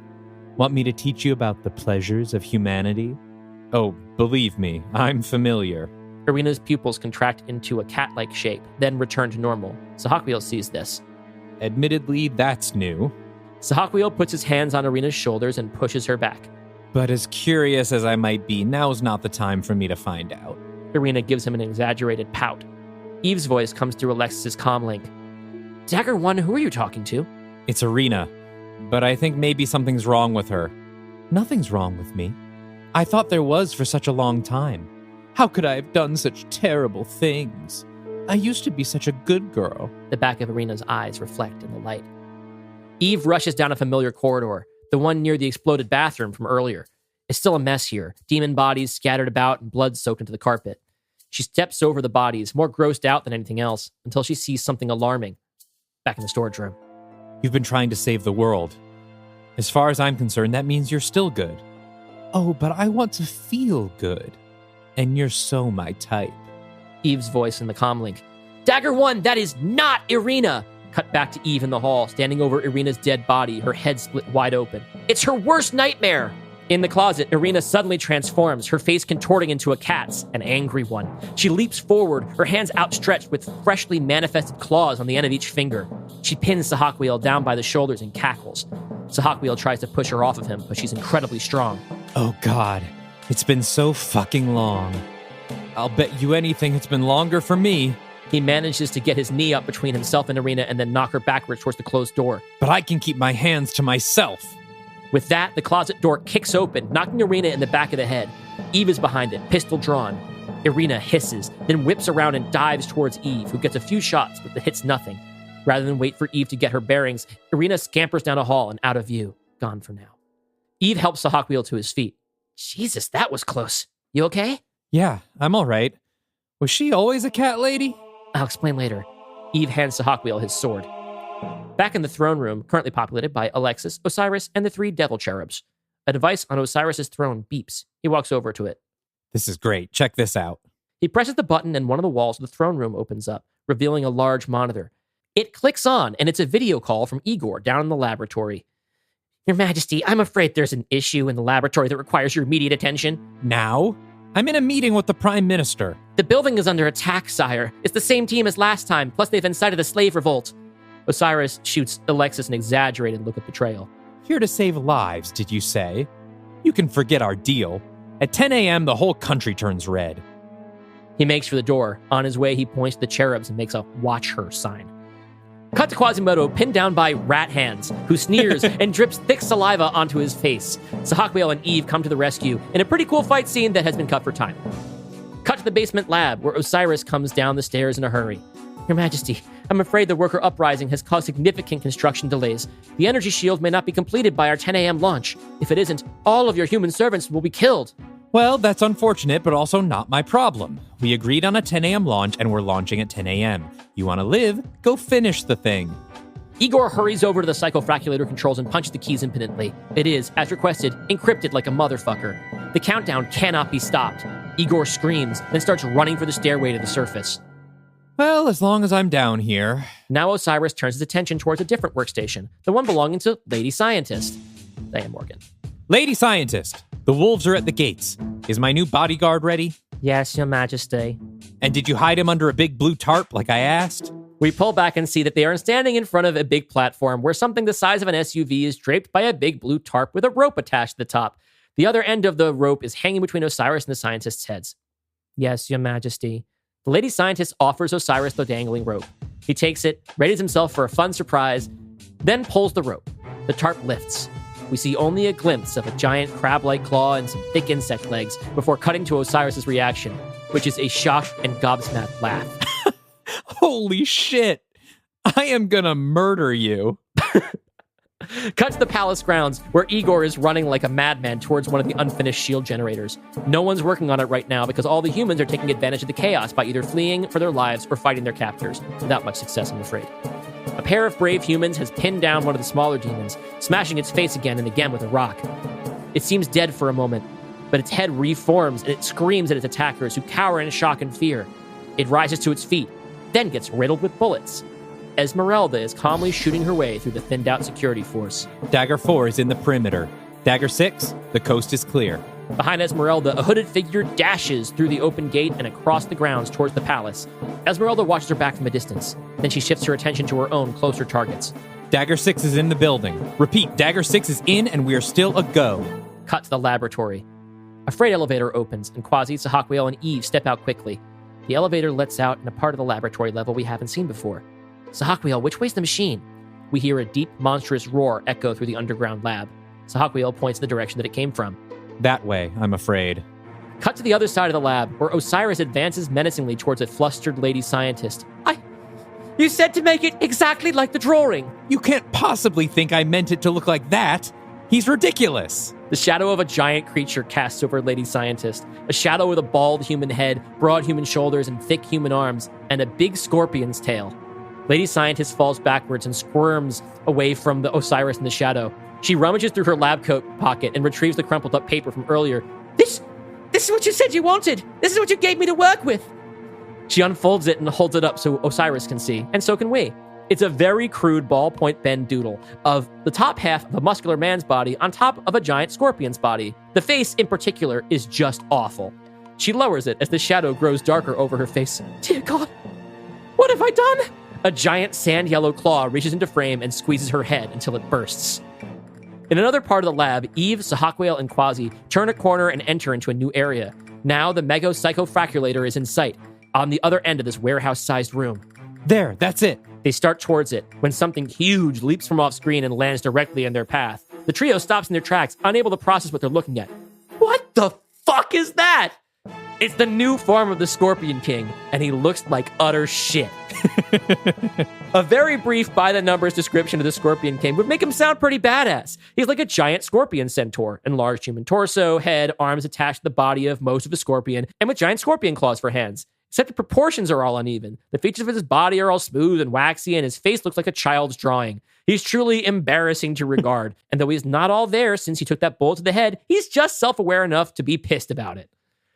Want me to teach you about the pleasures of humanity? Oh, believe me, I'm familiar. Irina's pupils contract into a cat-like shape, then return to normal. Sahaquiel sees this. Admittedly, that's new. Sahaquiel puts his hands on Irina's shoulders and pushes her back. But as curious as I might be, now's not the time for me to find out. Irina gives him an exaggerated pout. Eve's voice comes through Alexis's comlink. Dagger 1, who are you talking to? It's Irina, but I think maybe something's wrong with her. Nothing's wrong with me. I thought there was for such a long time. How could I have done such terrible things? I used to be such a good girl. The back of Irina's eyes reflect in the light. Eve rushes down a familiar corridor, the one near the exploded bathroom from earlier. It's still a mess here, demon bodies scattered about and blood soaked into the carpet. She steps over the bodies, more grossed out than anything else, until she sees something alarming back in the storage room. You've been trying to save the world. As far as I'm concerned, that means you're still good. Oh, but I want to feel good. And you're so my type. Eve's voice in the comlink. Dagger 1, that is not Irina! Cut back to Eve in the hall, standing over Irina's dead body, her head split wide open. It's her worst nightmare! In the closet, Irina suddenly transforms, her face contorting into a cat's, an angry one. She leaps forward, her hands outstretched with freshly manifested claws on the end of each finger. She pins Sahaquiel down by the shoulders and cackles. Sahakweal tries to push her off of him, but she's incredibly strong. Oh God, it's been so fucking long. I'll bet you anything it's been longer for me. He manages to get his knee up between himself and Irina and then knock her backwards towards the closed door. But I can keep my hands to myself. With that, the closet door kicks open, knocking Irina in the back of the head. Eve is behind it, pistol drawn. Irina hisses, then whips around and dives towards Eve, who gets a few shots, but hits nothing. Rather than wait for Eve to get her bearings, Irina scampers down a hall and out of view, gone for now. Eve helps Sahakweal to his feet. Jesus, that was close. You okay? Yeah, I'm all right. Was she always a cat lady? I'll explain later. Eve hands Sahakweal his sword. Back in the throne room, currently populated by Alexis, Osiris, and the 3 devil cherubs. A device on Osiris's throne beeps. He walks over to it. This is great. Check this out. He presses the button and one of the walls of the throne room opens up, revealing a large monitor. It clicks on, and it's a video call from Igor down in the laboratory. Your Majesty, I'm afraid there's an issue in the laboratory that requires your immediate attention. Now? I'm in a meeting with the Prime Minister. The building is under attack, sire. It's the same team as last time, plus they've incited a slave revolt. Osiris shoots Alexis an exaggerated look of betrayal. Here to save lives, did you say? You can forget our deal. At 10 a.m., the whole country turns red. He makes for the door. On his way, he points to the cherubs and makes a watch her sign. Cut to Quasimodo, pinned down by rat hands, who sneers and drips thick saliva onto his face. Sahakweal and Eve come to the rescue in a pretty cool fight scene that has been cut for time. Cut to the basement lab, where Osiris comes down the stairs in a hurry. Your Majesty, I'm afraid the worker uprising has caused significant construction delays. The energy shield may not be completed by our 10 a.m. launch. If it isn't, all of your human servants will be killed. Well, that's unfortunate, but also not my problem. We agreed on a 10 a.m. launch, and we're launching at 10 a.m. You want to live? Go finish the thing. Igor hurries over to the psychofraculator controls and punches the keys impotently. It is, as requested, encrypted like a motherfucker. The countdown cannot be stopped. Igor screams, then starts running for the stairway to the surface. Well, as long as I'm down here. Now Osiris turns his attention towards a different workstation, the one belonging to Lady Scientist. Diane Morgan. Lady Scientist, the wolves are at the gates. Is my new bodyguard ready? Yes, Your Majesty. And did you hide him under a big blue tarp like I asked? We pull back and see that they are standing in front of a big platform where something the size of an SUV is draped by a big blue tarp with a rope attached to the top. The other end of the rope is hanging between Osiris and the scientist's heads. Yes, Your Majesty. The Lady Scientist offers Osiris the dangling rope. He takes it, readies himself for a fun surprise, then pulls the rope. The tarp lifts. We see only a glimpse of a giant crab-like claw and some thick insect legs before cutting to Osiris's reaction, which is a shocked and gobsmacked laugh. Holy shit! I am gonna murder you. Cut to the palace grounds, where Igor is running like a madman towards one of the unfinished shield generators. No one's working on it right now because all the humans are taking advantage of the chaos by either fleeing for their lives or fighting their captors. Without much success, I'm afraid. A pair of brave humans has pinned down one of the smaller demons, smashing its face again and again with a rock. It seems dead for a moment, but its head reforms and it screams at its attackers, who cower in shock and fear. It rises to its feet, then gets riddled with bullets. Esmeralda is calmly shooting her way through the thinned-out security force. Dagger 4 is in the perimeter. Dagger 6, the coast is clear. Behind Esmeralda, a hooded figure dashes through the open gate and across the grounds towards the palace. Esmeralda watches her back from a distance. Then she shifts her attention to her own closer targets. Dagger 6 is in the building. Repeat, Dagger 6 is in and we are still a go. Cut to the laboratory. A freight elevator opens, and Quasi, Sahakweal, and Eve step out quickly. The elevator lets out in a part of the laboratory level we haven't seen before. Sahakweal, which way's the machine? We hear a deep, monstrous roar echo through the underground lab. Sahakweal points in the direction that it came from. That way, I'm afraid. Cut to the other side of the lab, where Osiris advances menacingly towards a flustered lady scientist. You said to make it exactly like the drawing. You can't possibly think I meant it to look like that. He's ridiculous. The shadow of a giant creature casts over Lady Scientist. A shadow with a bald human head, broad human shoulders, and thick human arms, and a big scorpion's tail. Lady Scientist falls backwards and squirms away from the Osiris in the shadow. She rummages through her lab coat pocket and retrieves the crumpled up paper from earlier. This is what you said you wanted. This is what you gave me to work with. She unfolds it and holds it up so Osiris can see, and so can we. It's a very crude ballpoint pen doodle of the top half of a muscular man's body on top of a giant scorpion's body. The face, in particular, is just awful. She lowers it as the shadow grows darker over her face. Dear God, what have I done? A giant sand yellow claw reaches into frame and squeezes her head until it bursts. In another part of the lab, Eve, Sahakweil, and Quasi turn a corner and enter into a new area. Now the Mego Psychofraculator is in sight, on the other end of this warehouse-sized room. There, that's it. They start towards it, when something huge leaps from off-screen and lands directly in their path. The trio stops in their tracks, unable to process what they're looking at. What the fuck is that? It's the new form of the Scorpion King, and he looks like utter shit. A very brief by-the-numbers description of the Scorpion King would make him sound pretty badass. He's like a giant scorpion centaur, enlarged human torso, head, arms attached to the body of most of a scorpion, and with giant scorpion claws for hands. Except the proportions are all uneven. The features of his body are all smooth and waxy, and his face looks like a child's drawing. He's truly embarrassing to regard, and though he's not all there since he took that bullet to the head, he's just self-aware enough to be pissed about it.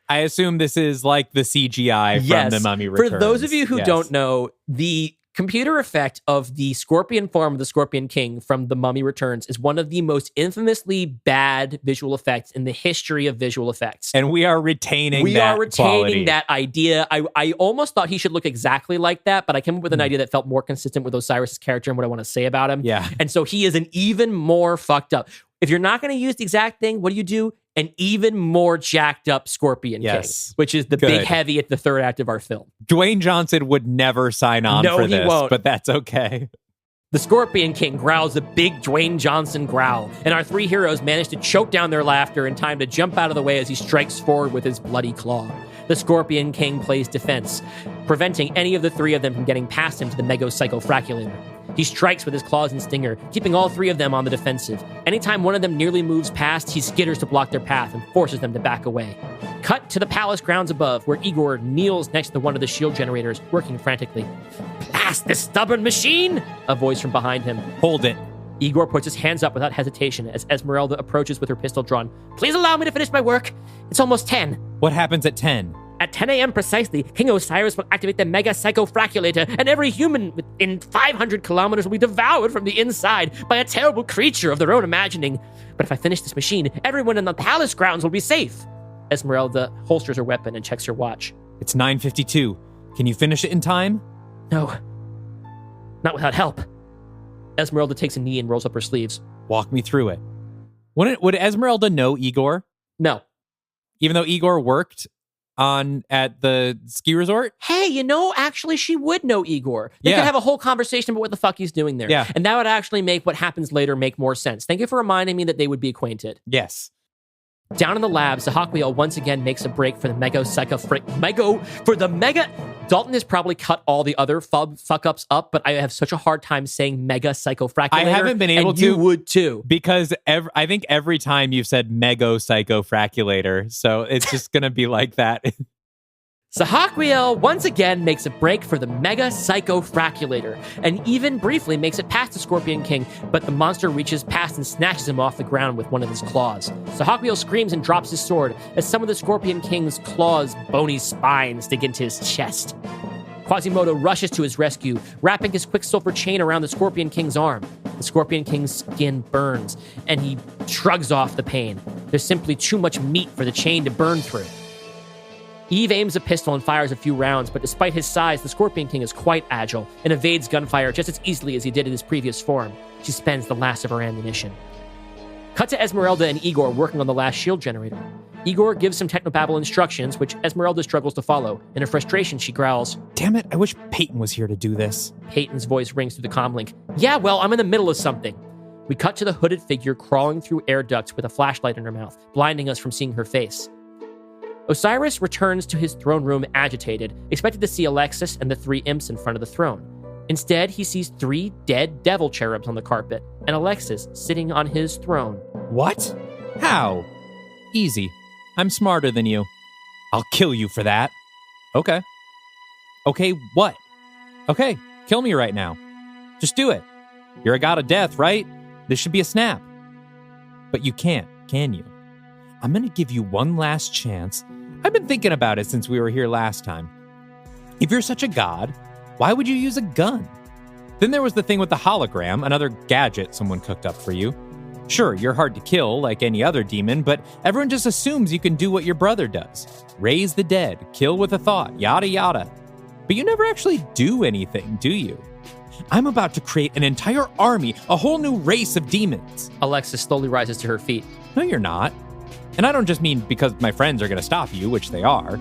I assume this is like the CGI from The Mummy Returns. For those of you who don't know, the computer effect of the scorpion form of the Scorpion King from The Mummy Returns is one of the most infamously bad visual effects in the history of visual effects. And we are retaining quality. That idea. I almost thought he should look exactly like that, but I came up with an idea that felt more consistent with Osiris's character and what I want to say about him. Yeah. And so he is an even more fucked up. If you're not going to use the exact thing, what do? An even more jacked up Scorpion King, which is the big heavy at the third act of our film. Dwayne Johnson would never sign on for this, but that's okay. The Scorpion King growls a big Dwayne Johnson growl, and our three heroes manage to choke down their laughter in time to jump out of the way as he strikes forward with his bloody claw. The Scorpion King plays defense, preventing any of the three of them from getting past him to the Mego Psychofraculator. He strikes with his claws and stinger, keeping all three of them on the defensive. Anytime one of them nearly moves past, he skitters to block their path and forces them to back away. Cut to the palace grounds above, where Igor kneels next to one of the shield generators, working frantically. "Blast this stubborn machine!" a voice from behind him. Hold it. Igor puts his hands up without hesitation as Esmeralda approaches with her pistol drawn. "Please allow me to finish my work. It's almost 10. What happens at 10? At 10 a.m. precisely, King Osiris will activate the Mega Psychofraculator, and every human within 500 kilometers will be devoured from the inside by a terrible creature of their own imagining. But if I finish this machine, everyone in the palace grounds will be safe." Esmeralda holsters her weapon and checks her watch. It's 9:52. Can you finish it in time? No. Not without help. Esmeralda takes a knee and rolls up her sleeves. Walk me through it. Would Esmeralda know Igor? No. Even though Igor worked at the ski resort? Hey, actually she would know Igor. They could have a whole conversation about what the fuck he's doing there. Yeah. And that would actually make what happens later make more sense. Thank you for reminding me that they would be acquainted. Yes. Down in the lab, Sahakweil once again makes a break for the Mega. Dalton has probably cut all the other fuck-ups up, but I have such a hard time saying Mega Psychofraculator. I haven't been able to. You would too. Because I think every time you've said Mego Psychofraculator, so it's just going to be like that. Sahakweil once again makes a break for the Mega Psychofraculator, and even briefly makes it past the Scorpion King, but the monster reaches past and snatches him off the ground with one of his claws. Sahakweil screams and drops his sword as some of the Scorpion King's claws' bony spines dig into his chest. Quasimodo rushes to his rescue, wrapping his quicksilver chain around the Scorpion King's arm. The Scorpion King's skin burns, and he shrugs off the pain. There's simply too much meat for the chain to burn through. Eve aims a pistol and fires a few rounds, but despite his size, the Scorpion King is quite agile and evades gunfire just as easily as he did in his previous form. She spends the last of her ammunition. Cut to Esmeralda and Igor working on the last shield generator. Igor gives some technobabble instructions, which Esmeralda struggles to follow. In her frustration, she growls, "Damn it, I wish Peyton was here to do this." Peyton's voice rings through the comlink. "Yeah, well, I'm in the middle of something." We cut to the hooded figure crawling through air ducts with a flashlight in her mouth, blinding us from seeing her face. Osiris returns to his throne room agitated, expected to see Alexis and the three imps in front of the throne. Instead, he sees 3 dead devil cherubs on the carpet, and Alexis sitting on his throne. What? How? Easy. I'm smarter than you. I'll kill you for that. Okay. Okay, what? Okay, kill me right now. Just do it. You're a god of death, right? This should be a snap. But you can't, can you? I'm gonna give you one last chance. I've been thinking about it since we were here last time. If you're such a god, why would you use a gun? Then there was the thing with the hologram, another gadget someone cooked up for you. Sure, you're hard to kill like any other demon, but everyone just assumes you can do what your brother does. Raise the dead, kill with a thought, yada yada. But you never actually do anything, do you? I'm about to create an entire army, a whole new race of demons. Alexis slowly rises to her feet. No, you're not. And I don't just mean because my friends are going to stop you, which they are.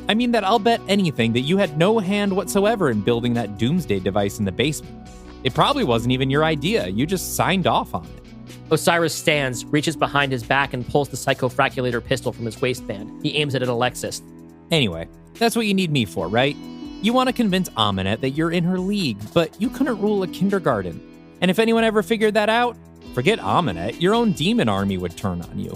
I mean that I'll bet anything that you had no hand whatsoever in building that doomsday device in the basement. It probably wasn't even your idea. You just signed off on it. Osiris stands, reaches behind his back, and pulls the psychofraculator pistol from his waistband. He aims it at Alexis. Anyway, that's what you need me for, right? You want to convince Aminet that you're in her league, but you couldn't rule a kindergarten. And if anyone ever figured that out, forget Aminet, your own demon army would turn on you.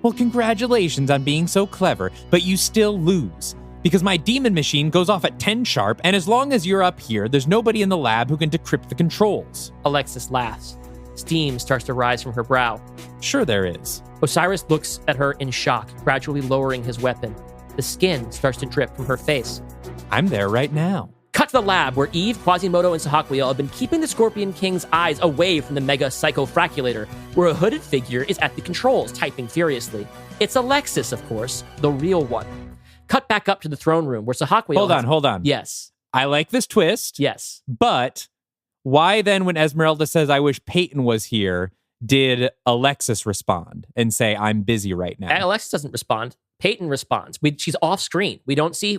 Well, congratulations on being so clever, but you still lose. Because my demon machine goes off at 10 sharp, and as long as you're up here, there's nobody in the lab who can decrypt the controls. Alexis laughs. Steam starts to rise from her brow. Sure there is. Osiris looks at her in shock, gradually lowering his weapon. The skin starts to drip from her face. I'm there right now. Cut to the lab where Eve, Quasimodo, and Sahakwiel have been keeping the Scorpion King's eyes away from the mega psychofraculator, where a hooded figure is at the controls, typing furiously. It's Alexis, of course, the real one. Cut back up to the throne room where Sahakwiel Hold on. Yes. I like this twist. Yes. But why then, when Esmeralda says, I wish Peyton was here, did Alexis respond and say, I'm busy right now? Alexis doesn't respond. Peyton responds. She's off screen. We don't say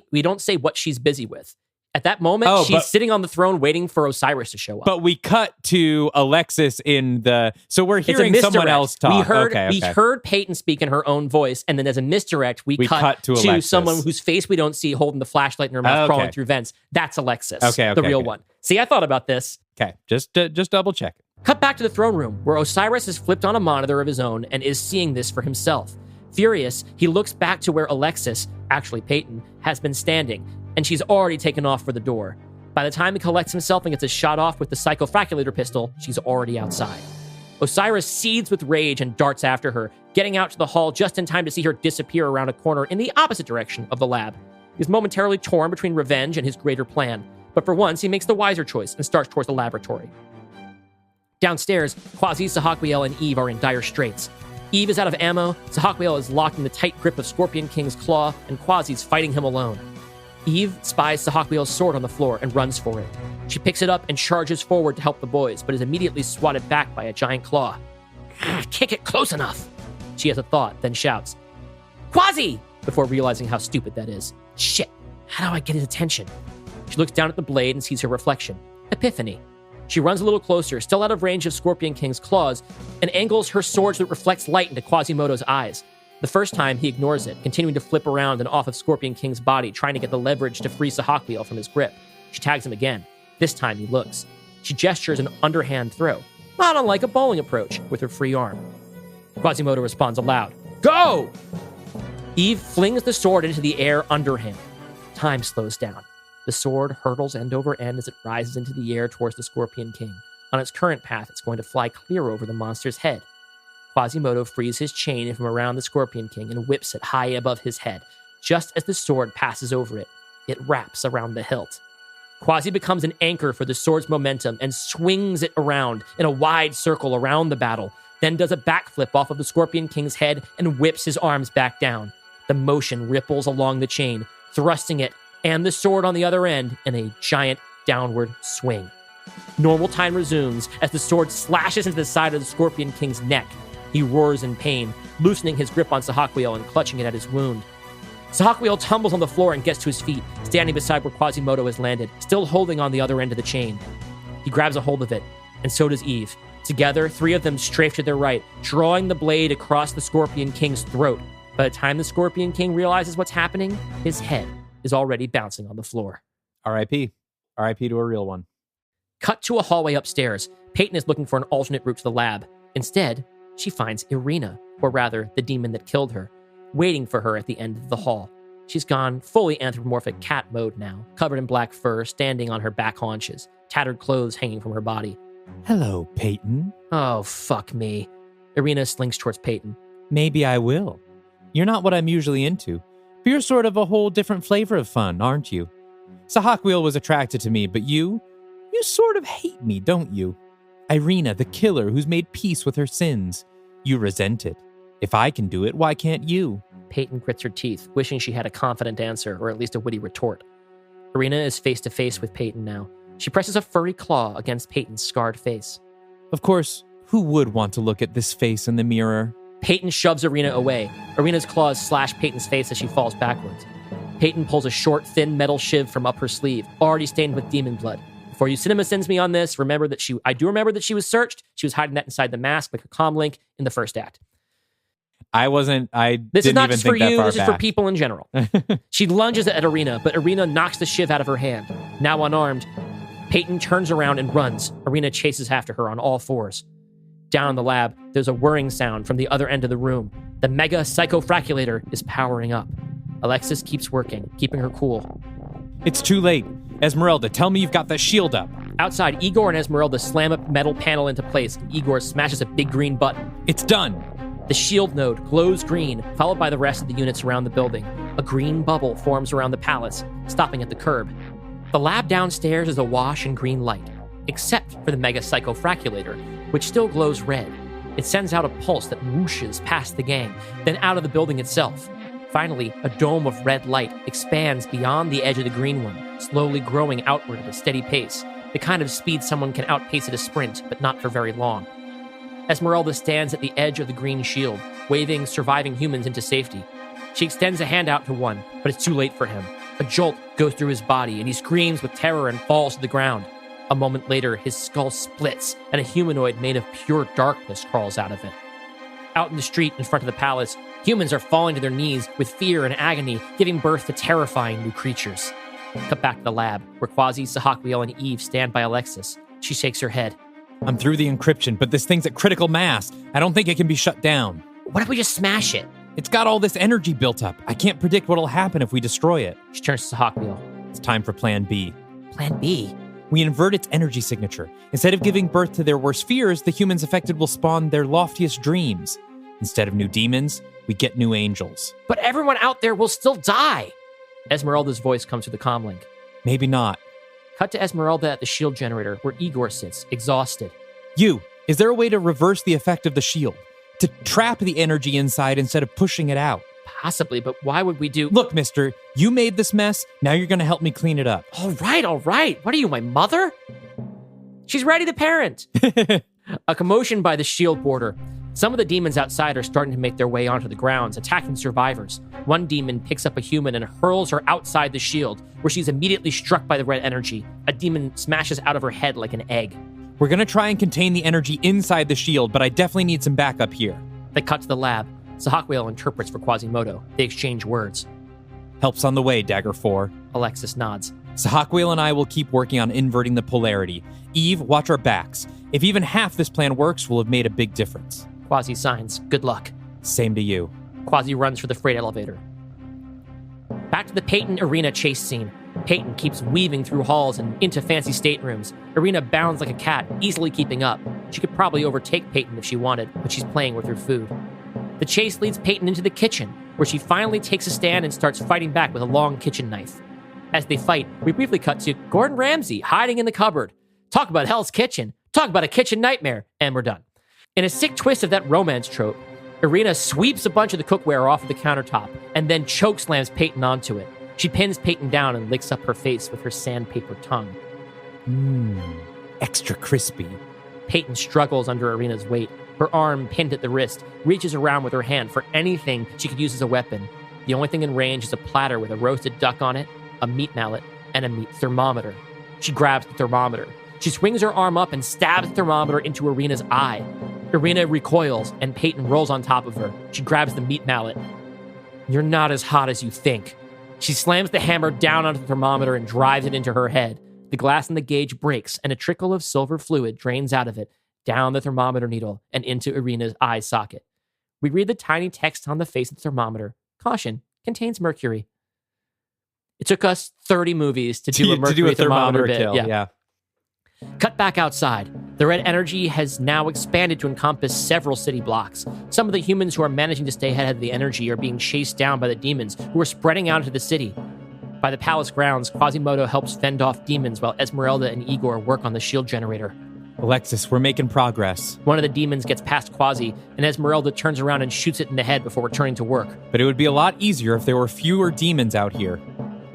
what she's busy with. At that moment, she's sitting on the throne waiting for Osiris to show up. But we cut to Alexis in the... So we're hearing someone else talk. We heard Peyton speak in her own voice, and then as a misdirect, we cut to someone whose face we don't see holding the flashlight in her mouth, crawling through vents. That's Alexis, the real one. See, I thought about this. Okay, just double check. Cut back to the throne room, where Osiris has flipped on a monitor of his own and is seeing this for himself. Furious, he looks back to where Alexis, actually Peyton, has been standing, and she's already taken off for the door. By the time he collects himself and gets a shot off with the psychofraculator pistol, she's already outside. Osiris seethes with rage and darts after her, getting out to the hall just in time to see her disappear around a corner in the opposite direction of the lab. He's momentarily torn between revenge and his greater plan, but for once he makes the wiser choice and starts towards the laboratory. Downstairs, Quasi, Sahakwiel, and Eve are in dire straits. Eve is out of ammo, Sahakwiel is locked in the tight grip of Scorpion King's claw, and Quasi's fighting him alone. Eve spies Sahakwiel's sword on the floor and runs for it. She picks it up and charges forward to help the boys, but is immediately swatted back by a giant claw. Can't get close enough. She has a thought, then shouts, Quasi! Before realizing how stupid that is. Shit, how do I get his attention? She looks down at the blade and sees her reflection. Epiphany. She runs a little closer, still out of range of Scorpion King's claws, and angles her sword so it reflects light into Quasimodo's eyes. The first time, he ignores it, continuing to flip around and off of Scorpion King's body, trying to get the leverage to free Sahakwiel from his grip. She tags him again. This time, he looks. She gestures an underhand throw, not unlike a bowling approach, with her free arm. Quasimodo responds aloud, Go! Eve flings the sword into the air underhand. Time slows down. The sword hurtles end over end as it rises into the air towards the Scorpion King. On its current path, it's going to fly clear over the monster's head. Quasimodo frees his chain from around the Scorpion King and whips it high above his head. Just as the sword passes over it, it wraps around the hilt. Quasi becomes an anchor for the sword's momentum and swings it around in a wide circle around the battle, then does a backflip off of the Scorpion King's head and whips his arms back down. The motion ripples along the chain, thrusting it and the sword on the other end in a giant downward swing. Normal time resumes as the sword slashes into the side of the Scorpion King's neck. He roars in pain, loosening his grip on Sahakwiel and clutching it at his wound. Sahakwiel tumbles on the floor and gets to his feet, standing beside where Quasimodo has landed, still holding on the other end of the chain. He grabs a hold of it, and so does Eve. Together, three of them strafe to their right, drawing the blade across the Scorpion King's throat. By the time the Scorpion King realizes what's happening, his head is already bouncing on the floor. R.I.P. R.I.P. to a real one. Cut to a hallway upstairs. Peyton is looking for an alternate route to the lab. Instead, she finds Irina, or rather, the demon that killed her, waiting for her at the end of the hall. She's gone fully anthropomorphic cat mode now, covered in black fur, standing on her back haunches, tattered clothes hanging from her body. Hello, Peyton. Oh, fuck me. Irina slinks towards Peyton. Maybe I will. You're not what I'm usually into, but you're sort of a whole different flavor of fun, aren't you? Sahakwiel was attracted to me, but you sort of hate me, don't you? Irina, the killer who's made peace with her sins. You resent it. If I can do it, why can't you? Peyton grits her teeth, wishing she had a confident answer, or at least a witty retort. Irina is face to face with Peyton now. She presses a furry claw against Peyton's scarred face. Of course, who would want to look at this face in the mirror? Peyton shoves Irina away. Irina's claws slash Peyton's face as she falls backwards. Peyton pulls a short, thin metal shiv from up her sleeve, already stained with demon blood. Before you cinema sends me on this, I do remember that she was searched. She was hiding that inside the mask like a comlink in the first act. This is not just for you, this is for people in general. She lunges at Irina, but Irina knocks the shiv out of her hand. Now unarmed, Peyton turns around and runs. Irina chases after her on all fours. Down in the lab, there's a whirring sound from the other end of the room. The mega psychofraculator is powering up. Alexis keeps working, keeping her cool. It's too late. Esmeralda, tell me you've got that shield up. Outside, Igor and Esmeralda slam a metal panel into place. Igor smashes a big green button. It's done. The shield node glows green, followed by the rest of the units around the building. A green bubble forms around the palace, stopping at the curb. The lab downstairs is awash in green light, except for the mega psychofraculator, which still glows red. It sends out a pulse that whooshes past the gang, then out of the building itself. Finally, a dome of red light expands beyond the edge of the green one, slowly growing outward at a steady pace, the kind of speed someone can outpace at a sprint, but not for very long. Esmeralda stands at the edge of the green shield, waving surviving humans into safety. She extends a hand out to one, but it's too late for him. A jolt goes through his body, and he screams with terror and falls to the ground. A moment later, his skull splits, and a humanoid made of pure darkness crawls out of it. Out in the street in front of the palace, humans are falling to their knees with fear and agony, giving birth to terrifying new creatures. Cut back to the lab, where Quasi, Sahakwiel, and Eve stand by Alexis. She shakes her head. I'm through the encryption, but this thing's at critical mass. I don't think it can be shut down. What if we just smash it? It's got all this energy built up. I can't predict what'll happen if we destroy it. She turns to Sahakwiel. It's time for Plan B. Plan B? We invert its energy signature. Instead of giving birth to their worst fears, the humans affected will spawn their loftiest dreams. Instead of new demons, we get new angels. But everyone out there will still die. Esmeralda's voice comes through the comlink. Maybe not. Cut to Esmeralda at the shield generator, where Igor sits, exhausted. Is there a way to reverse the effect of the shield? To trap the energy inside instead of pushing it out? Possibly, but why would we do... Look, mister, you made this mess. Now you're going to help me clean it up. All right. What are you, my mother? She's ready to parent. A commotion by the shield border. Some of the demons outside are starting to make their way onto the grounds, attacking survivors. One demon picks up a human and hurls her outside the shield, where she's immediately struck by the red energy. A demon smashes out of her head like an egg. We're going to try and contain the energy inside the shield, but I definitely need some backup here. They cut to the lab. Sahakwiel interprets for Quasimodo. They exchange words. Help's on the way, Dagger 4. Alexis nods. Sahakwiel and I will keep working on inverting the polarity. Eve, watch our backs. If even half this plan works, we'll have made a big difference. Quasi signs. Good luck. Same to you. Quasi runs for the freight elevator. Back to the Peyton Irina chase scene. Peyton keeps weaving through halls and into fancy staterooms. Irina bounds like a cat, easily keeping up. She could probably overtake Peyton if she wanted, but she's playing with her food. The chase leads Peyton into the kitchen, where she finally takes a stand and starts fighting back with a long kitchen knife. As they fight, we briefly cut to Gordon Ramsay hiding in the cupboard. Talk about Hell's Kitchen. Talk about a kitchen nightmare. And we're done. In a sick twist of that romance trope, Irina sweeps a bunch of the cookware off of the countertop and then chokeslams Peyton onto it. She pins Peyton down and licks up her face with her sandpaper tongue. Extra crispy. Peyton struggles under Irina's weight. Her arm, pinned at the wrist, reaches around with her hand for anything she could use as a weapon. The only thing in range is a platter with a roasted duck on it, a meat mallet, and a meat thermometer. She grabs the thermometer. She swings her arm up and stabs the thermometer into Irina's eye. Irina recoils, and Peyton rolls on top of her. She grabs the meat mallet. You're not as hot as you think. She slams the hammer down onto the thermometer and drives it into her head. The glass in the gauge breaks, and a trickle of silver fluid drains out of it, down the thermometer needle, and into Irina's eye socket. We read the tiny text on the face of the thermometer. Caution, contains mercury. It took us 30 movies to do a mercury thermometer bit. Kill. Yeah. Cut back outside. The red energy has now expanded to encompass several city blocks. Some of the humans who are managing to stay ahead of the energy are being chased down by the demons who are spreading out into the city. By the palace grounds, Quasimodo helps fend off demons while Esmeralda and Igor work on the shield generator. Alexis, we're making progress. One of the demons gets past Quasi, and Esmeralda turns around and shoots it in the head before returning to work. But it would be a lot easier if there were fewer demons out here.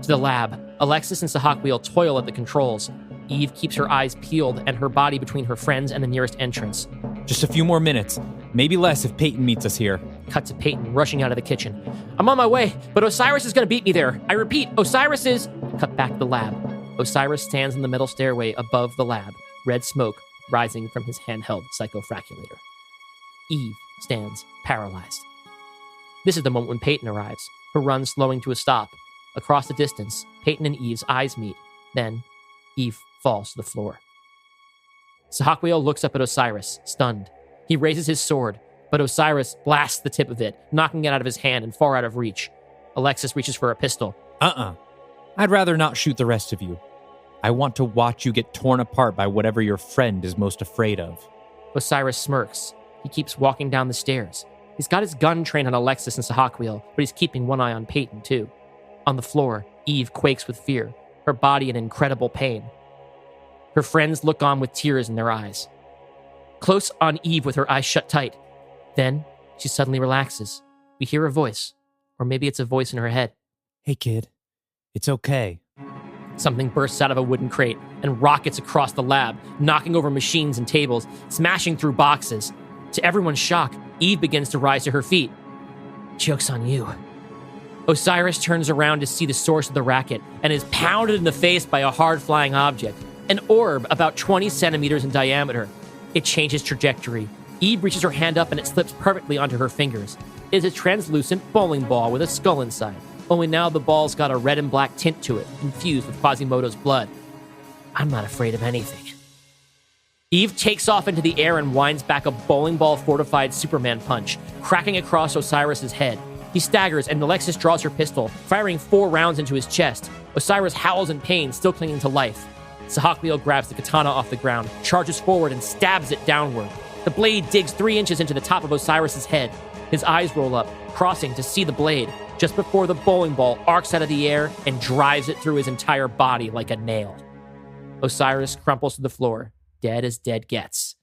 To the lab, Alexis and Sahakwiel toil at the controls. Eve keeps her eyes peeled and her body between her friends and the nearest entrance. Just a few more minutes. Maybe less if Peyton meets us here. Cut to Peyton rushing out of the kitchen. I'm on my way, but Osiris is going to beat me there. I repeat, Osiris is... Cut back to the lab. Osiris stands in the metal stairway above the lab, red smoke rising from his handheld psychofraculator. Eve stands paralyzed. This is the moment when Peyton arrives, her run slowing to a stop. Across the distance, Peyton and Eve's eyes meet. Then, Eve falls to the floor. Sahakwiel looks up at Osiris, stunned. He raises his sword, but Osiris blasts the tip of it, knocking it out of his hand and far out of reach. Alexis reaches for a pistol. I'd rather not shoot the rest of you. I want to watch you get torn apart by whatever your friend is most afraid of. Osiris smirks. He keeps walking down the stairs. He's got his gun trained on Alexis and Sahakwiel, but he's keeping one eye on Peyton, too. On the floor, Eve quakes with fear, her body in incredible pain. Her friends look on with tears in their eyes. Close on Eve with her eyes shut tight. Then, she suddenly relaxes. We hear a voice, or maybe it's a voice in her head. Hey, kid. It's okay. Something bursts out of a wooden crate and rockets across the lab, knocking over machines and tables, smashing through boxes. To everyone's shock, Eve begins to rise to her feet. Joke's on you. Osiris turns around to see the source of the racket and is pounded in the face by a hard-flying object, an orb about 20 centimeters in diameter. It changes trajectory. Eve reaches her hand up and it slips perfectly onto her fingers. It is a translucent bowling ball with a skull inside. Only now the ball's got a red and black tint to it, infused with Quasimodo's blood. I'm not afraid of anything. Eve takes off into the air and winds back a bowling ball-fortified Superman punch, cracking across Osiris's head. He staggers and Alexis draws her pistol, firing 4 rounds into his chest. Osiris howls in pain, still clinging to life. Sahakwiel grabs the katana off the ground, charges forward and stabs it downward. The blade digs 3 inches into the top of Osiris's head. His eyes roll up, crossing to see the blade, just before the bowling ball arcs out of the air and drives it through his entire body like a nail. Osiris crumples to the floor, dead as dead gets.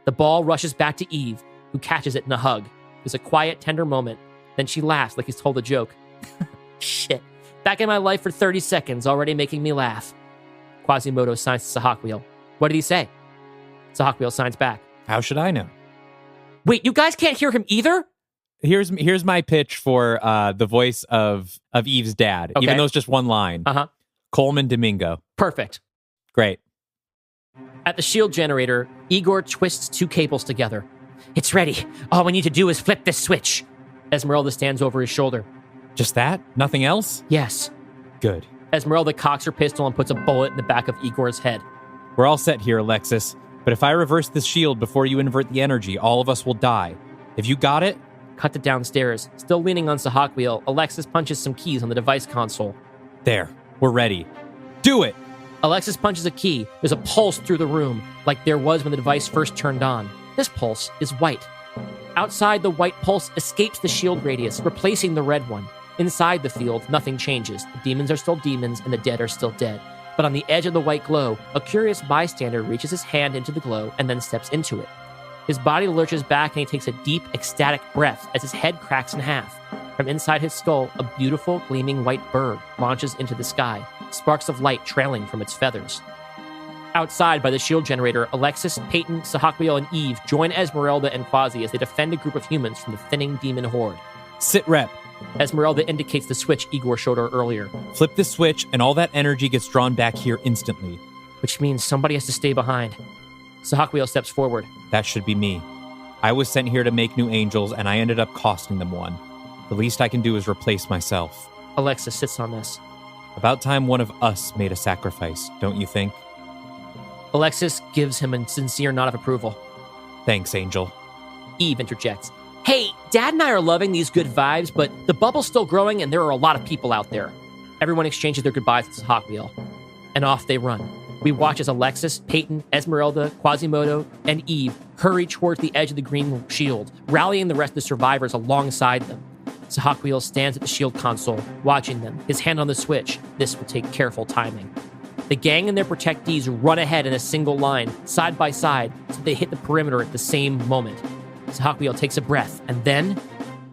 The ball rushes back to Eve, who catches it in a hug. There's a quiet, tender moment. Then she laughs like he's told a joke. Shit. Back in my life for 30 seconds, already making me laugh. Quasimodo signs to Sahakwiel. What did he say? Sahakwiel signs back. How should I know? Wait, you guys can't hear him either? Here's my pitch for the voice of Eve's dad, Okay. even though it's just one line. Coleman Domingo. Perfect. Great. At the shield generator, Igor twists 2 cables together. It's ready. All we need to do is flip this switch. Esmeralda stands over his shoulder. Just that? Nothing else? Yes. Good. Esmeralda cocks her pistol and puts a bullet in the back of Igor's head. We're all set here, Alexis. But if I reverse this shield before you invert the energy, all of us will die. Have you got it? Cut to downstairs. Still leaning on Sahakwiel, Alexis punches some keys on the device console. There. We're ready. Do it! Alexis punches a key. There's a pulse through the room, like there was when the device first turned on. This pulse is white. Outside, the white pulse escapes the shield radius, replacing the red one. Inside the field, nothing changes. The demons are still demons, and the dead are still dead. But on the edge of the white glow, a curious bystander reaches his hand into the glow and then steps into it. His body lurches back and he takes a deep, ecstatic breath as his head cracks in half. From inside his skull, a beautiful, gleaming white bird launches into the sky, sparks of light trailing from its feathers. Outside by the shield generator, Alexis, Peyton, Sahakwiel, and Eve join Esmeralda and Quasi as they defend a group of humans from the thinning demon horde. Sit rep. Esmeralda indicates the switch Igor showed her earlier. Flip this switch and all that energy gets drawn back here instantly. Which means somebody has to stay behind. Sahakwiel steps forward. That should be me. I was sent here to make new angels, and I ended up costing them one. The least I can do is replace myself. Alexis sits on this. About time one of us made a sacrifice, don't you think? Alexis gives him a sincere nod of approval. Thanks, Angel. Eve interjects. Hey, Dad and I are loving these good vibes, but the bubble's still growing and there are a lot of people out there. Everyone exchanges their goodbyes to Sahakwiel. And off they run. We watch as Alexis, Peyton, Esmeralda, Quasimodo, and Eve hurry towards the edge of the green shield, rallying the rest of the survivors alongside them. Sahakwiel stands at the shield console, watching them, his hand on the switch. This will take careful timing. The gang and their protectees run ahead in a single line, side by side, so they hit the perimeter at the same moment. Sahakwiel takes a breath, and then...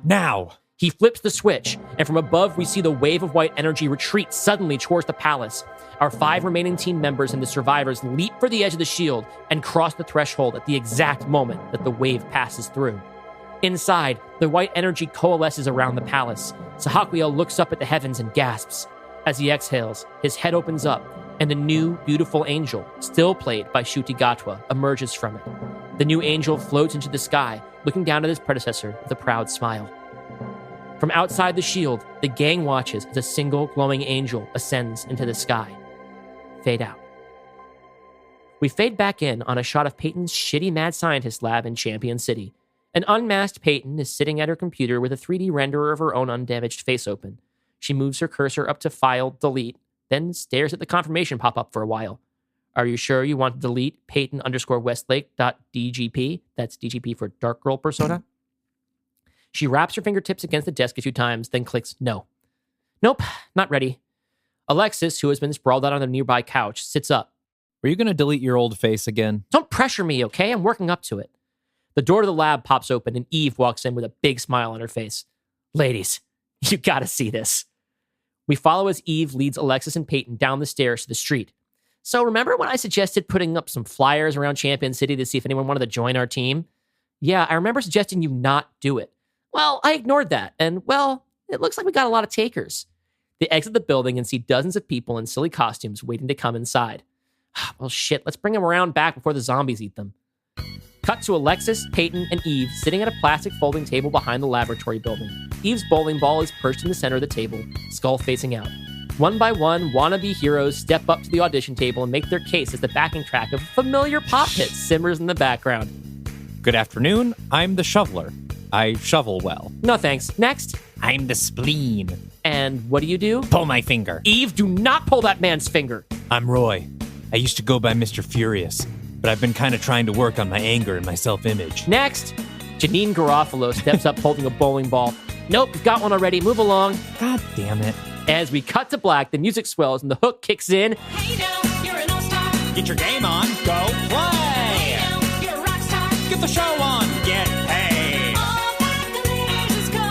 Now! He flips the switch, and from above we see the wave of white energy retreat suddenly towards the palace. Our 5 remaining team members and the survivors leap for the edge of the shield and cross the threshold at the exact moment that the wave passes through. Inside, the white energy coalesces around the palace. Sahaquiel looks up at the heavens and gasps. As he exhales, his head opens up, and the new, beautiful angel, still played by Shuti Gatwa, emerges from it. The new angel floats into the sky, looking down at his predecessor with a proud smile. From outside the shield, the gang watches as a single glowing angel ascends into the sky. Fade out. We fade back in on a shot of Peyton's shitty mad scientist lab in Champion City. An unmasked Peyton is sitting at her computer with a 3D renderer of her own undamaged face open. She moves her cursor up to File, Delete, then stares at the confirmation pop-up for a while. Are you sure you want to delete Peyton_Westlake.dgp? That's DGP for Dark Girl Persona. She wraps her fingertips against the desk a few times, then clicks no. Nope, not ready. Alexis, who has been sprawled out on the nearby couch, sits up. Were you going to delete your old face again? Don't pressure me, okay? I'm working up to it. The door to the lab pops open and Eve walks in with a big smile on her face. Ladies, you gotta see this. We follow as Eve leads Alexis and Peyton down the stairs to the street. So remember when I suggested putting up some flyers around Champion City to see if anyone wanted to join our team? Yeah, I remember suggesting you not do it. Well, I ignored that, and well, it looks like we got a lot of takers. They exit the building and see dozens of people in silly costumes waiting to come inside. Well, shit, let's bring them around back before the zombies eat them. Cut to Alexis, Peyton, and Eve sitting at a plastic folding table behind the laboratory building. Eve's bowling ball is perched in the center of the table, skull facing out. One by one, wannabe heroes step up to the audition table and make their case as the backing track of a familiar pop hit simmers in the background. Good afternoon, I'm the shoveler. I shovel well. No thanks. Next. I'm the spleen. And what do you do? Pull my finger. Eve, do not pull that man's finger. I'm Roy. I used to go by Mr. Furious, but I've been kind of trying to work on my anger and my self-image. Next. Janine Garofalo steps up holding a bowling ball. Nope, we've got one already. Move along. God damn it. As we cut to black, the music swells and the hook kicks in. Hey now, you're an all-star. Get your game on. Go play. Hey now, you're a rock star. Get the show on. Get paid. All accolades go.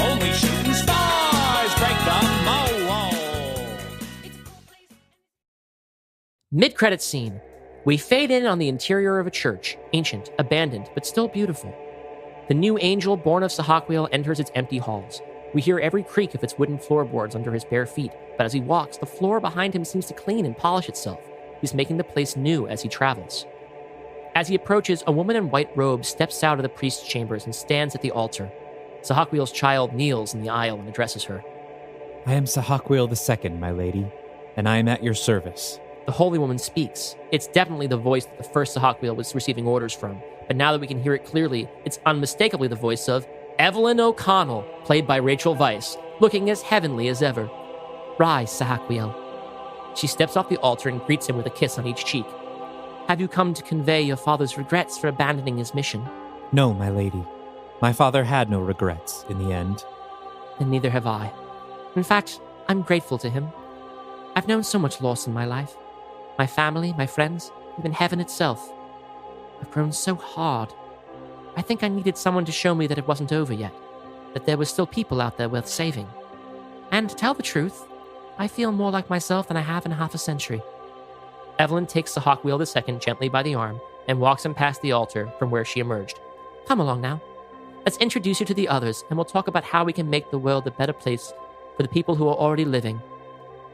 Only shooting stars break the mold. It's a cool place. Mid-credit scene. We fade in on the interior of a church, ancient, abandoned, but still beautiful. The new angel born of Sahaquiel enters its empty halls. We hear every creak of its wooden floorboards under his bare feet, but as he walks, the floor behind him seems to clean and polish itself. He's making the place new as he travels. As he approaches, a woman in white robes steps out of the priest's chambers and stands at the altar. Sahaquiel's child kneels in the aisle and addresses her. I am Sahaquiel II, my lady, and I am at your service. The holy woman speaks. It's definitely the voice that the first Sahaquiel was receiving orders from, but now that we can hear it clearly, it's unmistakably the voice of Evelyn O'Connell, played by Rachel Weisz, looking as heavenly as ever. Rise, Sahaquiel. She steps off the altar and greets him with a kiss on each cheek. Have you come to convey your father's regrets for abandoning his mission? No, my lady. My father had no regrets in the end. And neither have I. In fact, I'm grateful to him. I've known so much loss in my life. My family, my friends, even heaven itself. I've grown so hard. I think I needed someone to show me that it wasn't over yet, that there were still people out there worth saving. And to tell the truth, I feel more like myself than I have in half a century. Evelyn takes Sahaquiel II gently by the arm and walks him past the altar from where she emerged. Come along now. Let's introduce you to the others, and we'll talk about how we can make the world a better place for the people who are already living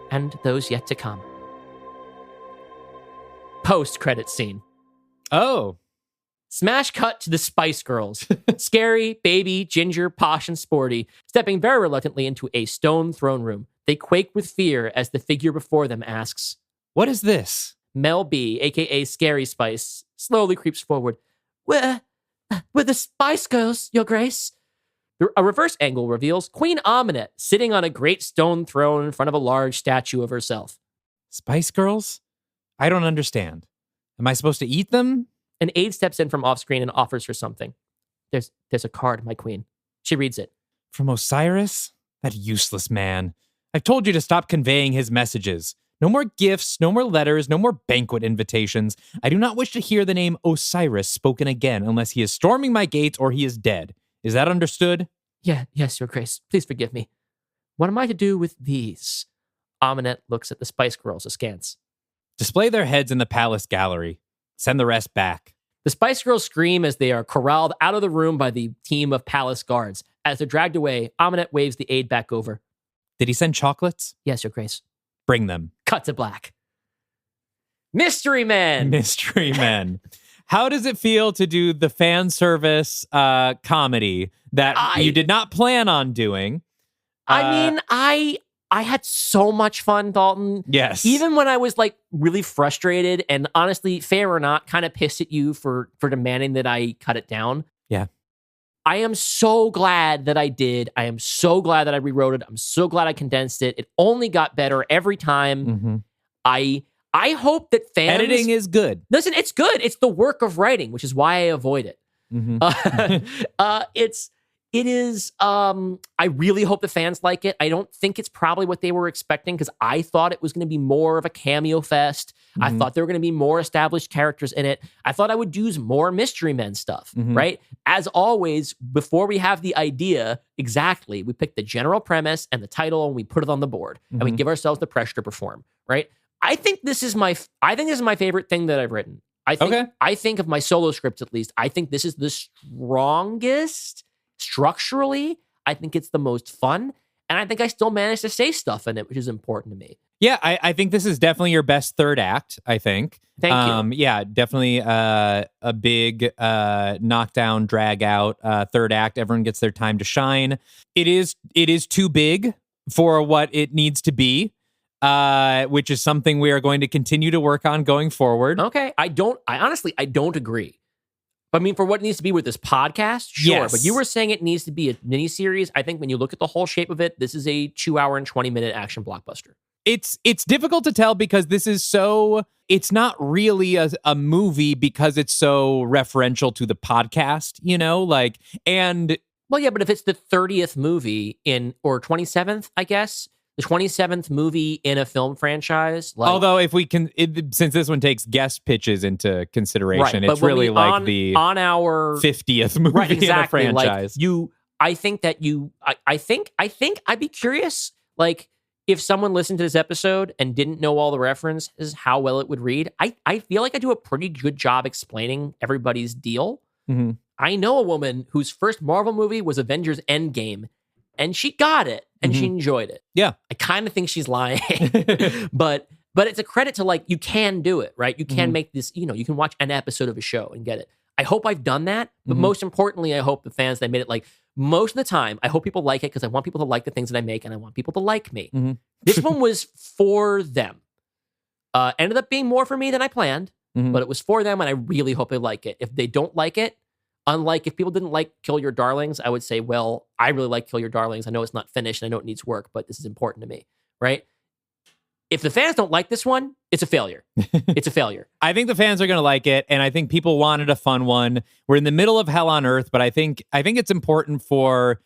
and those yet to come. Post-credit scene. Oh. Smash cut to the Spice Girls. Scary, baby, ginger, posh, and sporty, stepping very reluctantly into a stone throne room. They quake with fear as the figure before them asks, What is this? Mel B, a.k.a. Scary Spice, slowly creeps forward. We're the Spice Girls, Your Grace. A reverse angle reveals Queen Aminet sitting on a great stone throne in front of a large statue of herself. Spice Girls? I don't understand. Am I supposed to eat them? An aide steps in from off-screen and offers her something. There's a card, my queen. She reads it. From Osiris? That useless man. I've told you to stop conveying his messages. No more gifts, no more letters, no more banquet invitations. I do not wish to hear the name Osiris spoken again unless he is storming my gates or he is dead. Is that understood? Yes, Your Grace. Please forgive me. What am I to do with these? Aminette looks at the Spice Girls askance. Display their heads in the palace gallery. Send the rest back. The Spice Girls scream as they are corralled out of the room by the team of palace guards. As they're dragged away, Aminette waves the aide back over. Did he send chocolates? Yes, Your Grace. Bring them. Cut to black. Mystery Men. Mystery Men. How does it feel to do the fan service comedy that you did not plan on doing? I mean, I had so much fun, Dalton. Yes. Even when I was like really frustrated and honestly, fair or not, kind of pissed at you for demanding that I cut it down. Yeah. I am so glad that I did. I am so glad that I rewrote it. I'm so glad I condensed it. It only got better every time. Mm-hmm. I hope that fans... Editing is good. Listen, it's good. It's the work of writing, which is why I avoid it. Mm-hmm. It is, I really hope the fans like it. I don't think it's probably what they were expecting because I thought it was going to be more of a cameo fest. I thought there were going to be more established characters in it. I thought I would use more Mystery Men stuff, right? As always, before we have the idea exactly, we pick the general premise and the title and we put it on the board and we give ourselves the pressure to perform, right? I think this is my favorite thing that I've written. I think of my solo scripts, at least, I think this is the strongest structurally. I think it's the most fun. And I think I still managed to say stuff in it, which is important to me. Yeah, I think this is definitely your best third act, I think. Thank you. Yeah, definitely a big knockdown, drag out third act. Everyone gets their time to shine. It is too big for what it needs to be, which is something we are going to continue to work on going forward. Okay. I honestly don't agree. I mean, for what it needs to be with this podcast, sure. Yes. But you were saying it needs to be a miniseries. I think when you look at the whole shape of it, this is a 2 hour and 20-minute action blockbuster. It's difficult to tell because this is it's not really a movie because it's so referential to the podcast, Well, yeah, but if it's the 30th movie or 27th, I guess, the 27th movie in a film franchise. Although if we can, since this one takes guest pitches into consideration, right, it's really like on our 50th movie right, exactly, in a franchise. I think I'd be curious, like, if someone listened to this episode and didn't know all the references, how well it would read. I feel like I do a pretty good job explaining everybody's deal. Mm-hmm. I know a woman whose first Marvel movie was Avengers Endgame, and she got it, and she enjoyed it. Yeah. I kind of think she's lying, but it's a credit to, like, you can do it, right? You can make this, you can watch an episode of a show and get it. I hope I've done that, but most importantly, I hope the fans that made it, like, most of the time, I hope people like it because I want people to like the things that I make and I want people to like me. This one was for them. Ended up being more for me than I planned, but it was for them, and I really hope they like it. If they don't like it, unlike if people didn't like Kill Your Darlings, I would say, well, I really like Kill Your Darlings. I know it's not finished and I know it needs work, but this is important to me, right? If the fans don't like this one, it's a failure. It's a failure. I think the fans are going to like it, and I think people wanted a fun one. We're in the middle of Hell on Earth, but I think it's important for,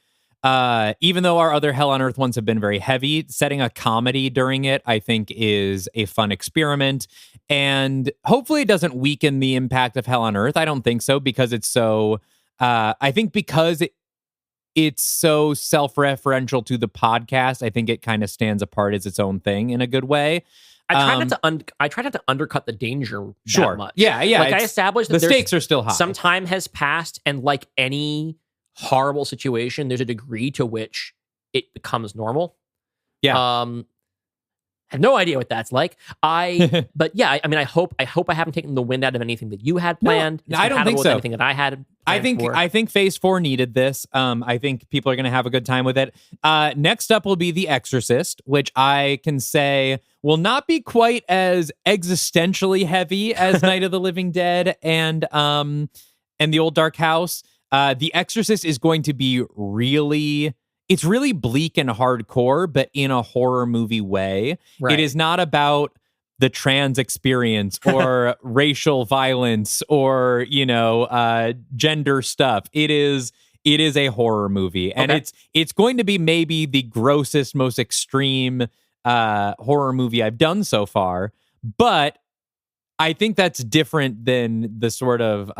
even though our other Hell on Earth ones have been very heavy, setting a comedy during it, I think, is a fun experiment. And hopefully it doesn't weaken the impact of Hell on Earth. I don't think so, because it's so, I think because it's so self-referential to the podcast, I think it kind of stands apart as its own thing in a good way. I try not to undercut the danger Sure. that much. Yeah. Like, I established that the stakes are still high. Some time has passed, and like any horrible situation, there's a degree to which it becomes normal. Yeah. I have no idea what that's like. But yeah, I mean, I hope I haven't taken the wind out of anything that you had planned. No, I don't think with so. Anything that I had. I think Phase 4 needed this. I think people are going to have a good time with it. Next up will be The Exorcist, which I can say will not be quite as existentially heavy as Night of the Living Dead and The Old Dark House. The Exorcist is going to be it's really bleak and hardcore, but in a horror movie way. Right. It is not about the trans experience or racial violence or, gender stuff. It is a horror movie. And it's going to be maybe the grossest, most extreme horror movie I've done so far. But I think that's different than the sort of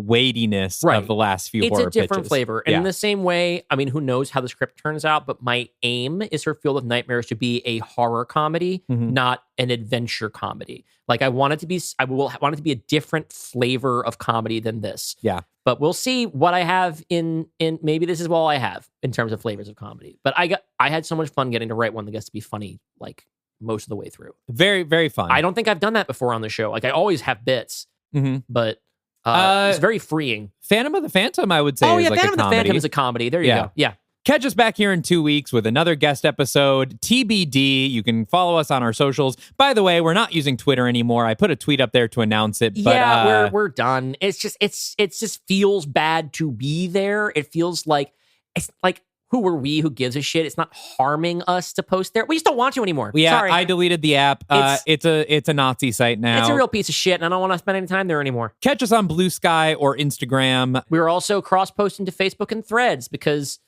weightiness Right. of the last few It's horror a different pitches. flavor. And Yeah. in the same way, I mean, who knows how the script turns out, but my aim is for Field of Nightmares to be a horror comedy, Mhm. not an adventure comedy. Like I want it to be a different flavor of comedy than this. Yeah. But we'll see what I have in maybe this is all I have in terms of flavors of comedy. But I had so much fun getting to write one that gets to be funny like most of the way through. Very, very fun. I don't think I've done that before on the show. Like I always have bits, Mhm. but it's very freeing. Phantom of the Phantom, I would say, Oh is yeah, like Phantom a of the comedy. Phantom is a comedy. There you Yeah. go. Yeah. Catch us back here in 2 weeks with another guest episode, TBD. You can follow us on our socials. By the way, we're not using Twitter anymore. I put a tweet up there to announce it. But, Yeah, we're done. It's just feels bad to be there. It feels like it's like who are we? Who gives a shit? It's not harming us to post there. We just don't want you anymore. yeah, Sorry. I deleted the app. It's a Nazi site now. It's a real piece of shit, and I don't want to spend any time there anymore. Catch us on Blue Sky or Instagram. We're also cross-posting to Facebook and Threads because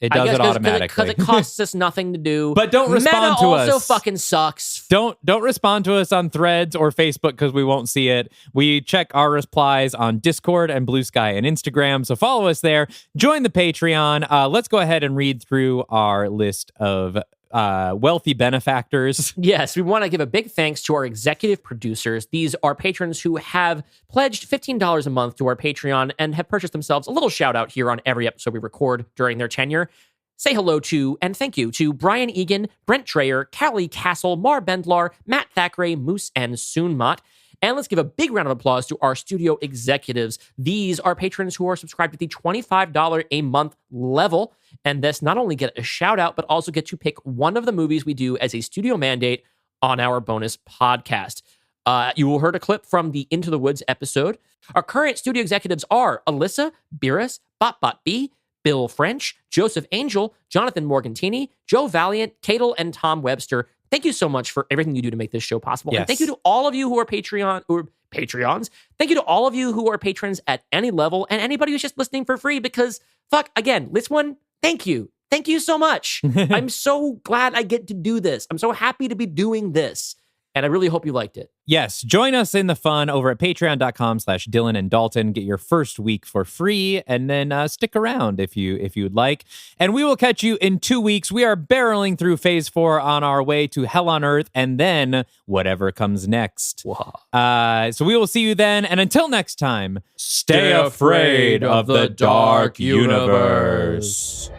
It does it automatically. because it costs us nothing to do. But don't respond Meta to also us. fucking sucks. Don't respond to us on Threads or Facebook because we won't see it. We check our replies on Discord and Blue Sky and Instagram. So follow us there. Join the Patreon. Let's go ahead and read through our list of wealthy benefactors. Yes, we want to give a big thanks to our executive producers. These are patrons who have pledged $15 a month to our Patreon and have purchased themselves a little shout out here on every episode we record during their tenure. Say hello to and thank you to Brian Egan, Brent Trayer, Callie Castle, Mar Bendlar, Matt Thackeray, Moose, and Soonmot. And let's give a big round of applause to our studio executives. These are patrons who are subscribed at the $25 a month level. And this not only get a shout out, but also get to pick one of the movies we do as a studio mandate on our bonus podcast. You will heard a clip from the Into the Woods episode. Our current studio executives are Alyssa, Beerus, BotBotB, Bill French, Joseph Angel, Jonathan Morgantini, Joe Valiant, Cadel, and Tom Webster. Thank you so much for everything you do to make this show possible. Yes. And thank you to all of you who are Patreons. Thank you to all of you who are patrons at any level and anybody who's just listening for free because, fuck, again, this one, thank you. Thank you so much. I'm so glad I get to do this. I'm so happy to be doing this. And I really hope you liked it. Yes, join us in the fun over at patreon.com/Dylan and Dalton. Get your first week for free and then stick around if you'd like. And we will catch you in 2 weeks. We are barreling through phase 4 on our way to Hell on Earth and then whatever comes next. Wow. So we will see you then. And until next time, stay afraid of the dark universe.